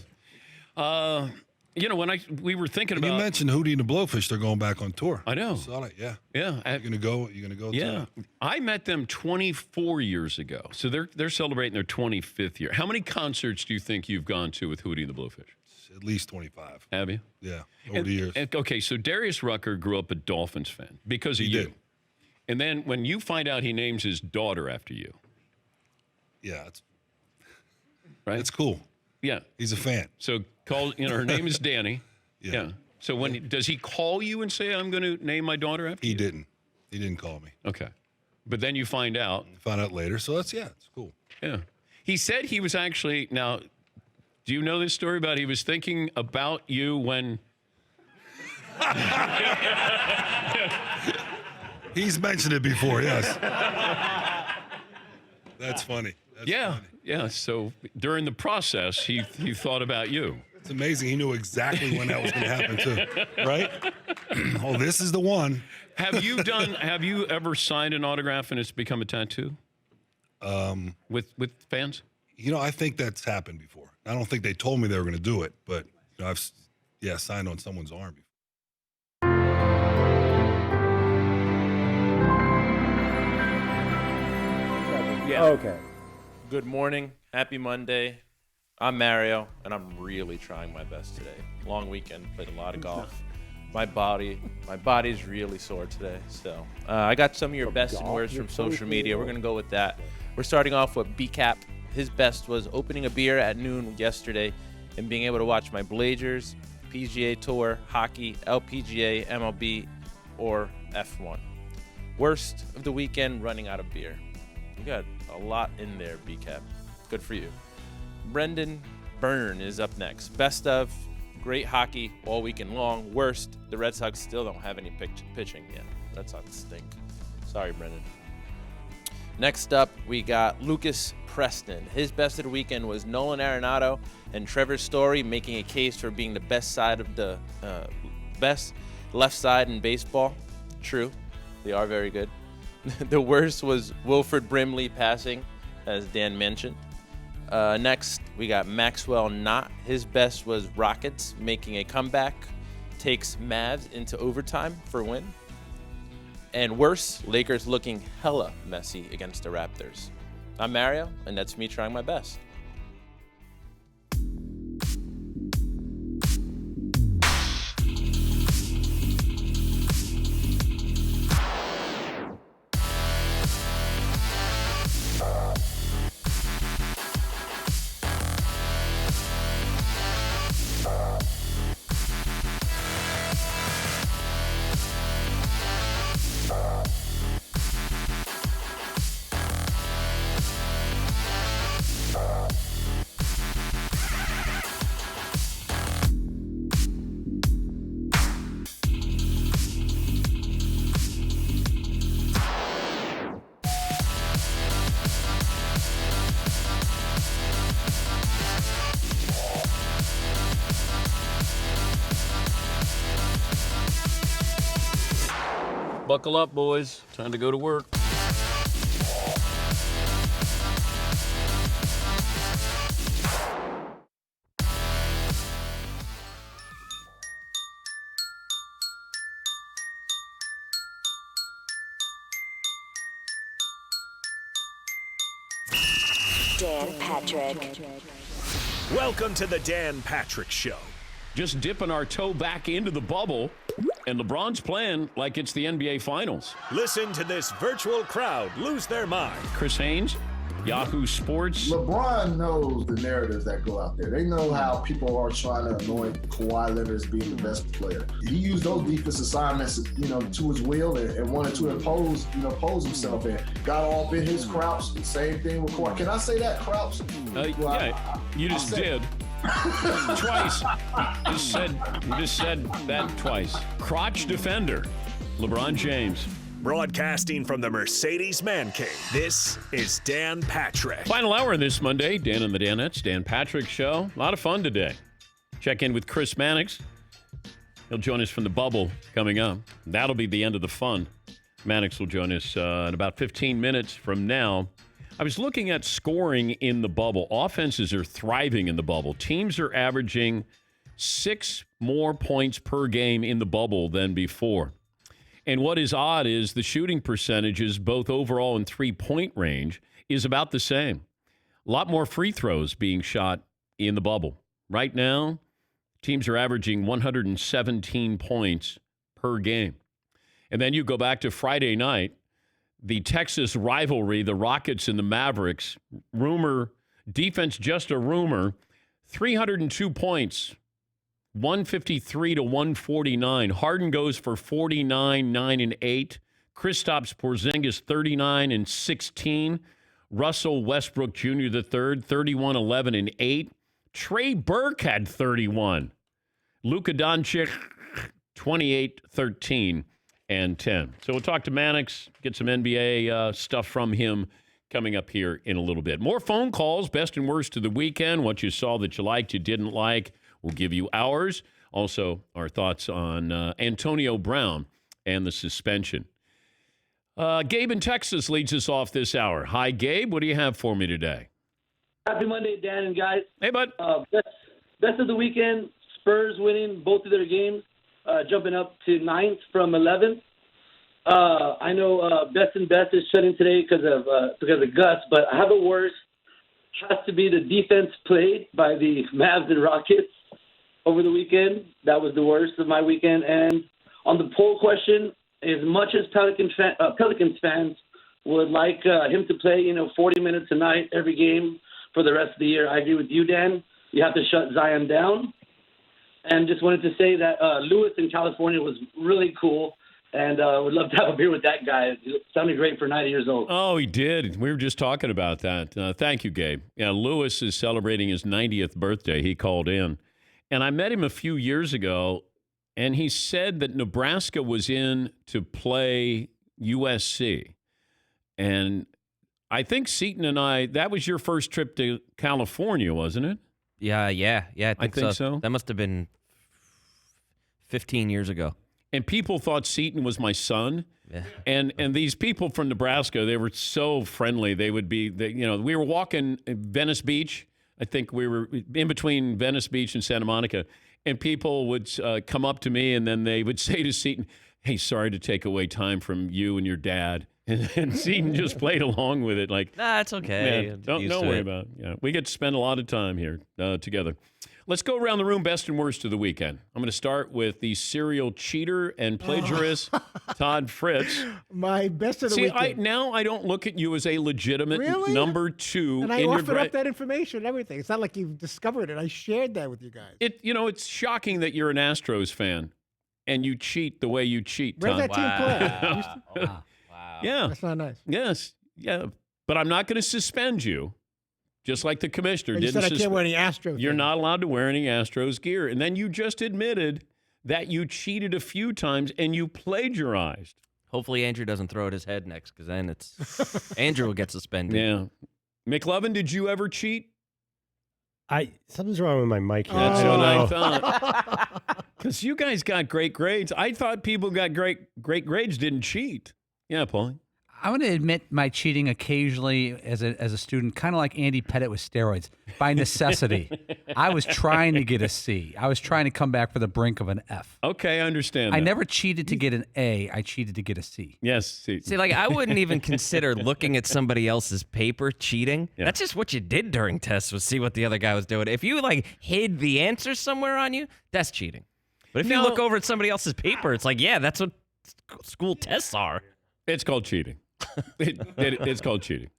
When we were thinking about. You mentioned Hootie and the Blowfish, they're going back on tour. I know. Saw that, yeah. Yeah. You're gonna go. Yeah. I met them 24 years ago, so they're celebrating their 25th year. How many concerts do you think you've gone to with Hootie and the Blowfish? At least 25. Have you? Yeah, over the years. Okay, so Darius Rucker grew up a Dolphins fan because of you. Did. And then when you find out he names his daughter after you. Yeah, it's right. It's cool. Yeah, he's a fan. So her name is Danny. Yeah. So does he call you and say, I'm going to name my daughter after you? He didn't. He didn't call me. Okay. But then you find out. Found out later. So it's cool. Yeah. He said he was actually, now, do you know this story about he was thinking about you when. He's mentioned it before, yes. That's funny. Yeah. So during the process, he thought about you. It's amazing. He knew exactly when that was going to happen, too. Right? Oh, this is the one. Have you ever signed an autograph and it's become a tattoo? With fans? I think that's happened before. I don't think they told me they were going to do it, but I've signed on someone's arm before. Yeah. Okay. Good morning. Happy Monday. I'm Mario, and I'm really trying my best today. Long weekend, played a lot of golf. My body's really sore today. So I got some of your best and worst from social media. We're going to go with that. We're starting off with BCAP. His best was opening a beer at noon yesterday and being able to watch my Blazers, PGA Tour, hockey, LPGA, MLB, or F1. Worst of the weekend, running out of beer. You got a lot in there, BCAP. Good for you. Brendan Byrne is up next. Best of, great hockey all weekend long. Worst, the Red Sox still don't have any pitching yet. Red Sox stink. Sorry, Brendan. Next up, we got Lucas Preston. His best of the weekend was Nolan Arenado and Trevor Story making a case for being the best left side in baseball. True, they are very good. The worst was Wilfred Brimley passing, as Dan mentioned. Next, we got Maxwell Knott. His best was Rockets making a comeback, takes Mavs into overtime for a win. And worse, Lakers looking hella messy against the Raptors. I'm Mario, and that's me trying my best. Buckle up, boys. Time to go to work. Dan Patrick. Welcome to the Dan Patrick Show. Just dipping our toe back into the bubble, and LeBron's playing like it's the NBA Finals. Listen to this virtual crowd lose their mind. Chris Haynes, Yahoo Sports. LeBron knows the narratives that go out there. They know how people are trying to anoint Kawhi Leonard as being the best player. He used those defense assignments, to his will and wanted to impose himself and got all up in his crouch. The same thing with Kawhi. Can I say that, crouch? You just did. Twice. You just said that twice. Crotch defender, LeBron James. Broadcasting from the Mercedes Man Cave, this is Dan Patrick. Final hour this Monday, Dan and the Danettes, Dan Patrick Show. A lot of fun today. Check in with Chris Mannix. He'll join us from the bubble coming up. That'll be the end of the fun. Mannix will join us in about 15 minutes from now. I was looking at scoring in the bubble. Offenses are thriving in the bubble. Teams are averaging 6 more points per game in the bubble than before. And what is odd is the shooting percentages, both overall and three-point range, is about the same. A lot more free throws being shot in the bubble. Right now, teams are averaging 117 points per game. And then you go back to Friday night, the Texas rivalry, the Rockets and the Mavericks, rumor, defense just a rumor, 302 points, 153 to 149. Harden goes for 49, 9, and 8. Kristaps Porzingis, 39 and 16. Russell Westbrook Jr. the third, 31, 11, and 8. Trey Burke had 31. Luka Doncic, 28, 13. And 10. So we'll talk to Mannix, get some NBA stuff from him coming up here in a little bit. More phone calls, best and worst of the weekend, what you saw that you liked, you didn't like. We'll give you ours. Also, our thoughts on Antonio Brown and the suspension. Gabe in Texas leads us off this hour. Hi, Gabe. What do you have for me today? Happy Monday, Dan and guys. Hey, bud. Best of the weekend, Spurs winning both of their games. Jumping up to 9th from 11th. I know Best and Best is shutting today because of Gus, but I have a worst. Has to be the defense played by the Mavs and Rockets over the weekend. That was the worst of my weekend. And on the poll question, as much as Pelicans fans would like him to play, 40 minutes a night every game for the rest of the year, I agree with you, Dan. You have to shut Zion down. And just wanted to say that Lewis in California was really cool, and would love to have a beer with that guy. It sounded great for 90 years old. Oh, he did. We were just talking about that. Thank you, Gabe. Yeah, Lewis is celebrating his 90th birthday. He called in. And I met him a few years ago, and he said that Nebraska was in to play USC. And I think Seton and I, that was your first trip to California, wasn't it? Yeah. I think so. That must have been 15 years ago. And people thought Seton was my son. Yeah. And these people from Nebraska, they were so friendly. They would be, we were walking Venice Beach. I think we were in between Venice Beach and Santa Monica. And people would come up to me, and then they would say to Seton, "Hey, sorry to take away time from you and your dad." And Seton just played along with it. Like, nah, it's okay. Man, don't worry about it. Yeah, we get to spend a lot of time here together. Let's go around the room, best and worst of the weekend. I'm going to start with the serial cheater and plagiarist, Todd Fritz. My best of the weekend. Now I don't look at you as a legitimate number two. And I offered up that information and everything. It's not like you've discovered it. I shared that with you guys. It's shocking that you're an Astros fan and you cheat the way you cheat, Todd. Where's that team play? Wow. Yeah. That's not nice. Yes. Yeah. But I'm not going to suspend you. Just like the commissioner You said I can't wear any Astros. You're not allowed to wear any Astros gear. And then you just admitted that you cheated a few times and you plagiarized. Hopefully Andrew doesn't throw at his head next, because then Andrew will get suspended. Yeah. McLovin, did you ever cheat? Something's wrong with my mic here. That's what I thought. Because you guys got great grades. I thought people got great grades didn't cheat. Yeah, Paulie. I'm going to admit my cheating occasionally as a student, kind of like Andy Pettit with steroids, by necessity. I was trying to get a C. I was trying to come back for the brink of an F. Okay, I understand I that. never cheated to get an A. I cheated to get a C. Yes. See, like, I wouldn't even consider looking at somebody else's paper cheating. Yeah. That's just what you did during tests, was see what the other guy was doing. If you, like, hid the answers somewhere on you, that's cheating. But if you look over at somebody else's paper, it's like, yeah, that's what school tests are. It's called cheating. It's called cheating.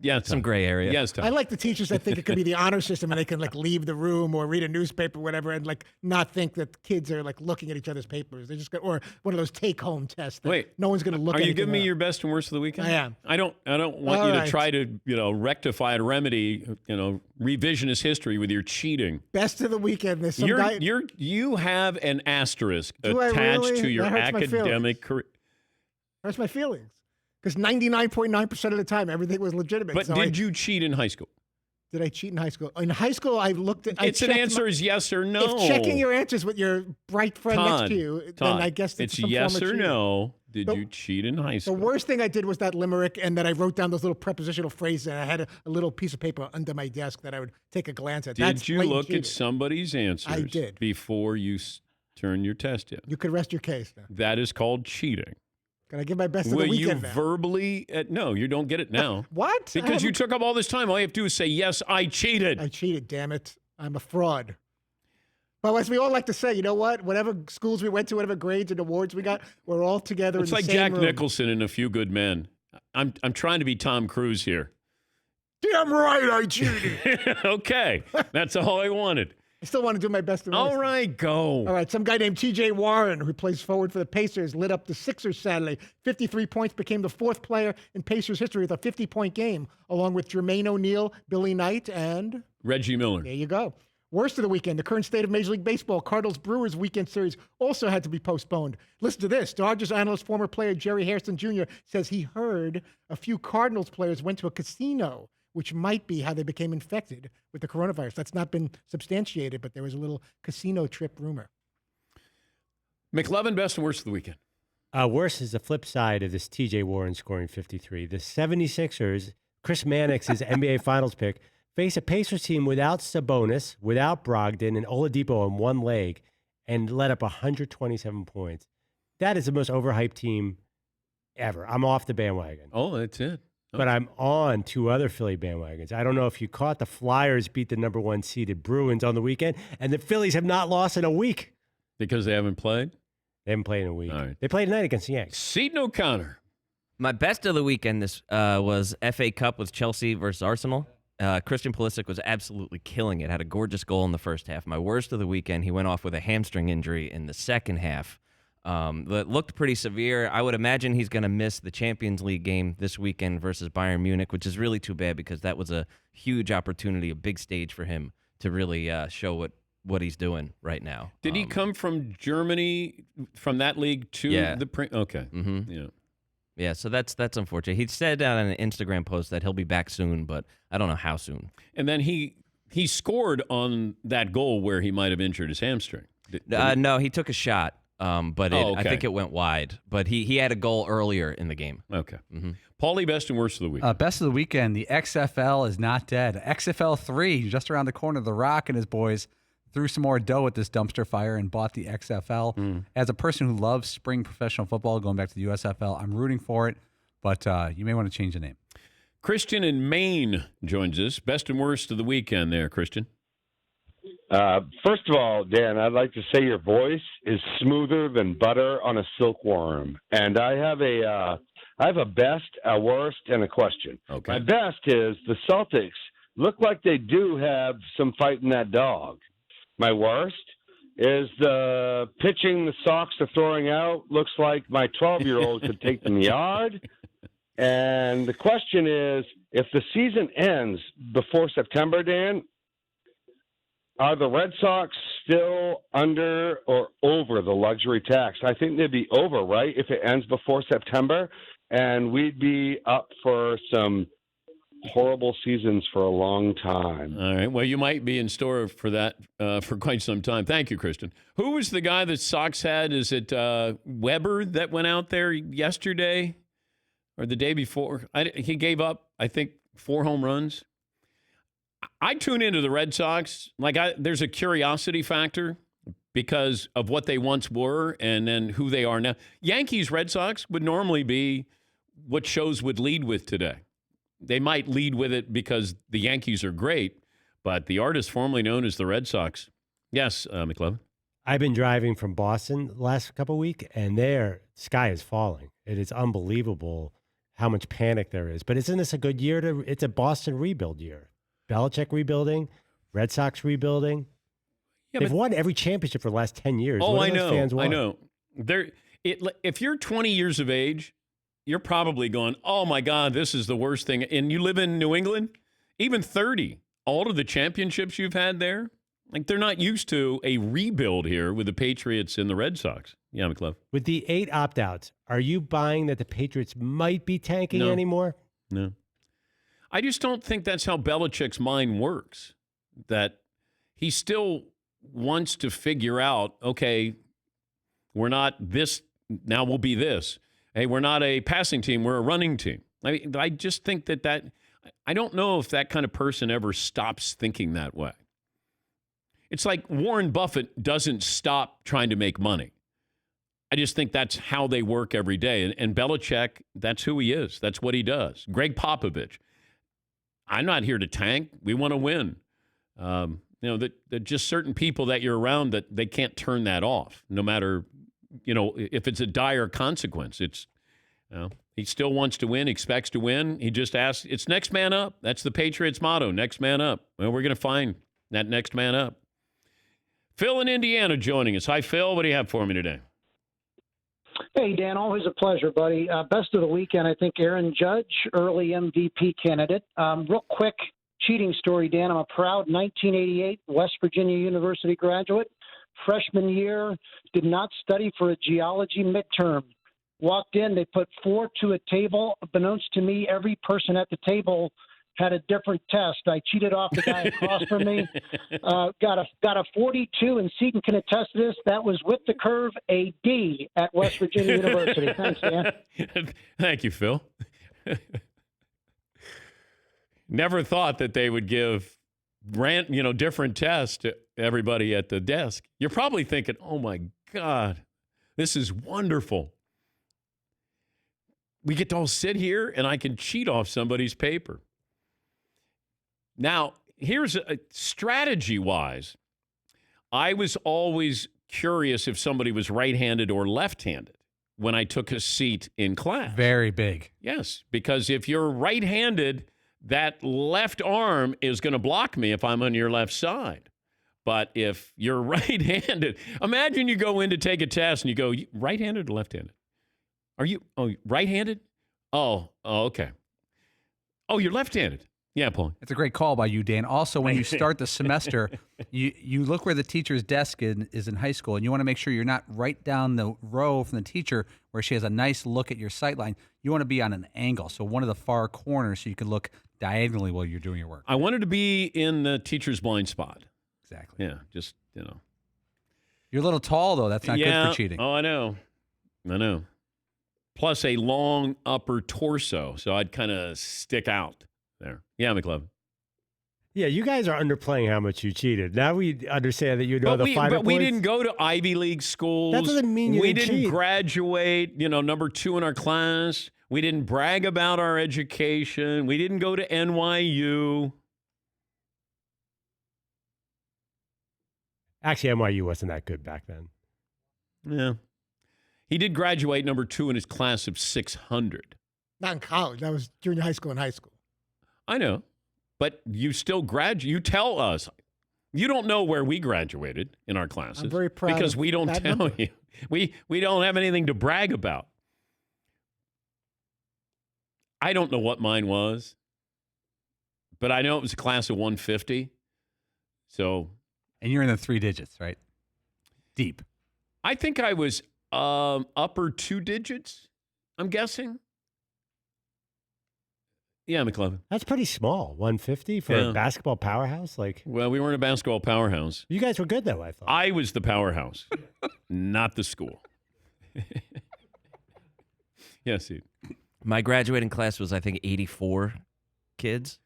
Yeah, some gray area. Yes, Tom. I like the teachers that think it could be the honor system and they can like leave the room or read a newspaper or whatever and like not think that kids are like looking at each other's papers. They just or one of those take-home tests. That Wait, no one's going to look. Are you anything giving me up. your best and worst of the weekend? I am. I don't want All you to right. try to rectify and remedy revisionist history with your cheating. Best of the weekend? There's some guy. You have an asterisk Do I attached really? to your That hurts my academic career. Hurts my feelings because 99.9% of the time everything was legitimate. But So did you cheat in high school? Did I cheat in high school? In high school, I looked at. It's an answer is yes or no. If checking your answers with your bright friend next to you, then I guess it's some yes form of or cheating. no. Did The- you cheat in high The school? worst thing I did was that limerick, and that I wrote down those little prepositional phrases, and I had a little piece of paper under my desk that I would take a glance at. Did That's you blatant look cheating. at somebody's answers I did. before you turned your test in? You could rest your case now. That is called cheating. Can I give my best of Will the you weekend now? verbally? No, you don't get it now. What? Because you took up all this time. All you have to do is say, yes, I cheated. I cheated, damn it. I'm a fraud. But as we all like to say, you know what? Whatever schools we went to, whatever grades and awards we got, we're all together It's in the like same Jack room. Nicholson in A Few Good Men. I'm trying to be Tom Cruise here. Damn right I cheated. Okay, that's all I wanted. I still want to do my best. All right, go. All right, some guy named T.J. Warren, who plays forward for the Pacers, lit up the Sixers Saturday. 53 points, became the fourth player in Pacers history with a 50-point game, along with Jermaine O'Neal, Billy Knight, and Reggie Miller. there you go. Worst of the weekend, the current state of Major League Baseball, Cardinals-Brewers weekend series also had to be postponed. Listen to this. Dodgers analyst, former player Jerry Hairston Jr. says he heard a few Cardinals players went to a casino, which might be how they became infected with the coronavirus. That's not been substantiated, but there was a little casino trip rumor. McLovin, best and worst of the weekend. Worse is the flip side of this TJ Warren scoring 53. The 76ers, Chris Mannix, his NBA Finals pick, face a Pacers team without Sabonis, without Brogdon, and Oladipo on one leg, and let up 127 points. That is the most overhyped team ever. I'm off the bandwagon. Oh, that's it. But I'm on two other Philly bandwagons. I don't know if you caught the Flyers beat the number one seeded Bruins on the weekend, and the Phillies have not lost in a week. Because they haven't played? They haven't played in a week. All right. They played tonight against the Yankees. Seton O'Connor. My best of the weekend this was FA Cup with Chelsea versus Arsenal. Christian Pulisic was absolutely killing it. Had a gorgeous goal in the first half. My worst of the weekend, he went off with a hamstring injury in the second half. That looked pretty severe. I would imagine he's going to miss the Champions League game this weekend versus Bayern Munich, which is really too bad because that was a huge opportunity, a big stage for him to really show what he's doing right now. Did he come from Germany, from that league to the Okay. Mm-hmm. Yeah. Yeah, so that's unfortunate. He said on an Instagram post that he'll be back soon, but I don't know how soon. And then he scored on that goal where he might have injured his hamstring. No, he took a shot, but Oh, okay. I think it went wide. But he had a goal earlier in the game. Okay. Mm-hmm. Paulie, best and worst of the week. Best of the weekend, the XFL is not dead. XFL 3, just around the corner, The Rock and his boys threw some more dough at this dumpster fire and bought the XFL. As a person who loves spring professional football, going back to the USFL, I'm rooting for it, but you may want to change the name. Christian in Maine joins us. Best and worst of the weekend there, Christian. First of all, Dan, I'd like to say your voice is smoother than butter on a silkworm. And I have a best, a worst, and a question. Okay. My best is the Celtics look like they do have some fight in that dog. My worst is the pitching the Sox are throwing out looks like my 12-year-old could take them yard. And the question is, if the season ends before September, Dan, are the Red Sox still under or over the luxury tax? I think they'd be over, right, if it ends before September, and we'd be up for some horrible seasons for a long time. All right. Well, you might be in store for that for quite some time. Thank you, Kristen. Who was the guy that Sox had? Is it Weber that went out there yesterday or the day before? He gave up, I think, 4 home runs. I tune into the Red Sox. There's a curiosity factor because of what they once were and then who they are now. Yankees, Red Sox would normally be what shows would lead with today. They might lead with it because the Yankees are great, but the artist formerly known as the Red Sox. Yes, McLevin. I've been driving from Boston the last couple of weeks, and there, sky is falling. It is unbelievable how much panic there is. But isn't this a good year it's a Boston rebuild year? Belichick rebuilding, Red Sox rebuilding. Yeah, they've won every championship for the last 10 years. Oh, I know. Fans want? I know. If you're 20 years of age, you're probably going, oh, my God, this is the worst thing. And you live in New England, even 30, all of the championships you've had there, they're not used to a rebuild here with the Patriots and the Red Sox. Yeah, McLeod. With the 8 opt-outs, are you buying that the Patriots might be tanking anymore? No. I just don't think that's how Belichick's mind works, that he still wants to figure out, okay, we're not this, now we'll be this. Hey, we're not a passing team, we're a running team. I just think that I don't know if that kind of person ever stops thinking that way. It's like Warren Buffett doesn't stop trying to make money. I just think that's how they work every day. And Belichick, that's who he is. That's what he does. Greg Popovich. I'm not here to tank. We want to win. That just certain people that you're around that they can't turn that off, no matter, if it's a dire consequence. It's, he still wants to win, expects to win. He just asks, it's next man up. That's the Patriots motto, next man up. Well, we're going to find that next man up. Phil in Indiana joining us. Hi, Phil. What do you have for me today? Hey, Dan, always a pleasure, buddy. Best of the weekend, I think, Aaron Judge, early MVP candidate. Real quick cheating story, Dan. I'm a proud 1988 West Virginia University graduate. Freshman year, did not study for a geology midterm. Walked in, they put 4 to a table. Unbeknownst to me, every person at the table had a different test. I cheated off the guy across from me. Got a 42, and Seton can attest to this. That was with the curve, a D at West Virginia University. Thanks, Dan. Thank you, Phil. Never thought that they would give different tests to everybody at the desk. You're probably thinking, oh my God, this is wonderful. We get to all sit here and I can cheat off somebody's paper. Now, here's a strategy-wise, I was always curious if somebody was right-handed or left-handed when I took a seat in class. Very big. Yes, because if you're right-handed, that left arm is going to block me if I'm on your left side. But if you're right-handed, imagine you go in to take a test and you go, right-handed or left-handed? Are you right-handed? Oh, okay. Oh, you're left-handed. Yeah, Paul. It's a great call by you, Dan. Also, when you start the semester, you look where the teacher's desk is in high school, and you want to make sure you're not right down the row from the teacher where she has a nice look at your sight line. You want to be on an angle, so one of the far corners so you can look diagonally while you're doing your work. I wanted to be in the teacher's blind spot. Exactly. Yeah, just, You're a little tall, though. That's not good for cheating. Oh, I know. Plus a long upper torso, so I'd kind of stick out there. Yeah, McLovin. Yeah, you guys are underplaying how much you cheated. Now we understand that you know the finer But we didn't go to Ivy League schools. That doesn't mean we didn't didn't cheat. graduate, number 2 in our class. We didn't brag about our education. We didn't go to NYU. Actually, NYU wasn't that good back then. Yeah. He did graduate number 2 in his class of 600. Not in college. That was junior high school and high school. I know. But you still graduate. You tell us. You don't know where we graduated in our classes. I'm very proud because of we don't that tell number. you. We don't have anything to brag about. I don't know what mine was, but I know it was a class of 150. So, and you're in the 3 digits, right? Deep. I think I was upper 2 digits. I'm guessing. Yeah, McLovin. That's pretty small. 150 for a basketball powerhouse. Well, we weren't a basketball powerhouse. You guys were good though, I thought. I was the powerhouse, not the school. Yes, Steve. My graduating class was, I think, 84 kids.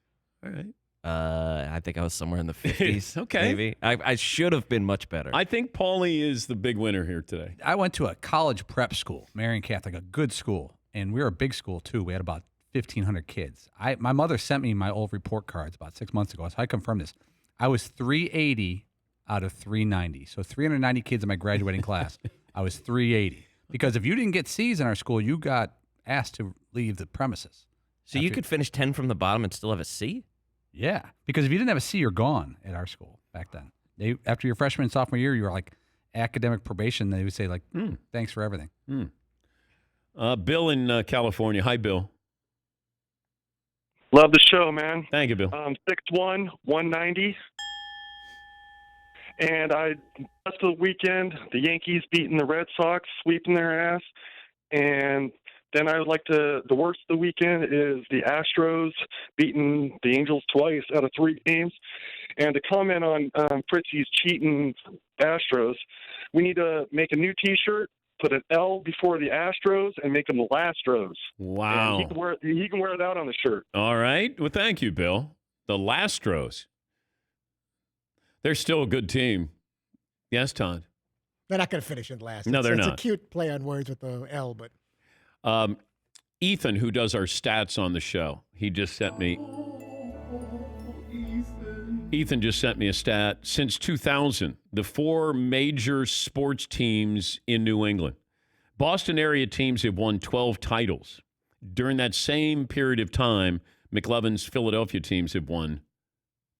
All right. I think I was somewhere in the 50s. Okay. Maybe. I should have been much better. I think Paulie is the big winner here today. I went to a college prep school, Marian Catholic, a good school, and we were a big school too. We had about 1,500 kids. My mother sent me my old report cards about 6 months ago, so I confirmed this. I was 380 out of 390, so 390 kids in my graduating class. I was 380 because if you didn't get C's in our school, you got asked to leave the premises. So you could finish 10 from the bottom and still have a C? Yeah, because if you didn't have a C, you're gone at our school back then. After your freshman and sophomore year, you were like academic probation. They would say like, thanks for everything. Bill in California. Hi, Bill. Love the show, man. Thank you, Bill. 6'1", 190. And rest of the weekend, the Yankees beating the Red Sox, sweeping their ass. And then I would like the worst of the weekend is the Astros beating the Angels twice out of 3 games. And to comment on Fritzy's cheating Astros, we need to make a new T-shirt, put an L before the Astros, and make them the Lastros. Wow. And he can wear it out on the shirt. All right. Well, thank you, Bill. The Lastros. They're still a good team. Yes, Todd. They're not going to finish in last. No, they're not. not. It's a cute play on words with the L, but. Ethan, who does our stats on the show, he just sent me. Ethan just sent me a stat. Since 2000, the 4 major sports teams in New England, Boston area teams have won 12 titles. During that same period of time, McLovin's Philadelphia teams have won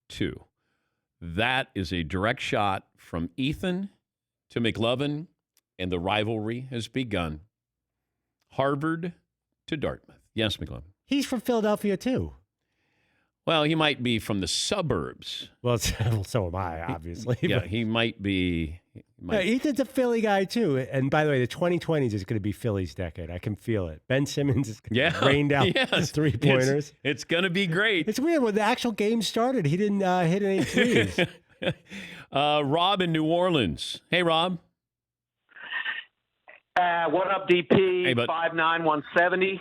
2. That is a direct shot from Ethan to McLovin, and the rivalry has begun. Harvard to Dartmouth. Yes, McLovin. He's from Philadelphia, too. Well, he might be from the suburbs. Well, so am I, obviously. Yeah, he might be. Yeah, Ethan's a Philly guy, too. And by the way, the 2020s is going to be Philly's decade. I can feel it. Ben Simmons is going to rain down three-pointers. It's going to be great. It's weird. When the actual game started, he didn't hit any threes. Rob in New Orleans. Hey, Rob. What up, DP? Hey, bud. 5'9", 170.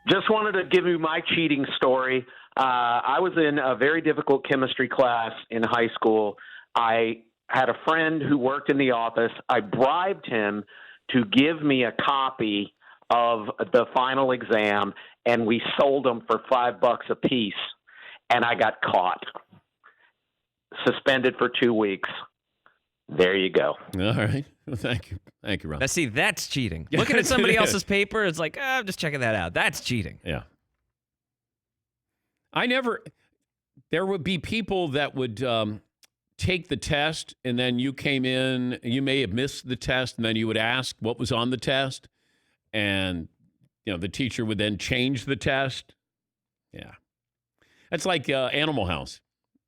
Just wanted to give you my cheating story. I was in a very difficult chemistry class in high school. I had a friend who worked in the office. I bribed him to give me a copy of the final exam, and we sold them for $5 a piece, and I got caught. Suspended for 2 weeks. There you go. All right. Well, thank you. Thank you, Rob. Now, see, that's cheating. Looking at somebody else's paper, it's like, I'm just checking that out. That's cheating. Yeah. There would be people that would take the test, and then you came in, you may have missed the test, and then you would ask what was on the test, and, the teacher would then change the test. Yeah. That's like Animal House.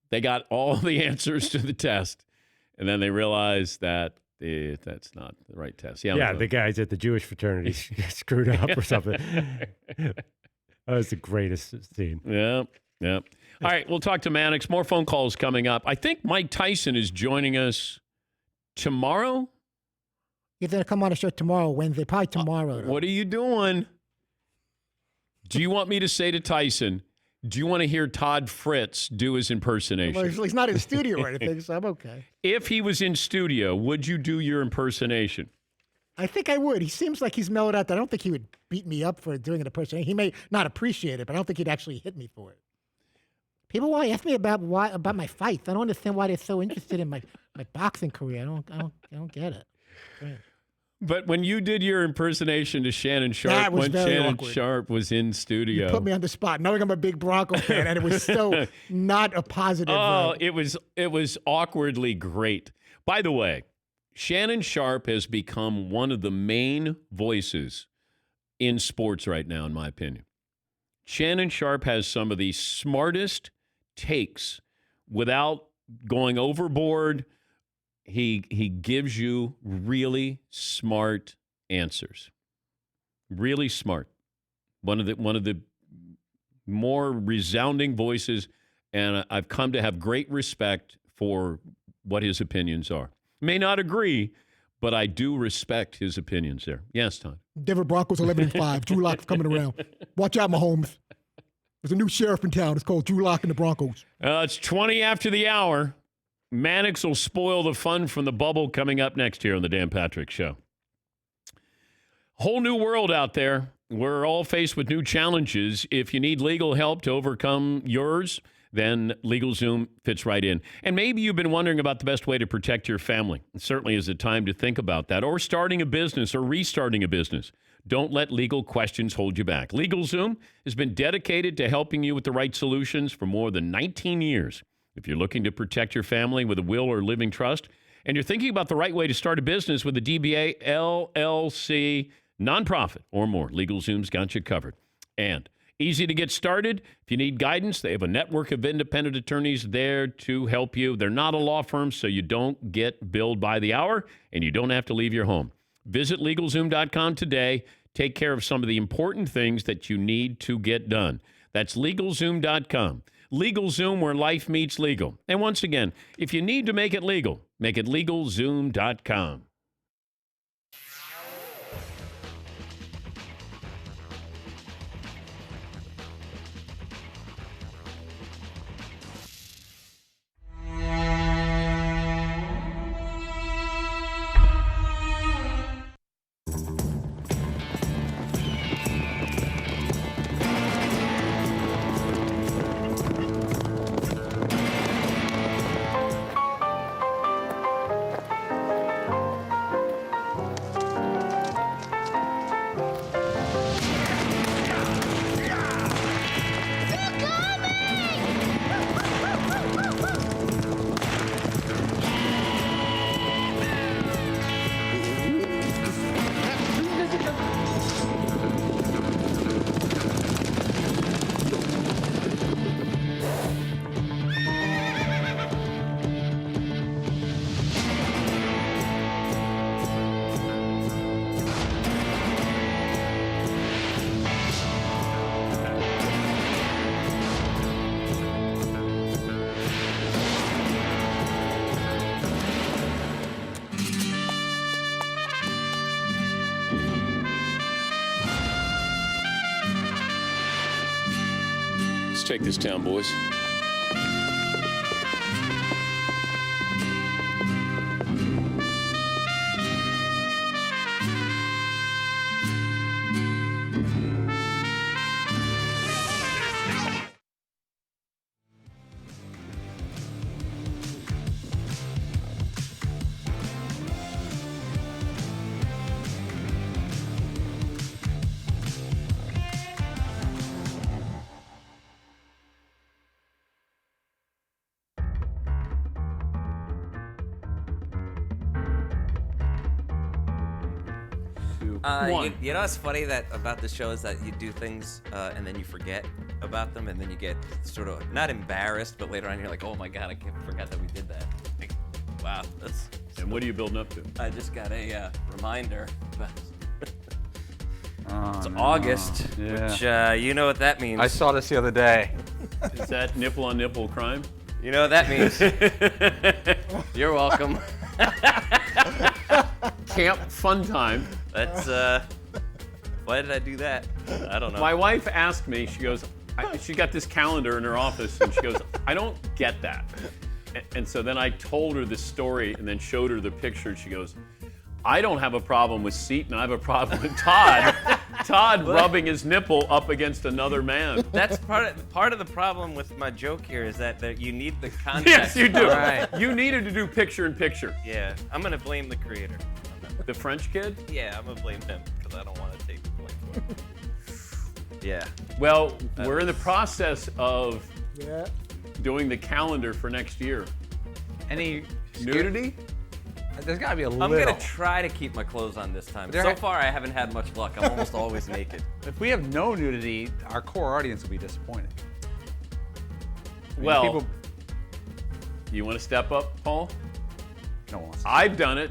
They got all the answers to the test, and then they realized that that's not the right test. Yeah, the guys at the Jewish fraternity screwed up or something. That was the greatest scene. Yeah. All right, we'll talk to Mannix. More phone calls coming up. I think Mike Tyson is joining us tomorrow. He's going to come on the show tomorrow, Wednesday, probably tomorrow. What are you doing? Do you want me to say to Tyson, do you want to hear Todd Fritz do his impersonation? Well, he's not in studio or anything, so I'm okay. If he was in studio, would you do your impersonation? I think I would. He seems like he's mellowed out. I don't think he would beat me up for doing an impersonation. He may not appreciate it, but I don't think he'd actually hit me for it. People want to ask me about my fights. I don't understand why they're so interested in my boxing career. I don't get it. Right. But when you did your impersonation to Shannon Sharp, when Shannon Sharp was in studio, you put me on the spot, knowing I'm a big Bronco fan, and it was so not a positive. Oh, it was awkwardly great. By the way, Shannon Sharp has become one of the main voices in sports right now, in my opinion. Shannon Sharp has some of the smartest takes without going overboard. He gives you really smart answers. Really smart. One of the more resounding voices, and I've come to have great respect for what his opinions are. May not agree, but I do respect his opinions there. Yes, Todd. Denver Broncos 11-5. Drew Lock coming around. Watch out, Mahomes. There's a new sheriff in town. It's called Drew Lock and the Broncos. It's 20 after the hour. Mannix will spoil the fun from the bubble coming up next here on the Dan Patrick Show. Whole new world out there. We're all faced with new challenges. If you need legal help to overcome yours, then LegalZoom fits right in. And maybe you've been wondering about the best way to protect your family. It certainly is a time to think about that. Or starting a business or restarting a business. Don't let legal questions hold you back. LegalZoom has been dedicated to helping you with the right solutions for more than 19 years. If you're looking to protect your family with a will or living trust, and you're thinking about the right way to start a business with a DBA, LLC, nonprofit, or more, LegalZoom's got you covered. And easy to get started. If you need guidance, they have a network of independent attorneys there to help you. They're not a law firm, so you don't get billed by the hour, and you don't have to leave your home. Visit LegalZoom.com today. Take care of some of the important things that you need to get done. That's LegalZoom.com. LegalZoom, where life meets legal. And once again, if you need to make it legal, make it LegalZoom.com. Take this down, boys. You know what's funny about the show is that you do things and then you forget about them, and then you get sort of not embarrassed, but later on you're like, oh my god, I forgot that we did that. Like, wow, that's. And what are you building up to? I just got a reminder. It's no. August, Yeah. which you know what that means. I saw this the other day. Is that nipple on nipple crime? You know what that means. You're welcome. Camp fun time. That's why did I do that? I don't know. My wife asked me, she goes, she got this calendar in her office, and she goes, I don't get that. And so then I told her the story and then showed her the picture. She goes, I don't have a problem with Seton. I have a problem with Todd. Todd rubbing his nipple up against another man. That's part of the problem with my joke here is that you need the context. Yes, you do. Right. You needed to do picture in picture. Yeah, I'm gonna blame the creator. The French kid? Yeah, I'm gonna blame him because I don't want to take the blame for it. Yeah. Well, we're in the process of doing the calendar for next year. Any nudity? There's got to be a little. I'm gonna try to keep my clothes on this time. So far, I haven't had much luck. I'm almost always naked. If we have no nudity, our core audience will be disappointed. Well, you want to step up, Paul? No one. I've done it.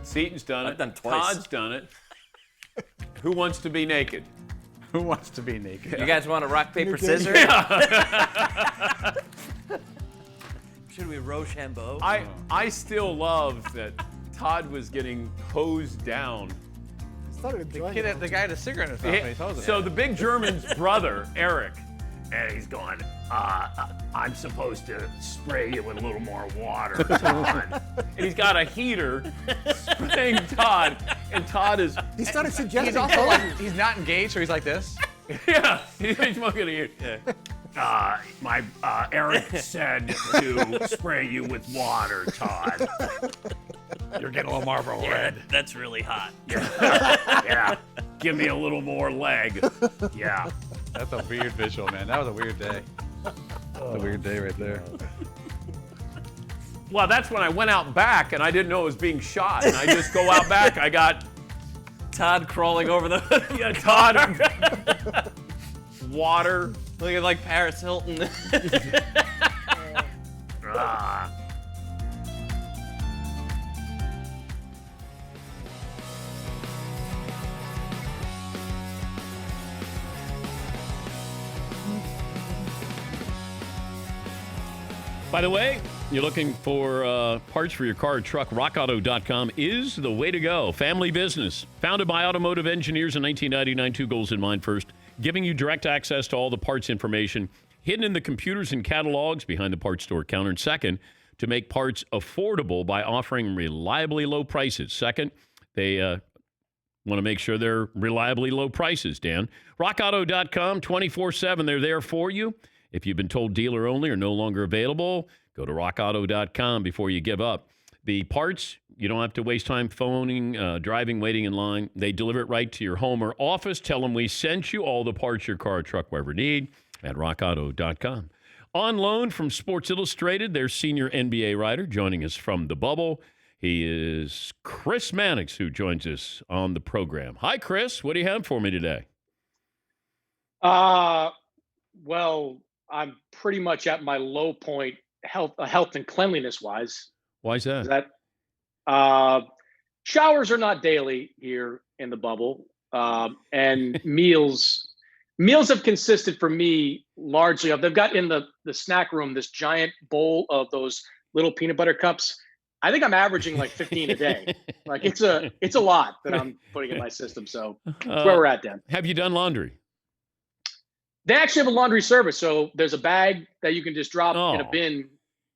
Seton's done it. I've done twice. Todd's done it. Who wants to be naked? Who wants to be naked? You guys want to rock, paper, scissors? Should we Rochambeau? I still love that Todd was getting hosed down. The guy had a cigarette in his mouth when he told him. So the big German's brother, Eric, and he's going, I'm supposed to spray you with a little more water, Todd. And he's got a heater spraying Todd, and Todd is... He started suggesting... He's also like, he's not engaged, so he's like this. Yeah, he's looking at you. My Eric said to spray you with water, Todd. You're getting a little Marlboro Red. That's really hot. Yeah. Give me a little more leg. Yeah. That's a weird visual, man. That was a weird day. That's a weird day right there. Well, that's when I went out back and I didn't know it was being shot. And I just go out back. I got Todd crawling over the Todd. Water. Looking like Paris Hilton. By the way, you're looking for parts for your car or truck, rockauto.com is the way to go. Family business. Founded by automotive engineers in 1999, 2 goals in mind. First, giving you direct access to all the parts information hidden in the computers and catalogs behind the parts store counter. And second, to make parts affordable by offering reliably low prices. Second, they want to make sure they're reliably low prices, Dan. rockauto.com, 24/7. They're there for you. If you've been told dealer only or no longer available, go to rockauto.com before you give up. The parts, you don't have to waste time phoning, driving, waiting in line. They deliver it right to your home or office. Tell them we sent you all the parts your car or truck will ever need at rockauto.com. On loan from Sports Illustrated, their senior NBA writer joining us from the bubble. He is Chris Mannix, who joins us on the program. Hi, Chris. What do you have for me today? Well, I'm pretty much at my low point, health and cleanliness wise. Why is that? Showers are not daily here in the bubble, and meals have consisted for me largely of, they've got in the snack room this giant bowl of those little peanut butter cups. I think I'm averaging like 15 a day. Like it's a lot that I'm putting in my system. So that's where we're at, Dan. Have you done laundry? They actually have a laundry service, so there's a bag that you can just drop in a bin.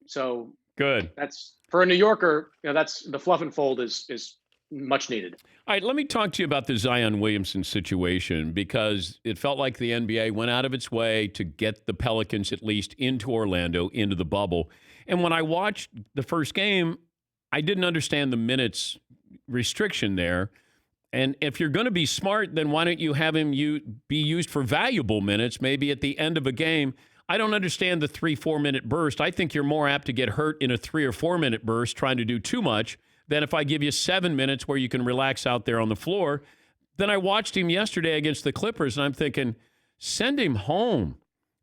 So good. That's for a New Yorker. That's the fluff and fold is much needed. All right, let me talk to you about the Zion Williamson situation, because it felt like the NBA went out of its way to get the Pelicans at least into Orlando, into the bubble. And when I watched the first game, I didn't understand the minutes restriction there. And if you're going to be smart, then why don't you have him be used for valuable minutes, maybe at the end of a game? I don't understand the 3-4 minute burst. I think you're more apt to get hurt in a 3 or 4 minute burst trying to do too much than if I give you 7 minutes where you can relax out there on the floor. Then I watched him yesterday against the Clippers, and I'm thinking, send him home.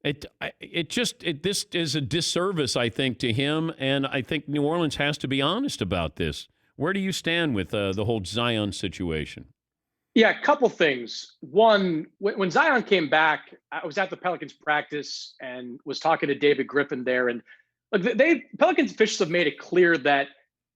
This is a disservice, I think, to him, and I think New Orleans has to be honest about this. Where do you stand with the whole Zion situation? Yeah, a couple things. One, when Zion came back, I was at the Pelicans practice and was talking to David Griffin there. And look, Pelicans officials have made it clear that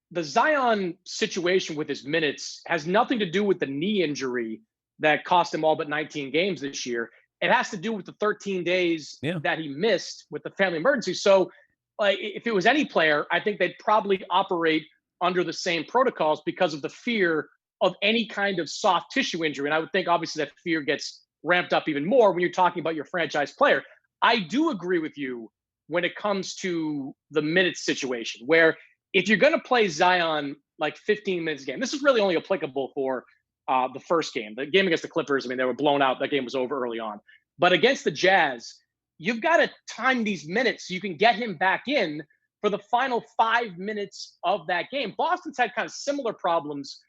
the Zion situation with his minutes has nothing to do with the knee injury that cost him all but 19 games this year. It has to do with the 13 days that he missed with the family emergency. So if it was any player, I think they'd probably operate under the same protocols because of the fear of any kind of soft tissue injury. And I would think obviously that fear gets ramped up even more when you're talking about your franchise player. I do agree with you when it comes to the minutes situation, where if you're going to play Zion like 15 minutes a game, this is really only applicable for the first game. The game against the Clippers, I mean, they were blown out. That game was over early on. But against the Jazz, you've got to time these minutes so you can get him back in for the final 5 minutes of that game. Boston's had kind of similar problems,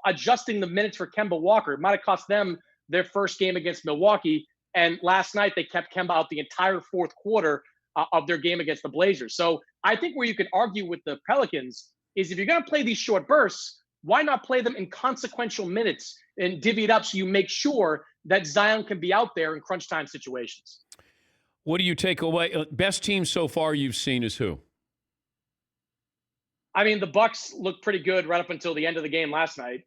adjusting the minutes for Kemba Walker. It might have cost them their first game against Milwaukee. And last night they kept Kemba out the entire fourth quarter of their game against the Blazers. So I think where you can argue with the Pelicans is if you're going to play these short bursts, why not play them in consequential minutes and divvy it up so you make sure that Zion can be out there in crunch time situations. What do you take away? Best team so far you've seen is who? I mean, the Bucks looked pretty good right up until the end of the game last night.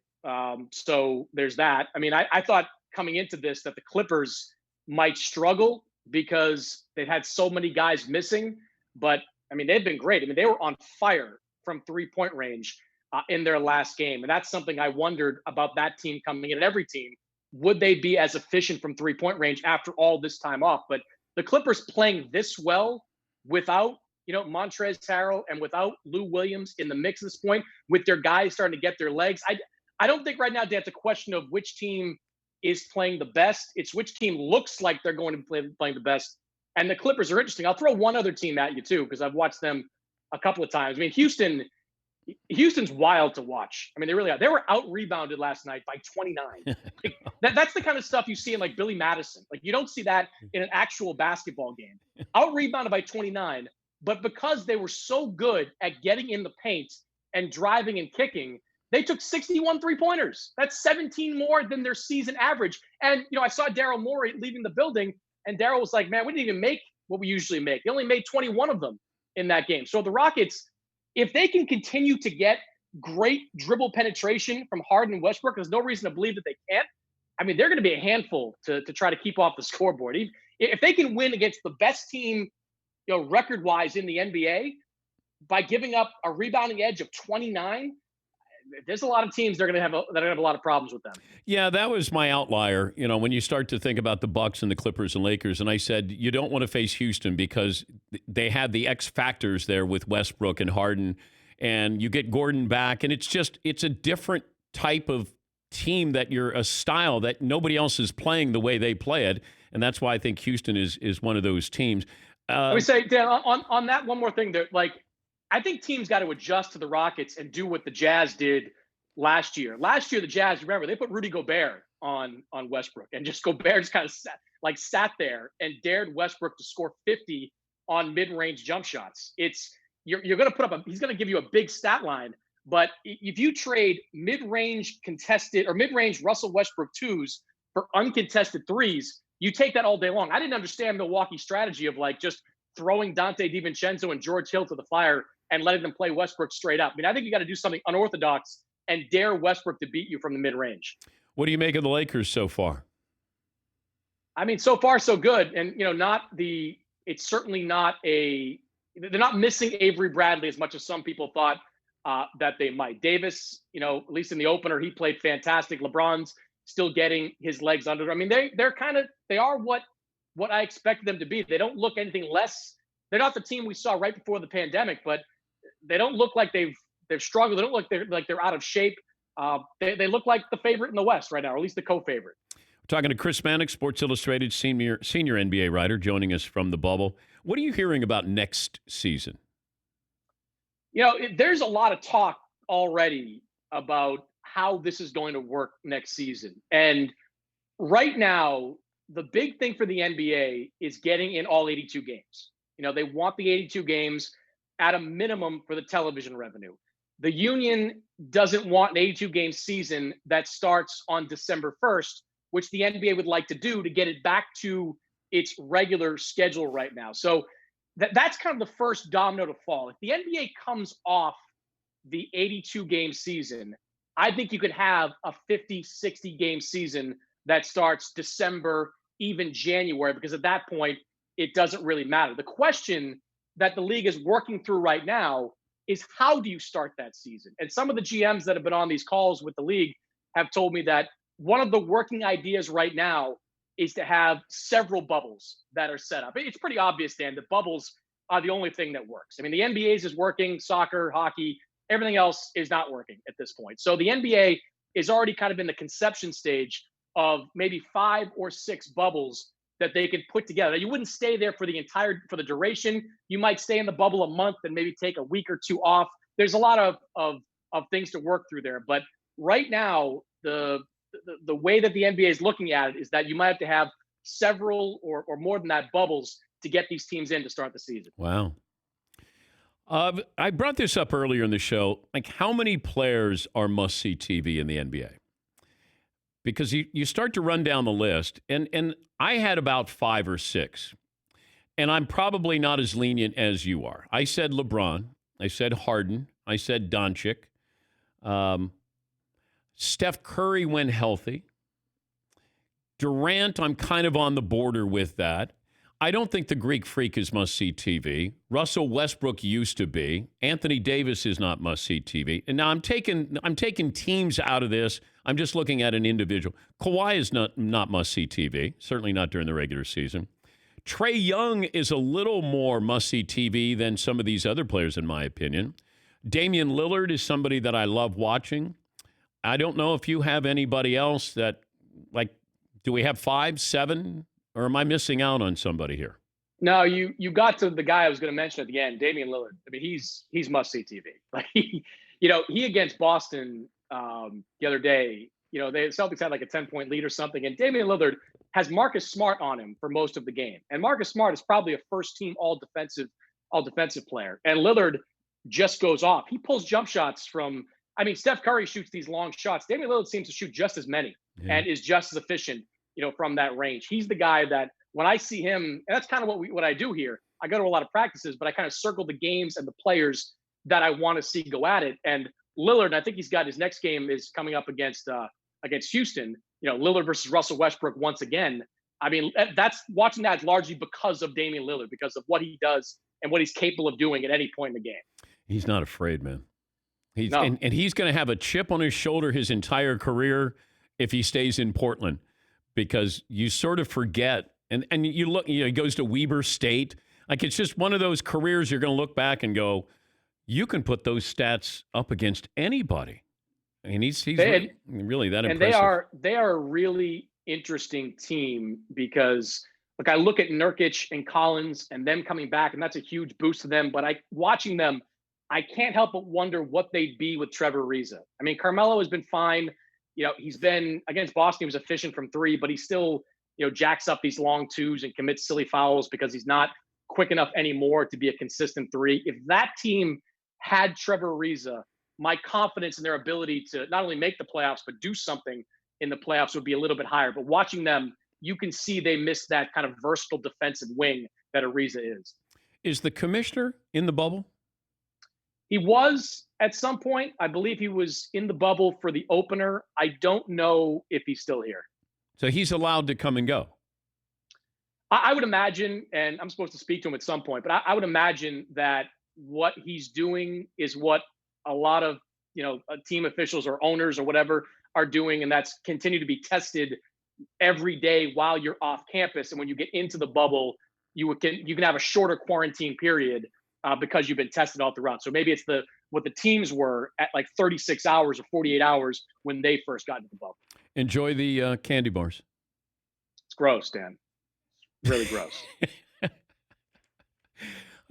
So there's that. I mean, I thought coming into this that the Clippers might struggle because they've had so many guys missing. But, I mean, they've been great. I mean, they were on fire from three-point range in their last game. And that's something I wondered about that team coming in, and every team. Would they be as efficient from three-point range after all this time off? But the Clippers playing this well without, Montrezl Harrell and without Lou Williams in the mix at this point, with their guys starting to get their legs, I don't think right now, Dan, it's a question of which team is playing the best. It's which team looks like they're going to be playing the best. And the Clippers are interesting. I'll throw one other team at you, too, because I've watched them a couple of times. I mean, Houston's wild to watch. I mean, they really are. They were out-rebounded last night by 29. That's the kind of stuff you see in, like, Billy Madison. Like, you don't see that in an actual basketball game. Out-rebounded by 29, but because they were so good at getting in the paint and driving and kicking, they took 61 three-pointers. That's 17 more than their season average. And, I saw Daryl Morey leaving the building, and Daryl was like, man, we didn't even make what we usually make. They only made 21 of them in that game. So the Rockets, if they can continue to get great dribble penetration from Harden and Westbrook, there's no reason to believe that they can't. I mean, they're going to be a handful to try to keep off the scoreboard. If they can win against the best team, record-wise in the NBA by giving up a rebounding edge of 29, there's a lot of teams that are going to have a lot of problems with them. Yeah, that was my outlier. When you start to think about the Bucks and the Clippers and Lakers, and I said you don't want to face Houston because they had the X factors there with Westbrook and Harden, and you get Gordon back, and it's a different type of team a style that nobody else is playing the way they play it, and that's why I think Houston is one of those teams. Let me say, Dan, on that one more thing there, I think teams got to adjust to the Rockets and do what the Jazz did last year. Last year, the Jazz, remember, they put Rudy Gobert on Westbrook, and just Gobert just kind of sat there and dared Westbrook to score 50 on mid-range jump shots. You're going to he's going to give you a big stat line, but if you trade mid-range contested or mid-range Russell Westbrook twos for uncontested threes, you take that all day long. I didn't understand Milwaukee's strategy of just throwing Dante DiVincenzo and George Hill to the fire and letting them play Westbrook straight up. I mean, I think you got to do something unorthodox and dare Westbrook to beat you from the mid-range. What do you make of the Lakers so far? I mean, so far so good. And, it's certainly not they're not missing Avery Bradley as much as some people thought that they might. Davis, at least in the opener, he played fantastic. LeBron's still getting his legs under. I mean, they are what I expected them to be. They don't look anything less. They're not the team we saw right before the pandemic, but they don't look like they've struggled. They don't look like they're out of shape. They look like the favorite in the West right now, or at least the co-favorite. We're talking to Chris Mannix, Sports Illustrated senior NBA writer, joining us from the bubble. What are you hearing about next season? There's a lot of talk already about how this is going to work next season. And right now, the big thing for the NBA is getting in all 82 games. They want the 82 games at a minimum for the television revenue. The union doesn't want an 82-game season that starts on December 1st, which the NBA would like to do to get it back to its regular schedule right now. So that's kind of the first domino to fall. If the NBA comes off the 82-game season, I think you could have a 50, 60-game season that starts December, even January, because at that point, it doesn't really matter. The question that the league is working through right now is how do you start that season? And some of the GMs that have been on these calls with the league have told me that one of the working ideas right now is to have several bubbles that are set up. It's pretty obvious, Dan, that bubbles are the only thing that works. I mean, the NBA's is working, soccer, hockey, everything else is not working at this point. So the NBA is already kind of in the conception stage of maybe 5 or 6 bubbles that they could put together. You wouldn't stay there for the duration. You might stay in the bubble a month and maybe take a week or 2 off. There's a lot of things to work through there. But right now, the way that the NBA is looking at it is that you might have to have several or more than that bubbles to get these teams in to start the season. Wow. I brought this up earlier in the show. How many players are must-see TV in the NBA? because you start to run down the list, and I had about 5 or 6, and I'm probably not as lenient as you are. I said LeBron. I said Harden. I said Doncic. Steph Curry when healthy. Durant, I'm kind of on the border with that. I don't think the Greek Freak is must-see TV. Russell Westbrook used to be. Anthony Davis is not must-see TV. And now I'm taking teams out of this. I'm just looking at an individual. Kawhi is not must-see TV, certainly not during the regular season. Trae Young is a little more must-see TV than some of these other players, in my opinion. Damian Lillard is somebody that I love watching. I don't know if you have anybody else that, like, do we have 5, 7, or am I missing out on somebody here? No, you got to the guy I was going to mention at the end, Damian Lillard. I mean, he's must-see TV. Like, he against Boston the other day, the Celtics had like a 10-point lead or something, and Damian Lillard has Marcus Smart on him for most of the game. And Marcus Smart is probably a first-team all-defensive player. And Lillard just goes off. He pulls jump shots from, Steph Curry shoots these long shots. Damian Lillard seems to shoot just as many and is just as efficient, from that range. He's the guy that when I see him, and that's kind of what I do here. I go to a lot of practices, but I kind of circle the games and the players that I want to see go at it. And Lillard, I think he's got his next game is coming up against Houston. Lillard versus Russell Westbrook once again. That's watching that largely because of Damian Lillard, because of what he does and what he's capable of doing at any point in the game. He's not afraid, man. And he's going to have a chip on his shoulder his entire career if he stays in Portland, because you sort of forget. And you look, he goes to Weber State. Like, it's just one of those careers you're going to look back and go, you can put those stats up against anybody. And he's really that impressive. And they are a really interesting team because, look, I look at Nurkic and Collins and them coming back, and that's a huge boost to them. But watching them, I can't help but wonder what they'd be with Trevor Ariza. Carmelo has been fine. He's been against Boston. He was efficient from 3, but he still, jacks up these long 2s and commits silly fouls because he's not quick enough anymore to be a consistent 3. If that team had Trevor Ariza, my confidence in their ability to not only make the playoffs, but do something in the playoffs would be a little bit higher. But watching them, you can see they miss that kind of versatile defensive wing that Ariza is. Is the commissioner in the bubble? He was at some point. I believe he was in the bubble for the opener. I don't know if he's still here. So he's allowed to come and go. I would imagine, and I'm supposed to speak to him at some point, but I would imagine that what he's doing is what a lot of, team officials or owners or whatever are doing, and that's continue to be tested every day while you're off campus. And when you get into the bubble, you can have a shorter quarantine period because you've been tested all throughout. So maybe it's what the teams were at like 36 hours or 48 hours when they first got into the bubble. Enjoy the candy bars. It's gross, Dan. Really gross.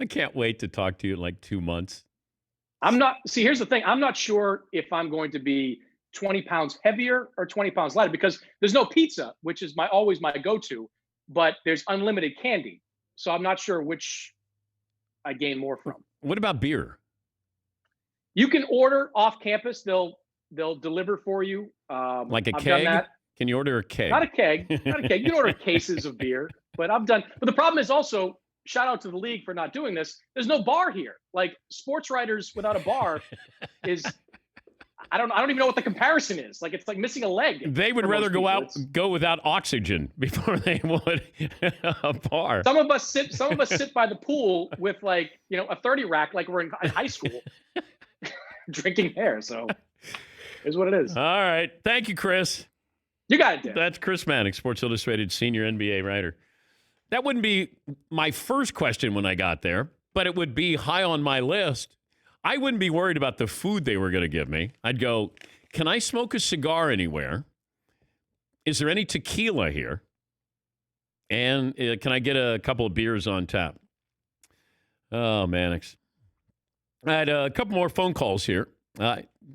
I can't wait to talk to you in like 2 months. Here's the thing. I'm not sure if I'm going to be 20 pounds heavier or 20 pounds lighter because there's no pizza, which is always my go-to, but there's unlimited candy. So I'm not sure which I gain more from. What about beer? You can order off campus. They'll deliver for you. Like a I've keg? done that. Can you order a keg? Not a keg. You can order cases of beer, but But the problem is also, shout out to the league for not doing this. There's no bar here. Like, sports writers without a bar is, I don't even know what the comparison is. Like, it's like missing a leg. They would rather go without oxygen before they would a bar. Some of us sit by the pool with a 30 rack, like we're in high school, drinking air. So is what it is. All right. Thank you, Chris. You got it, Dan. That's Chris Mannix, Sports Illustrated senior NBA writer. That wouldn't be my first question when I got there, but it would be high on my list. I wouldn't be worried about the food they were going to give me. I'd go, can I smoke a cigar anywhere? Is there any tequila here? And can I get a couple of beers on tap? Oh, Mannix. I had a couple more phone calls here.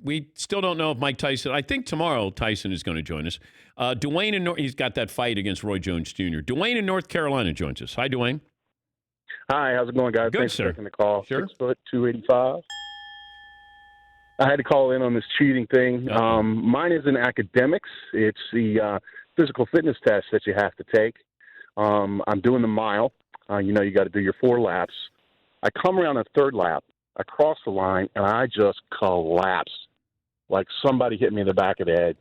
We still don't know if Mike Tyson, I think tomorrow Tyson is going to join us. Dwayne, he's got that fight against Roy Jones Jr. Dwayne in North Carolina joins us. Hi, Dwayne. Hi, how's it going, guys? Good, Thanks sir. for taking the call. Sure. 6'2", 285. I had to call in on this cheating thing. Mine isn't academics. It's the physical fitness test that you have to take. I'm doing the mile. You got to do your 4 laps. I come around the 3rd lap. I cross the line, and I just collapse. Like somebody hit me in the back of the head.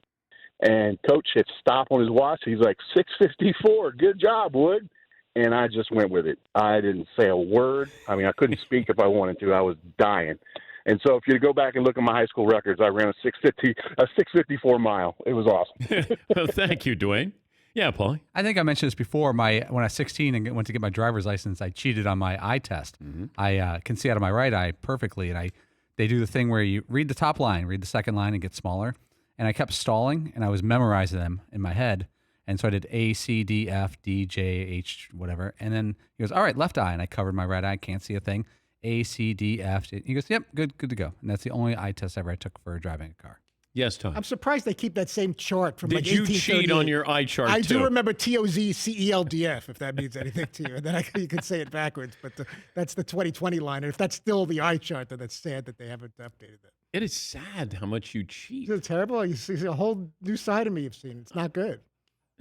And Coach hit stop on his watch. He's like, 6:54. Good job, Wood. And I just went with it. I didn't say a word. I mean, I couldn't speak if I wanted to. I was dying. And so if you go back and look at my high school records, I ran a 6:54 mile. It was awesome. Well, thank you, Dwayne. Yeah, Paulie. I think I mentioned this before. When I was 16 and went to get my driver's license, I cheated on my eye test. I can see out of my right eye perfectly, and they do the thing where you read the top line, read the second line, and get smaller. And I kept stalling, and I was memorizing them in my head. And so I did A, C, D, F, D, J, H, whatever. And then he goes, all right, left eye. And I covered my right eye, can't see a thing. A, C, D, F. He goes, yep, good to go. And that's the only eye test ever I took for driving a car. Yes, Tom. I'm surprised they keep that same chart from Did you cheat on your eye chart, I too? do remember TOZCELDF, if that means anything to you. And then you can say it backwards, but that's the 2020 line. And if that's still the eye chart, then that's sad that they haven't updated that. It is sad how much you cheat. Is it terrible? You see a whole new side of me you've seen. It's not good.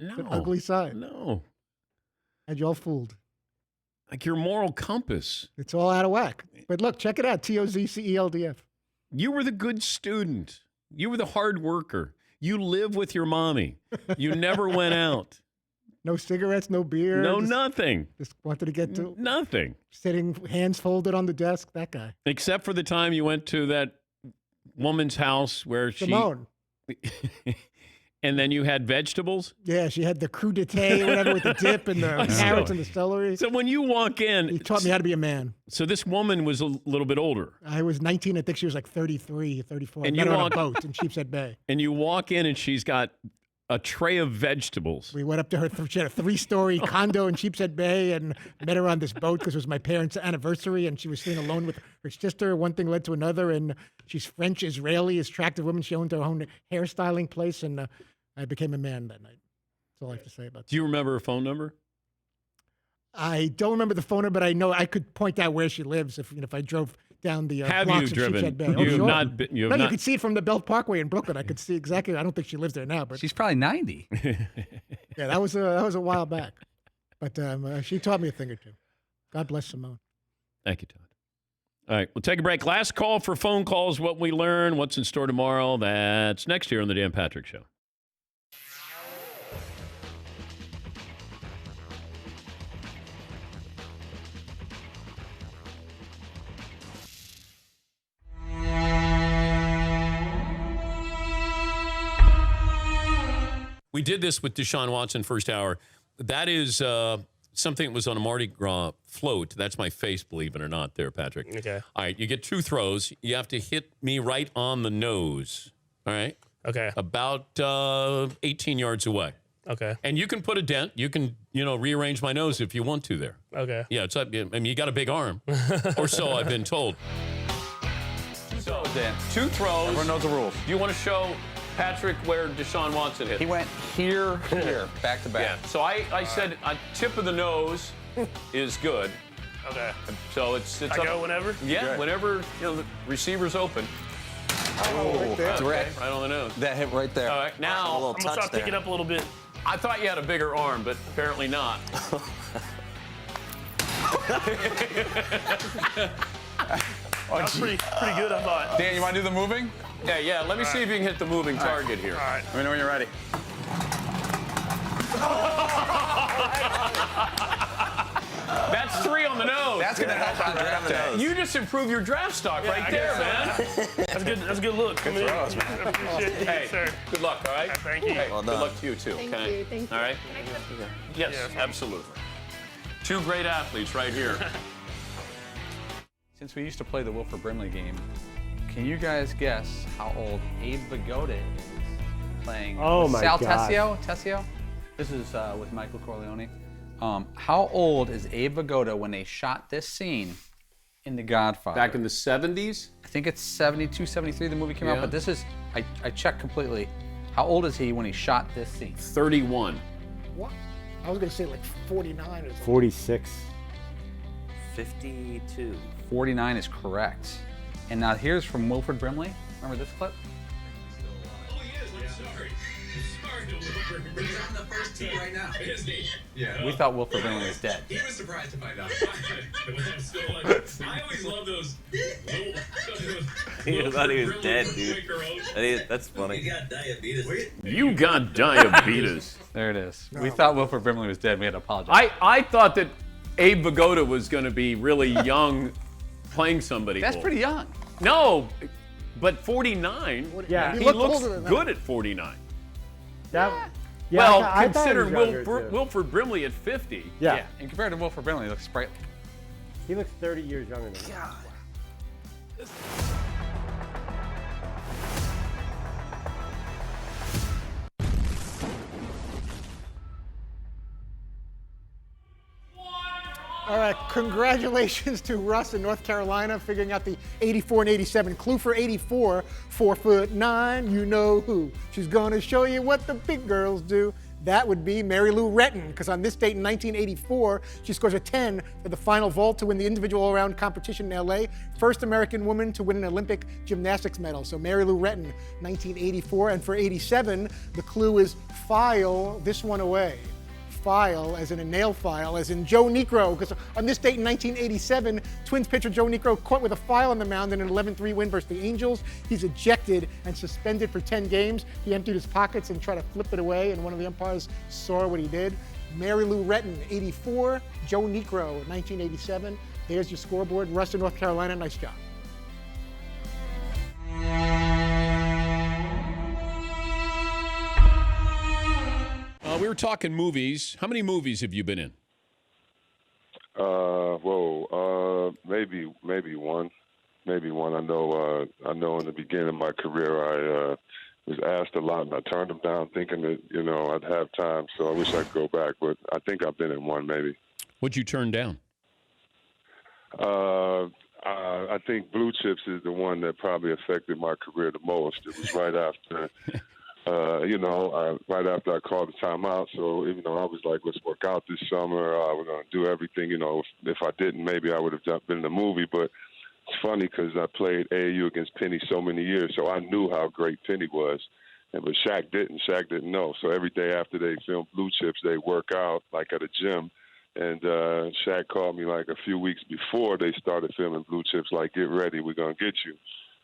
No. It's an ugly side. No. Had you all fooled. Like your moral compass. It's all out of whack. But look, check it out. TOZCELDF. You were the good student. You were the hard worker. You live with your mommy. You never went out. No cigarettes, no beer. No, nothing. Just wanted to get to nothing. Sitting, hands folded on the desk. That guy. Except for the time you went to that woman's house where Simone. And then you had vegetables? Yeah, she had the crudité or whatever with the dip and the carrots and the celery. So when you walk in... He taught me how to be a man. So this woman was a little bit older. I was 19. I think she was like 33, 34. And I met you her walk, on a boat in Sheepshead Bay. And you walk in and she's got a tray of vegetables. We went up to her. She had a 3-story condo in Sheepshead Bay and met her on this boat because it was my parents' anniversary and she was staying alone with her sister. One thing led to another. And she's French, Israeli, attractive woman. She owned her own hairstyling place. And I became a man that night. That's all I have to say about that. Do you remember her phone number? I don't remember the phone number, but I know I could point out where she lives if I drove down the have blocks you of driven? Sheepshead Bay. You Oh, have sure. not been, you have no, not. you could see it from the Belt Parkway in Brooklyn. I could see exactly. I don't think she lives there now, but she's probably 90. Yeah, that was a while back. But she taught me a thing or two. God bless Simone. Thank you, Todd. All right, we'll take a break. Last call for phone calls. What we learn, what's in store tomorrow. That's next year on the Dan Patrick Show. We did this with Deshaun Watson first hour. That is something that was on a Mardi Gras float. That's my face, believe it or not, there, Patrick. Okay. All right, you get 2 throws. You have to hit me right on the nose. All right? Okay. About 18 yards away. Okay. And you can put a dent. You can, rearrange my nose if you want to there. Okay. Yeah, it's up. I mean, you got a big arm. Or so I've been told. So, Dan, 2 throws. Everyone knows the rules. Do you want to show Patrick where Deshaun Watson hit? He went here, back to back. Yeah. So I said a tip of the nose is good. Okay. So it's I up. go whenever? Yeah, Good. whenever the receiver's open. Right there. Okay, right on the nose. That hit right there. All right, now I'm gonna start picking up a little bit. I thought you had a bigger arm, but apparently not. That's pretty good, I thought. Dan, you want to do the moving? Yeah. Let me see if you can hit the moving target here. All right. Let me know when you're ready. That's 3 on the nose. That's going to help the draft day. You just improved your draft stock right there, man. That's good. That's a good look. Good throws, man. I appreciate it, Hey, sir. good luck, all right? Thank you. Hey, Well good done. luck to you, too. Thank okay? you. Thank you. All right? Yes, absolutely. 2 great athletes right here. Since we used to play the Wilford Brimley game, can you guys guess how old Abe Vigoda is playing Sal Tessio? This is with Michael Corleone. How old is Abe Vigoda when they shot this scene in The Godfather? Back in the 70s? I think it's 72, 73 the movie came out, Yeah. but this is, I checked completely. How old is he when he shot this scene? 31. What? I was going to say like 49 or something. 46. 52. 49 is correct. And now here's from Wilford Brimley. Remember this clip? He's on the first tee right now. Isn't he? Yeah. We thought Wilford Brimley was dead. He was surprised to find out. I always love those. He thought he was dead, dude. That's funny. You got diabetes. You got diabetes. There it is. We thought Wilford Brimley was dead. We had to apologize. I thought that Abe Vigoda was going to be really young playing somebody. That's old. pretty young. No, but 49. Yeah. He He looks good at 49. That, well, I thought he consider was younger, too. Wilford Brimley at 50. Yeah. And compared to Wilford Brimley, he looks sprightly. He looks 30 years younger than me. All right, congratulations to Russ in North Carolina figuring out the 84 and 87 clue for 84. 4'9", you know who. She's gonna show you what the big girls do. That would be Mary Lou Retton, because on this date in 1984, she scores a 10 for the final vault to win the individual all-around competition in LA. First American woman to win an Olympic gymnastics medal. So Mary Lou Retton, 1984. And for 87, the clue is file this one away. File, as in a nail file, as in Joe Niekro, because on this date in 1987, Twins pitcher Joe Niekro caught with a file on the mound in an 11-3 win versus the Angels. He's ejected and suspended for 10 games. He emptied his pockets and tried to flip it away, and one of the umpires saw what he did. Mary Lou Retton, 84. Joe Niekro, 1987. There's your scoreboard. Russ in North Carolina, nice job. We were talking movies. How many movies have you been in? Maybe one. I know in the beginning of my career I was asked a lot and I turned them down thinking that, I'd have time, so I wish I could go back, but I think I've been in one maybe. What'd you turn down? I think Blue Chips is the one that probably affected my career the most. It was right after right after I called the timeout. So, I was like, let's work out this summer. We're going to do everything. If I didn't, maybe I would have been in the movie. But it's funny because I played AAU against Penny so many years, so I knew how great Penny was. But Shaq didn't. Shaq didn't know. So every day after they filmed Blue Chips, they work out like at a gym. And Shaq called me like a few weeks before they started filming Blue Chips, like, get ready, we're going to get you.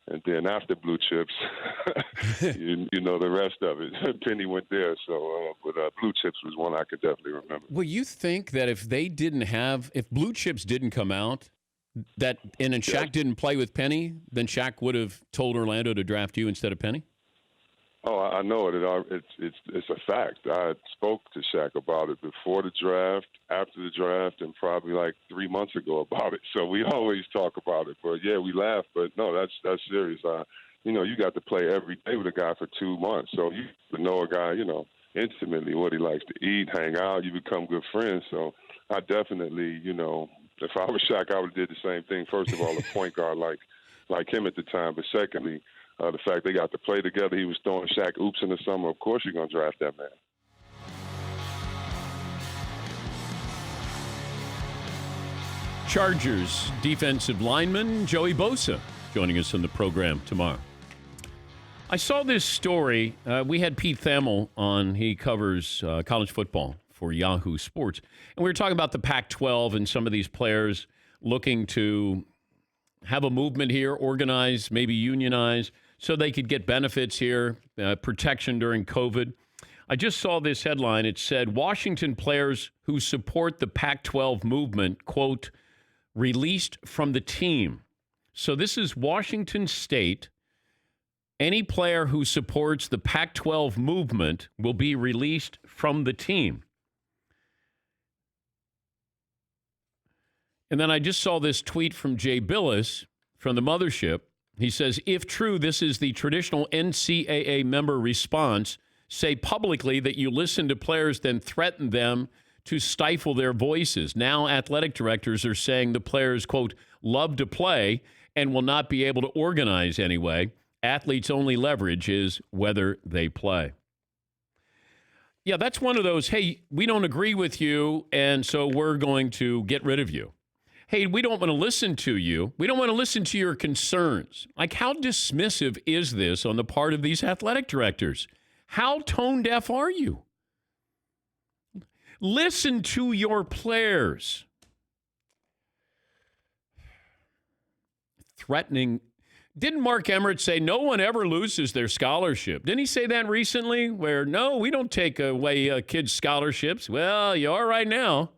And then after Blue Chips, you know the rest of it. Penny went there, but Blue Chips was one I could definitely remember. Well, you think that if Blue Chips didn't come out, and Shaq didn't play with Penny, then Shaq would have told Orlando to draft you instead of Penny? Oh, I know it. It's a fact. I spoke to Shaq about it before the draft, after the draft, and probably like 3 months ago about it. So we always talk about it. But yeah, we laugh. But no, that's serious. You got to play every day with a guy for 2 months, so you know a guy, intimately what he likes to eat, hang out. You become good friends. So I definitely, if I was Shaq, I would have did the same thing. First of all, a point guard like him at the time, but secondly, the fact they got to play together, he was throwing Shaq oops in the summer. Of course you're going to draft that man. Chargers defensive lineman Joey Bosa joining us on the program tomorrow. I saw this story. We had Pete Thamel on. He covers college football for Yahoo Sports. And we were talking about the Pac-12 and some of these players looking to have a movement here, organize, maybe unionize, so they could get benefits here, protection during COVID. I just saw this headline. It said, Washington players who support the Pac-12 movement, quote, released from the team. So this is Washington State. Any player who supports the Pac-12 movement will be released from the team. And then I just saw this tweet from Jay Billis from the mothership. He says, if true, this is the traditional NCAA member response. Say publicly that you listen to players, then threaten them to stifle their voices. Now athletic directors are saying the players, quote, love to play and will not be able to organize anyway. Athletes' only leverage is whether they play. Yeah, that's one of those, hey, we don't agree with you, and so we're going to get rid of you. hey, we don't want to listen to you. We don't want to listen to your concerns. Like, how dismissive is this on the part of these athletic directors? How tone deaf are you? Listen to your players. Threatening. Didn't Mark Emmert say no one ever loses their scholarship? Didn't he say that recently? Where, no, we don't take away kids' scholarships. Well, you are right now.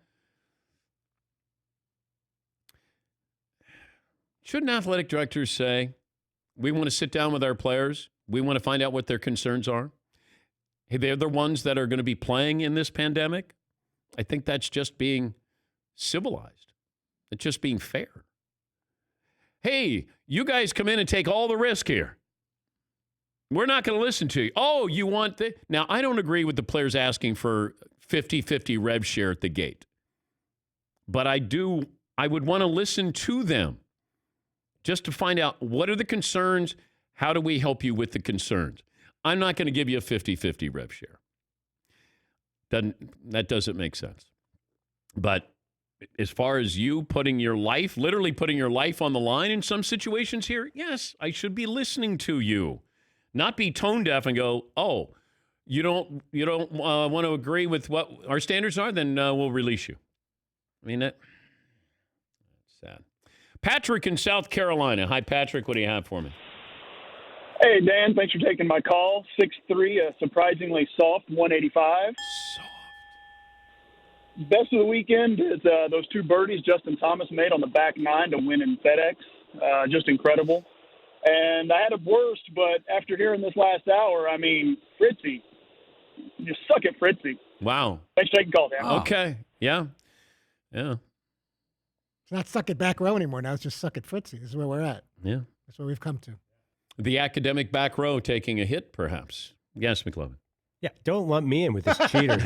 Shouldn't athletic directors say, we want to sit down with our players. We want to find out what their concerns are. Hey, they're the ones that are going to be playing in this pandemic. I think that's just being civilized. It's just being fair. Hey, you guys come in and take all the risk here. We're not going to listen to you. Oh, you want the... Now, I don't agree with the players asking for 50-50 rev share at the gate. But I would want to listen to them just to find out what are the concerns, how do we help you with the concerns. I'm not going to give you a 50-50 rev share. That doesn't make sense. But as far as you literally putting your life on the line in some situations here, yes, I should be listening to you. Not be tone deaf and go, oh, you don't want to agree with what our standards are, then we'll release you. I mean, that's sad. Patrick in South Carolina. Hi, Patrick. What do you have for me? Hey, Dan. Thanks for taking my call. 6'3", a surprisingly soft 185. Soft. Best of the weekend is those two birdies Justin Thomas made on the back nine to win in FedEx. Just incredible. And I had a worst, but after hearing this last hour, I mean, Fritzy, you suck at Fritzy. Wow. Thanks for taking the call, Dan. Okay. Yeah. It's not suck at back row anymore. Now it's just suck at Fritzy. This is where we're at. Yeah. That's where we've come to. The academic back row taking a hit, perhaps. Yes, McLovin. Yeah, don't lump me in with this cheater.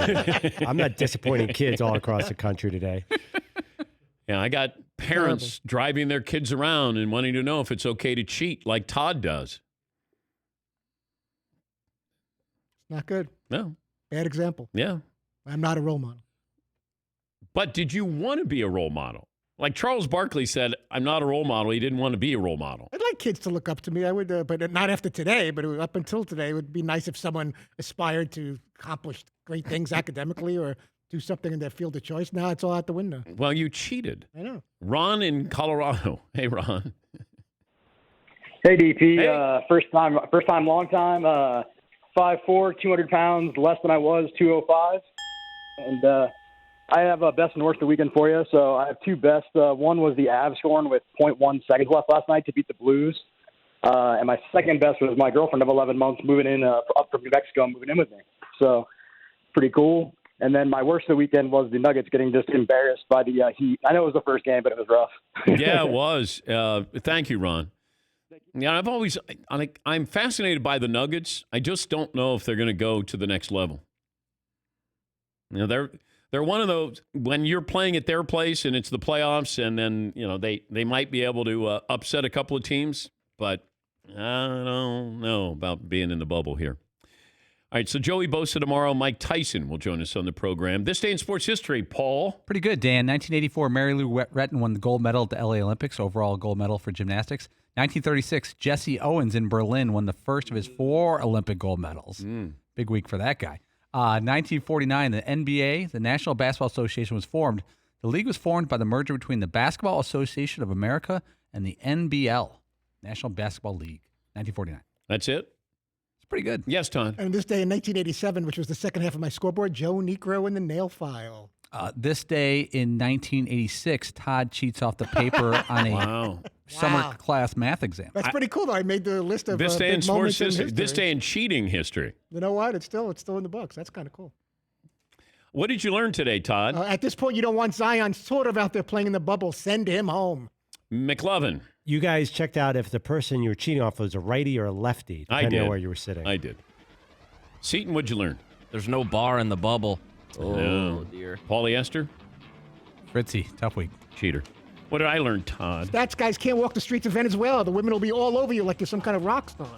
I'm not disappointing kids all across the country today. Yeah, I got parents driving their kids around and wanting to know if it's okay to cheat like Todd does. Not good. No. Bad example. Yeah. I'm not a role model. But did you want to be a role model? Like Charles Barkley said, I'm not a role model. He didn't want to be a role model. I'd like kids to look up to me. I would, but not after today. But up until today, it would be nice if someone aspired to accomplish great things academically or do something in their field of choice. Now it's all out the window. Well, you cheated. I know. Ron in Colorado. Hey, Ron. Hey, DP. Hey. First time, long time. 5'4", 200 pounds, less than I was, 205. And I have a best and worst of the weekend for you. So I have two best. One was the Avs scoring with 0.1 seconds left last night to beat the Blues. And my second best was my girlfriend of 11 months moving in up from New Mexico and moving in with me. So pretty cool. And then my worst of the weekend was the Nuggets getting just embarrassed by the Heat. I know it was the first game, but it was rough. Yeah, it was. Thank you, Ron. Yeah, I'm fascinated by the Nuggets. I just don't know if they're going to go to the next level. You know, they're one of those, when you're playing at their place and it's the playoffs, and then, you know, they might be able to upset a couple of teams, but I don't know about being in the bubble here. All right, so Joey Bosa tomorrow. Mike Tyson will join us on the program. This day in sports history, Paul. Pretty good, Dan. 1984, Mary Lou Retton won the gold medal at the LA Olympics, overall gold medal for gymnastics. 1936, Jesse Owens in Berlin won the first of his 4 Olympic gold medals. Big week for that guy. 1949, the NBA, the National Basketball Association, was formed. The league was formed by the merger between the Basketball Association of America and the NBL, National Basketball League. 1949. That's it? It's pretty good. Yes, Tom. And this day in 1987, which was the second half of my scoreboard, Joe Negro in the nail file. This day in 1986, Todd cheats off the paper on a summer class math exam. That's pretty cool, though. I made the list of This day in big sports moments in history. history. This day in cheating history. You know what? It's still in the books. That's kind of cool. What did you learn today, Todd? At this point, you don't want Zion sort of out there playing in the bubble. Send him home. McLovin. You guys checked out if the person you were cheating off was a righty or a lefty, depending on where you were sitting. I did. Seton, what'd you learn? There's no bar in the bubble. Oh, dear. Polyester? Fritzy, tough week. Cheater. What did I learn, Todd? Stats guys can't walk the streets of Venezuela. The women will be all over you like you're some kind of rock star.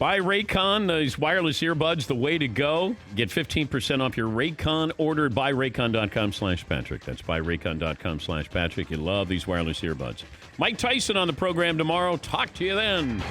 Buy Raycon, these wireless earbuds, the way to go. Get 15% off your Raycon order at buyraycon.com/Patrick. That's buyraycon.com/Patrick. You love these wireless earbuds. Mike Tyson on the program tomorrow. Talk to you then.